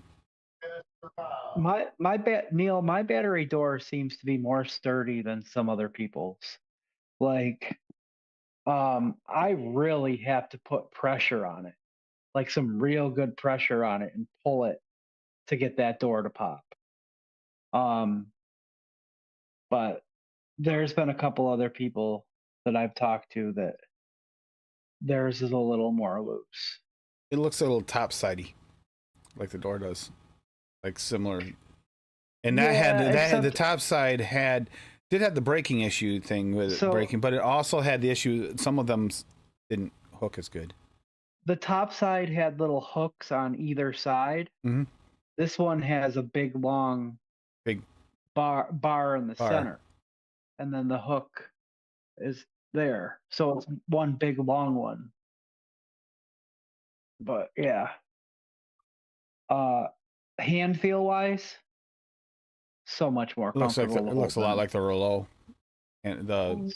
Speaker 7: Neil, my battery door seems to be more sturdy than some other people's. Like, I really have to put pressure on it, like some real good pressure on it, and pull it to get that door to pop. But there's been a couple other people that I've talked to that theirs is a little more loose.
Speaker 3: It looks a little top-sidey, like the door does, like similar. And that had the top side did have the braking issue thing with braking, but it also had the issue. Some of them didn't hook as good.
Speaker 7: The top side had little hooks on either side.
Speaker 3: Mm-hmm.
Speaker 7: This one has a big long bar in the center, and then the hook is there, so it's one big long one. But yeah, hand feel wise, so much more comfortable.
Speaker 3: It looks a lot like the Rouleau, and the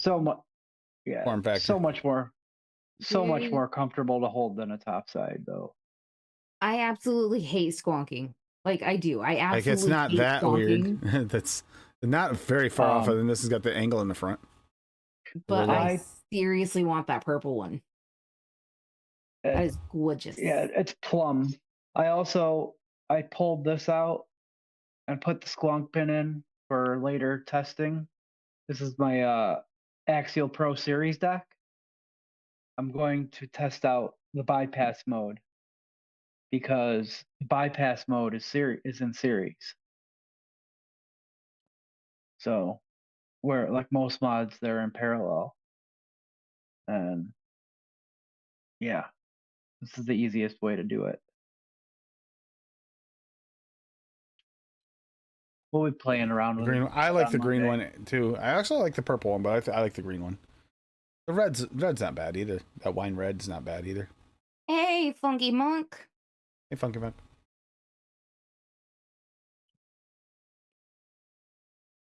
Speaker 3: form factor.
Speaker 7: So much more comfortable to hold than a top side, though.
Speaker 4: I absolutely hate squonking. Like I do. I absolutely
Speaker 3: like it's not
Speaker 4: hate
Speaker 3: that
Speaker 4: squonking.
Speaker 3: weird. That's not very far off. And this has got the angle in the front.
Speaker 4: But I seriously want that purple one. That is gorgeous.
Speaker 7: Yeah, it's plum. I pulled this out and put the squonk pin in for later testing. This is my Axial Pro Series deck. I'm going to test out the bypass mode because the bypass mode is in series. So, where like most mods, they're in parallel. And yeah, this is the easiest way to do it. We'll be playing around with it.
Speaker 3: I like the green one too. I actually like the purple one, but I like the green one. The red's not bad either. That wine red's not bad either.
Speaker 4: Hey, Funky Monk.
Speaker 3: Hey, Funky Monk.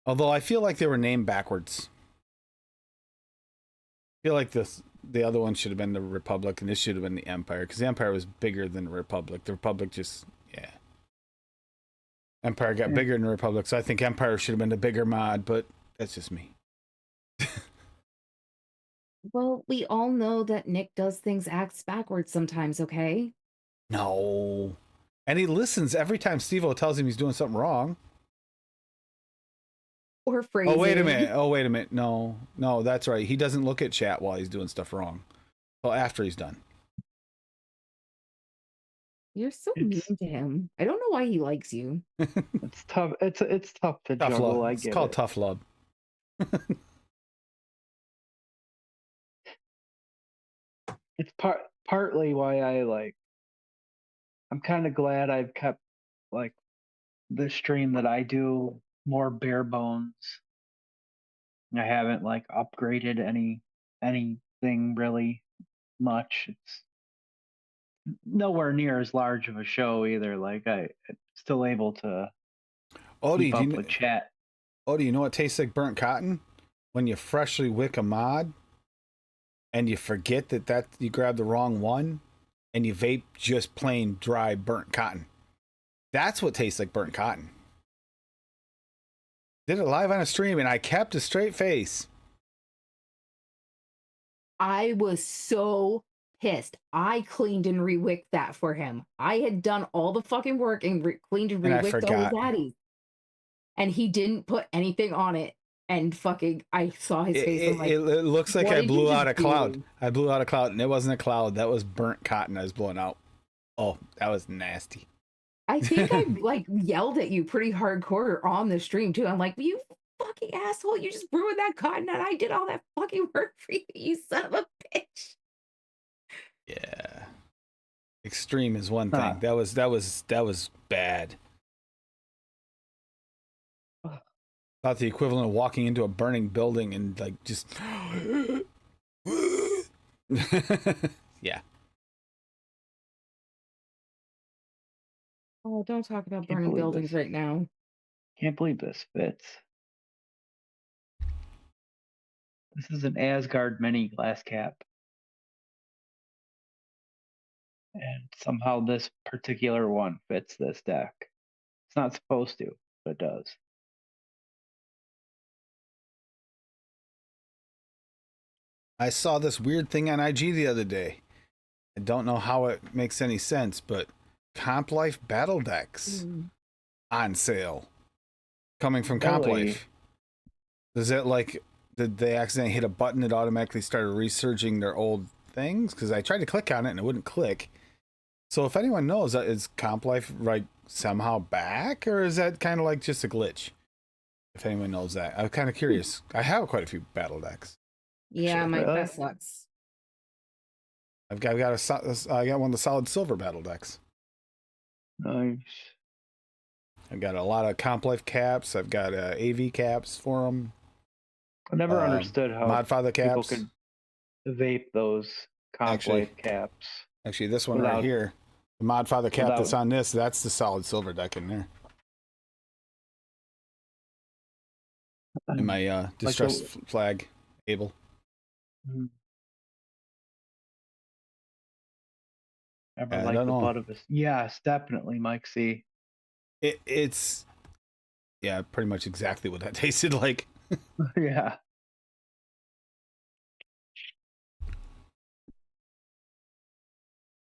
Speaker 3: Although I feel like they were named backwards. I feel like the other one should have been the Republic, and this should have been the Empire, because the Empire was bigger than the Republic. The Republic just, yeah. Empire got bigger than the Republic, so I think Empire should have been the bigger mod, but that's just me.
Speaker 4: Well, we all know that Nick does things acts backwards sometimes, okay?
Speaker 3: No. And he listens every time Steve-O tells him he's doing something wrong.
Speaker 4: Or phrasing.
Speaker 3: Oh, wait a minute. No, that's right. He doesn't look at chat while he's doing stuff wrong. Well, after he's done.
Speaker 4: You're so mean to him. I don't know why he likes you.
Speaker 7: It's tough. It's tough to juggle.
Speaker 3: Love. It's called tough love.
Speaker 7: It's partly why I'm kind of glad I've kept like the stream that I do more bare bones. I haven't like upgraded anything really much. It's nowhere near as large of a show either. Like I'm still able to keep up with chat.
Speaker 3: Oh, do you know what tastes like burnt cotton? When you freshly wick a mod and you forget that you grabbed the wrong one and you vape just plain dry burnt cotton. That's what tastes like burnt cotton. Did it live on a stream and I kept a straight face.
Speaker 4: I was so pissed. I cleaned and rewicked that for him. I had done all the fucking work and cleaned and rewicked all his daddies. And he didn't put anything on it. And fucking, I saw his face.
Speaker 3: It looks like I blew out a cloud. I blew out a cloud, and it wasn't a cloud. That was burnt cotton I was blowing out. Oh, that was nasty.
Speaker 4: I think I like yelled at you pretty hardcore on the stream too. I'm like, you fucking asshole! You just ruined that cotton, and I did all that fucking work for you, you son of a bitch.
Speaker 3: Yeah, extreme is one thing. That was bad. About the equivalent of walking into a burning building and like just yeah.
Speaker 4: Oh, don't talk about burning buildings right now.
Speaker 7: Can't believe this fits. This is an Asgard mini glass cap. And somehow this particular one fits this deck. It's not supposed to, but it does.
Speaker 3: I saw this weird thing on IG the other day. I don't know how it makes any sense, but Comp Life battle decks on sale coming from
Speaker 7: Really?
Speaker 3: CompLife. Is it like, did they accidentally hit a button that automatically started researching their old things? Because I tried to click on it and it wouldn't click. So if anyone knows, is CompLife like somehow back, or is that kind of like just a glitch? If anyone knows that, I'm kind of curious. I have quite a few battle decks.
Speaker 4: Yeah,
Speaker 3: Sure.
Speaker 4: my
Speaker 7: Really?
Speaker 4: best sucks.
Speaker 3: I got one of the solid silver battle decks.
Speaker 7: Nice.
Speaker 3: I've got a lot of CompLife caps. I've got AV caps for them.
Speaker 7: I never understood how
Speaker 3: Modfather
Speaker 7: people
Speaker 3: caps.
Speaker 7: could vape those
Speaker 3: Actually-
Speaker 7: CompLife caps.
Speaker 3: Actually, this one right
Speaker 7: Without-
Speaker 3: here, the Modfather cap
Speaker 7: without-
Speaker 3: that's on this, that's the solid silver deck in there. And my distress flag, Abel.
Speaker 7: Mhm. Ever
Speaker 3: I
Speaker 7: like
Speaker 3: don't
Speaker 7: the
Speaker 3: know.
Speaker 7: butt of his? Yes, definitely, Mike C.
Speaker 3: It's yeah, pretty much exactly what that tasted like.
Speaker 7: Yeah.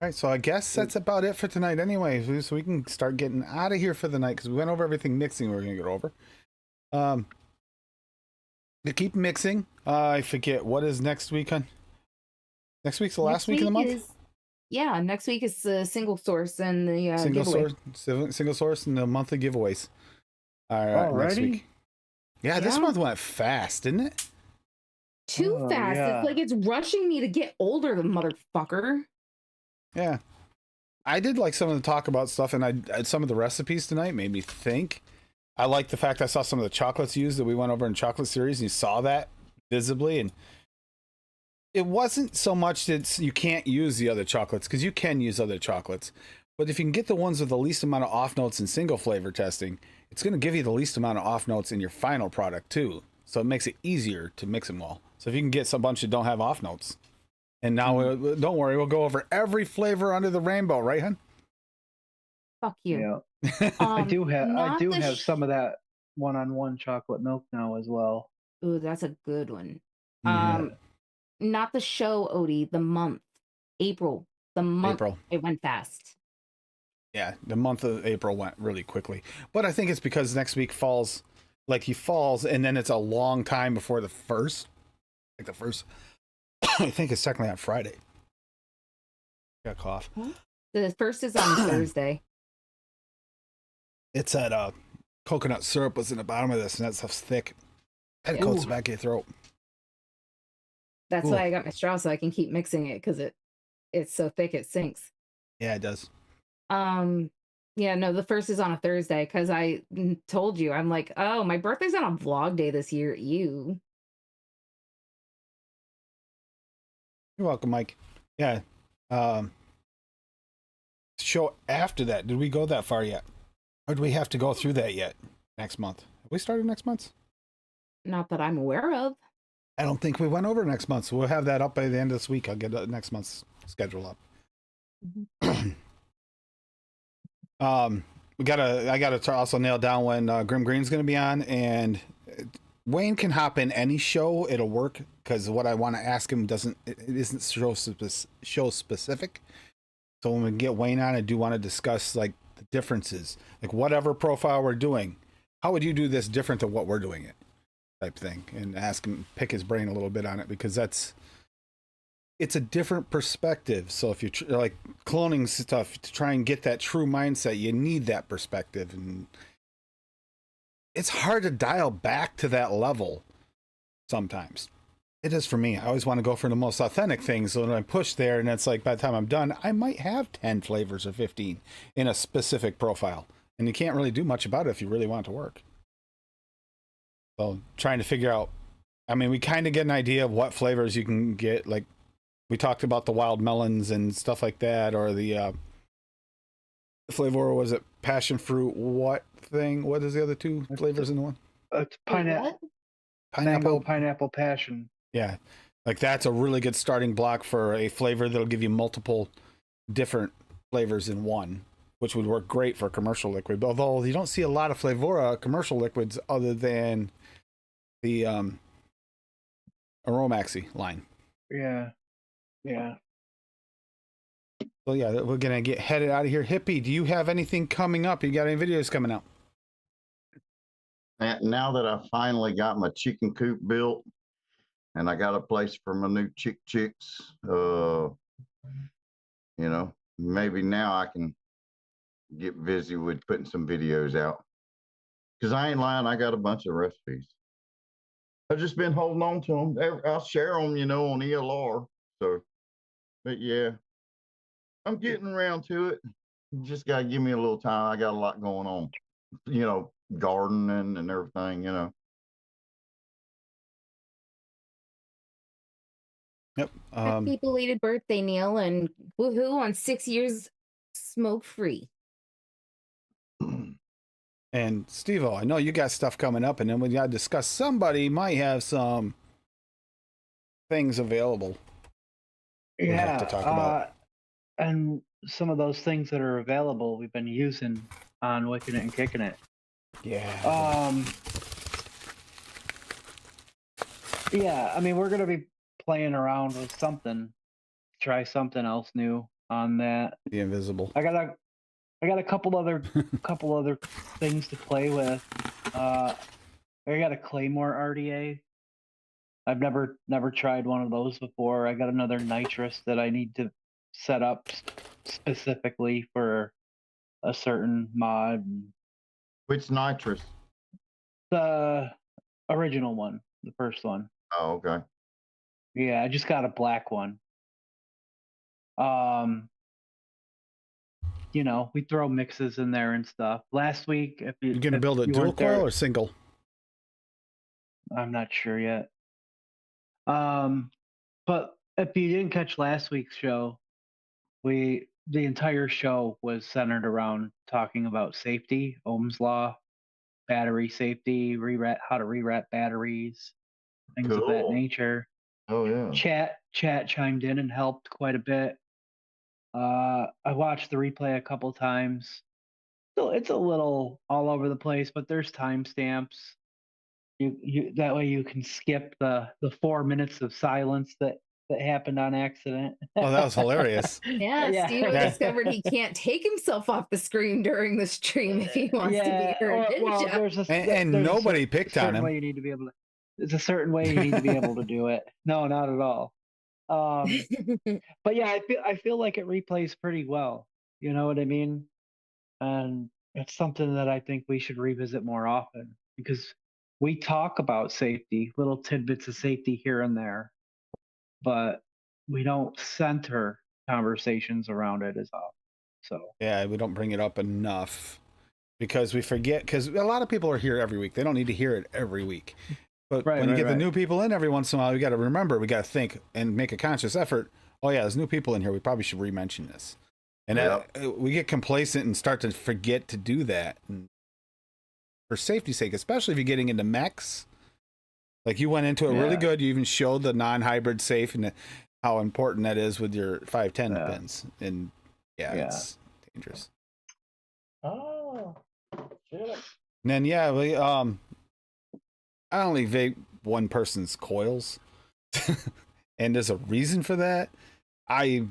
Speaker 3: All right, so I guess that's about it for tonight anyway. So we can start getting out of here for the night because we went over everything mixing we're going to get over. To keep mixing, I forget, what is next week, hon? Next week's the last week of the month?
Speaker 4: Next week is the single source and the
Speaker 3: Single
Speaker 4: giveaway.
Speaker 3: single source and the monthly giveaways. All right, next
Speaker 7: Already?
Speaker 3: week. Yeah, this
Speaker 4: Yeah.
Speaker 3: month went fast, didn't it?
Speaker 4: Too
Speaker 7: Oh,
Speaker 4: fast.
Speaker 7: yeah.
Speaker 4: It's like it's rushing me to get older, the motherfucker.
Speaker 3: Yeah. I did like some of the talk about stuff, and some of the recipes tonight made me think. I like the fact I saw some of the chocolates used that we went over in chocolate series, and you saw that visibly. And it wasn't so much that you can't use the other chocolates, because you can use other chocolates. But if you can get the ones with the least amount of off notes in single flavor testing, it's going to give you the least amount of off notes in your final product too. So it makes it easier to mix them well. So if you can get a bunch that don't have off notes. And now, don't worry, we'll go over every flavor under the rainbow, right, hun?
Speaker 4: Fuck you.
Speaker 7: Yeah. I do have
Speaker 4: not the
Speaker 7: some of that one-on-one chocolate milk now as well.
Speaker 4: Ooh, that's a good one.
Speaker 3: Mhm.
Speaker 4: Not the show, Odie, the month. April. The month.
Speaker 3: April.
Speaker 4: It went fast.
Speaker 3: Yeah, the month of April went really quickly. But I think it's because next week falls, like he falls, and then it's a long time before the first. Like the first, I think it's technically on Friday. Got a cough.
Speaker 4: The first is on Thursday.
Speaker 3: It's that coconut syrup was in the bottom of this, and that stuff's thick. And it coats the back of your throat.
Speaker 4: That's
Speaker 3: Ooh.
Speaker 4: why I got my straw so I can keep mixing it because it's so thick it sinks.
Speaker 3: Yeah, it does.
Speaker 4: Yeah, no, the first is on a Thursday because I told you, I'm like, oh, my birthday's on a vlog day this year. You.
Speaker 3: You're welcome, Mike. Yeah. Show after that. Did we go that far yet? Or do we have to go through that yet next month? Have we started next month?
Speaker 4: Not that I'm aware of.
Speaker 3: I don't think we went over next month, so we'll have that up by the end of this week. I'll get next month's schedule up. I gotta also nail down when Grim Green's gonna be on, and Wayne can hop in any show; it'll work because what I want to ask him isn't show specific. So when we get Wayne on, I do want to discuss like the differences, like whatever profile we're doing. How would you do this different to what we're doing it, type thing, and ask him, pick his brain a little bit on it because it's a different perspective. So if you're like cloning stuff to try and get that true mindset, you need that perspective, and it's hard to dial back to that level sometimes. It is for me. I always want to go for the most authentic things. So when I push there, and it's like by the time I'm done, I might have 10 flavors or 15 in a specific profile, and you can't really do much about it if you really want it to work. So trying to figure out, I mean, we kind of get an idea of what flavors you can get, like we talked about the wild melons and stuff like that, or the flavor, was it passion fruit? What thing? What is the other two flavors in the one?
Speaker 7: It's
Speaker 4: Wait,
Speaker 7: pineapple, pineapple passion.
Speaker 3: Yeah, like that's a really good starting block for a flavor that'll give you multiple different flavors in one, which would work great for commercial liquid. Although you don't see a lot of Flavora commercial liquids other than the Aromaxy line.
Speaker 7: Yeah. Yeah.
Speaker 3: So yeah, we're gonna get headed out of here. Hippie, do you have anything coming up? You got any videos coming out?
Speaker 2: And now that I finally got my chicken coop built and I got a place for my new chicks, maybe now I can get busy with putting some videos out. Because I ain't lying, I got a bunch of recipes. I've just been holding on to them. I'll share them, on ELR. So, but yeah, I'm getting around to it. You just got to give me a little time. I got a lot going on, gardening and everything,
Speaker 3: Yep.
Speaker 4: Happy belated birthday, Neil, and woohoo on 6 years smoke free.
Speaker 3: And Steve-O, I know you got stuff coming up, and then we got to discuss. Somebody might have some things available. We have to talk about.
Speaker 7: And some of those things that are available, we've been using on Wicking It and Kicking It.
Speaker 3: Yeah.
Speaker 7: Yeah, I mean, we're gonna be playing around with something, try something else new on that.
Speaker 3: The Invisible.
Speaker 7: I got a couple other things to play with. I got a Claymore RDA. I've never tried one of those before. I got another nitrous that I need to set up specifically for a certain mod.
Speaker 2: Which nitrous?
Speaker 7: The original one, the first one.
Speaker 2: Oh, okay.
Speaker 7: Yeah, I just got a black one. We throw mixes in there and stuff. Last week, if
Speaker 3: you're gonna build a dual coil or single?
Speaker 7: I'm not sure yet. But if you didn't catch last week's show, the entire show was centered around talking about safety, Ohm's law, battery safety, how to rewrap batteries, things of that nature.
Speaker 2: Oh yeah.
Speaker 7: Chat chimed in and helped quite a bit. I watched the replay a couple times. So it's a little all over the place, but there's timestamps. You that way you can skip the 4 minutes of silence that happened on accident.
Speaker 3: Oh, that was hilarious.
Speaker 4: Yeah, Steve discovered he can't take himself off the screen during the stream if he wants to be heard.
Speaker 3: And nobody picked on him.
Speaker 7: Way you need to be able to. There's a certain way you need to be able to do it. No, not at all. But yeah, I feel like it replays pretty well. You know what I mean? And it's something that I think we should revisit more often because we talk about safety, little tidbits of safety here and there, but we don't center conversations around it as often. So
Speaker 3: yeah, we don't bring it up enough because we forget. Because a lot of people are here every week; they don't need to hear it every week. But when you get the new people in every once in a while, we got to remember, we got to think and make a conscious effort. Oh yeah, there's new people in here. We probably should re-mention this. And we get complacent and start to forget to do that. And for safety's sake, especially if you're getting into mechs, like you went into it really good. You even showed the non-hybrid safe and how important that is with your 510 pins. And it's dangerous.
Speaker 11: Oh, shit.
Speaker 3: And then we I only vape one person's coils, and there's a reason for that. I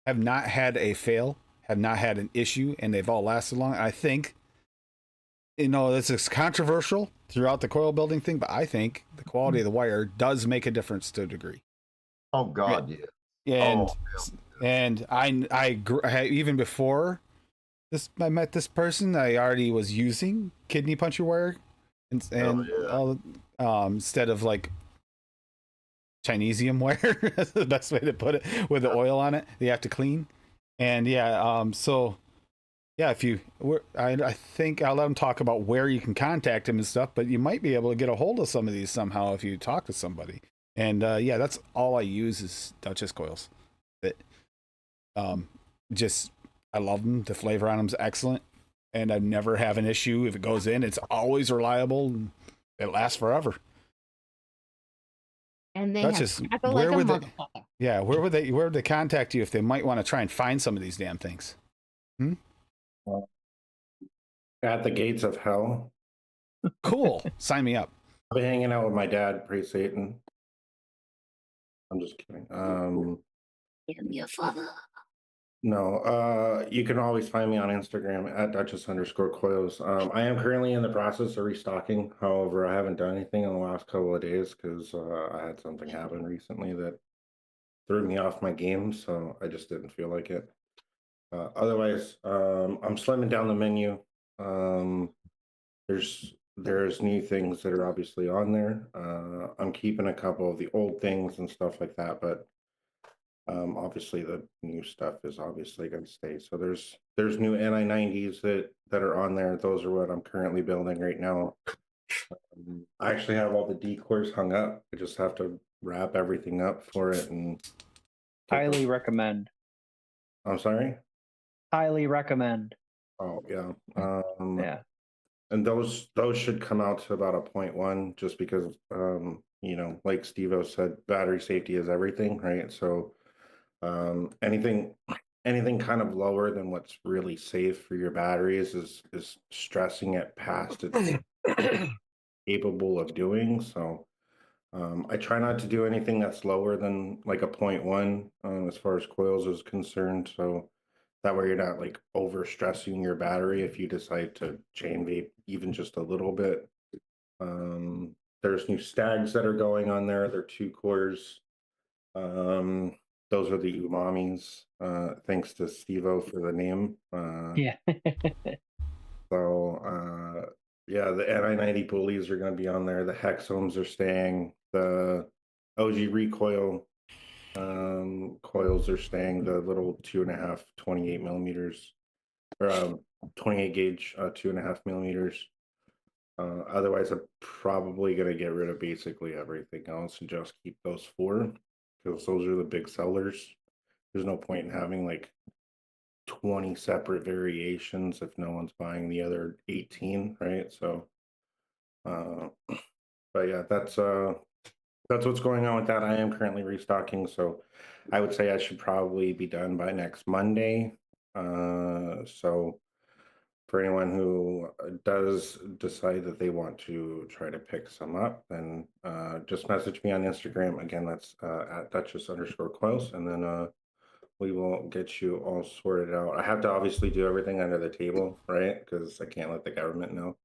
Speaker 3: have not had a fail, have not had an issue, and they've all lasted long. I think, this is controversial throughout the coil building thing, but I think the quality of the wire does make a difference to a degree.
Speaker 2: Oh God, yeah.
Speaker 3: And I even before I met this person, I already was using kidney puncher wire, instead of like Chinesium wire. That's the best way to put it, with the oil on it you have to clean. And I think I'll let them talk about where you can contact him and stuff, but you might be able to get a hold of some of these somehow if you talk to somebody. And that's all I use is Duchess coils. That I love them. The flavor on them is excellent, and I never have an issue. If it goes in, it's always reliable and it lasts forever.
Speaker 4: And they
Speaker 3: where would they contact you if they might want to try and find some of these damn things?
Speaker 11: At the gates of hell.
Speaker 3: Cool. Sign me up.
Speaker 11: I'll be hanging out with my dad pre-Satan. I'm just kidding.
Speaker 4: Your father.
Speaker 11: No, you can always find me on Instagram at Duchess_coils. I am currently in the process of restocking. However, I haven't done anything in the last couple of days because I had something happen recently that threw me off my game, so I just didn't feel like it. Otherwise, I'm slimming down the menu. Um, there's new things that are obviously on there. I'm keeping a couple of the old things and stuff like that, but obviously the new stuff is obviously going to stay. So there's new NI90s that are on there. Those are what I'm currently building right now. I actually have all the decors hung up. I just have to wrap everything up for it and
Speaker 7: Highly recommend.
Speaker 11: I'm sorry.
Speaker 7: Highly recommend.
Speaker 11: Oh yeah.
Speaker 7: Yeah.
Speaker 11: And those should come out to about a 0.1 just because you know, like Steve-O said, battery safety is everything, right? So anything kind of lower than what's really safe for your batteries is stressing it past its capable of doing. So I try not to do anything that's lower than like a 0.1 as far as coils is concerned. So that way you're not like over stressing your battery if you decide to chain vape even just a little bit. There's new stags that are going on there. They're 2 cores. Those are the umamis. Thanks to Steve-O for the name.
Speaker 7: Yeah.
Speaker 11: So yeah, the NI90 pulleys are going to be on there. The hexomes are staying. The OG recoil coils are staying. The little 2.5 28 millimeters or 28 gauge 2.5 millimeters. Otherwise, I'm probably going to get rid of basically everything else and just keep those 4 because those are the big sellers. There's no point in having like 20 separate variations if no one's buying the other 18, right? So, but yeah, that's what's going on with that. I am currently restocking, so I would say I should probably be done by next Monday. So for anyone who does decide that they want to try to pick some up, then just message me on Instagram. Again, that's at Duchess_coils, and then we will get you all sorted out. I have to obviously do everything under the table, right? Because I can't let the government know.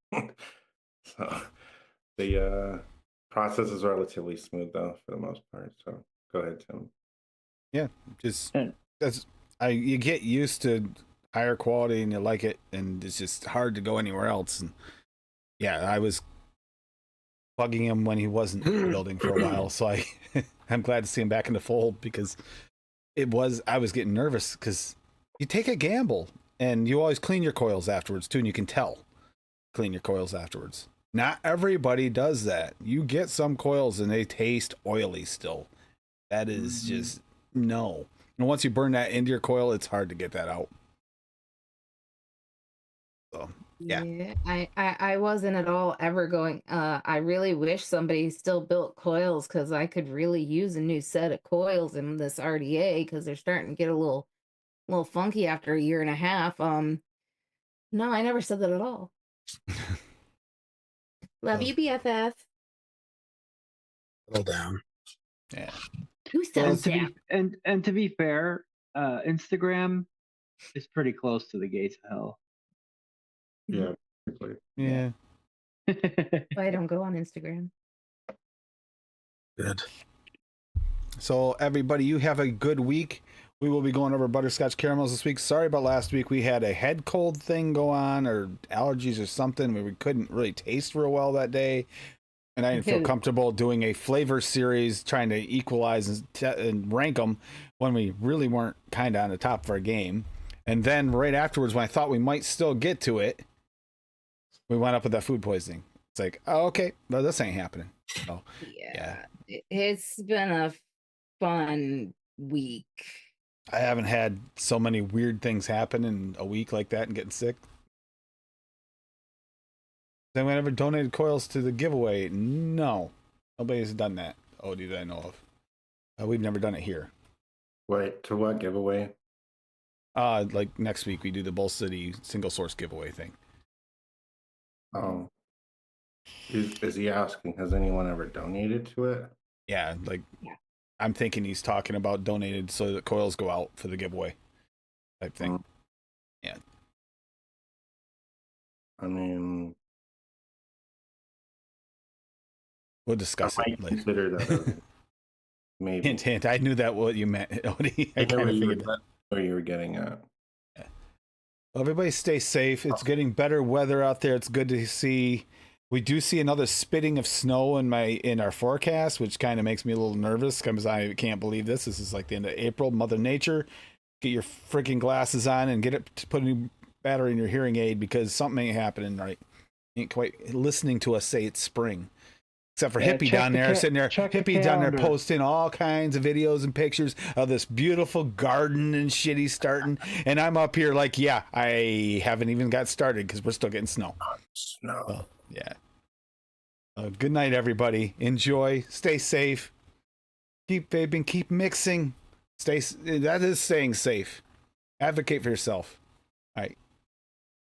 Speaker 11: So the process is relatively smooth though, for the most part. So go ahead, Tim.
Speaker 3: Yeah, just that's you get used to higher quality and you like it, and it's just hard to go anywhere else. And yeah, I was bugging him when he wasn't building for a while, so I'm glad to see him back in the fold because I was getting nervous because you take a gamble and you always clean your coils afterwards too, and you can tell clean your coils afterwards. Not everybody does that. You get some coils and they taste oily still. That is just no. And once you burn that into your coil, it's hard to get that out. So yeah.
Speaker 4: I wasn't at all ever going. I really wish somebody still built coils because I could really use a new set of coils in this RDA because they're starting to get a little funky after a year and a half. No, I never said that at all. Love you, BFF.
Speaker 6: Settle down.
Speaker 3: Yeah.
Speaker 4: Who says that?
Speaker 7: And to be fair, Instagram is pretty close to the gates of hell.
Speaker 11: Yeah.
Speaker 3: Yeah.
Speaker 4: I don't go on Instagram.
Speaker 6: Good.
Speaker 3: So everybody, you have a good week. We will be going over butterscotch caramels this week. Sorry about last week. We had a head cold thing go on or allergies or something. We couldn't really taste real well that day. And I didn't feel comfortable doing a flavor series trying to equalize and rank them when we really weren't kind of on the top of our game. And then right afterwards, when I thought we might still get to it, we went up with that food poisoning. It's like, oh, okay, no, this ain't happening. So, yeah.
Speaker 4: It's been a fun week.
Speaker 3: I haven't had so many weird things happen in a week like that and getting sick. Then we ever donated coils to the giveaway? No. Nobody's done that. Oh, that I know of. We've never done it here.
Speaker 11: Wait, to what giveaway?
Speaker 3: Like next week we do the Bull City single source giveaway thing.
Speaker 11: Oh. Is he asking, has anyone ever donated to it?
Speaker 3: Yeah, I'm thinking he's talking about donated so that coils go out for the giveaway. type thing. Yeah.
Speaker 11: I mean,
Speaker 3: We'll
Speaker 11: I
Speaker 3: discuss
Speaker 11: might
Speaker 3: it later.
Speaker 11: consider that a maybe.
Speaker 3: Hint, hint. I knew that what you meant, Odie. I
Speaker 11: I know
Speaker 3: kind
Speaker 11: where
Speaker 3: of
Speaker 11: you
Speaker 3: figured that.
Speaker 11: were, where you were getting at.
Speaker 3: Well, everybody stay safe. It's getting better weather out there. It's good to see. We do see another spitting of snow in our forecast, which kind of makes me a little nervous because I can't believe this. This is like the end of April. Mother Nature, get your freaking glasses on and get it to put a new battery in your hearing aid because something ain't happening right. Ain't quite listening to us say it's spring. Except for Hippie down there, sitting there, Hippie down there posting all kinds of videos and pictures of this beautiful garden and shit he's starting. And I'm up here like, yeah, I haven't even got started because we're still getting snow.
Speaker 11: Snow.
Speaker 3: Oh, yeah. Good night, everybody. Enjoy. Stay safe. Keep vaping. Keep mixing. That is staying safe. Advocate for yourself. All right.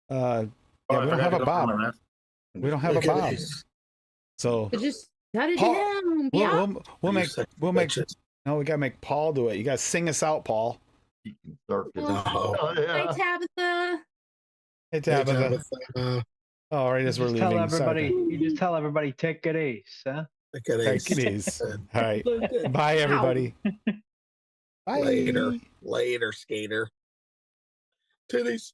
Speaker 3: Yeah, we don't have a Bob. We don't have a Bob. So
Speaker 4: But just shut it
Speaker 3: Paul,
Speaker 4: down. Yeah.
Speaker 3: we'll make no, we gotta make Paul do it. You gotta sing us out, Paul.
Speaker 4: Hi, Tabitha.
Speaker 3: Hey, Tabitha. Oh, right as we're leaving.
Speaker 7: You just tell everybody, take it easy, huh?
Speaker 3: Take it easy. All right. Bye, everybody. Bye.
Speaker 6: Later, skater. Titties.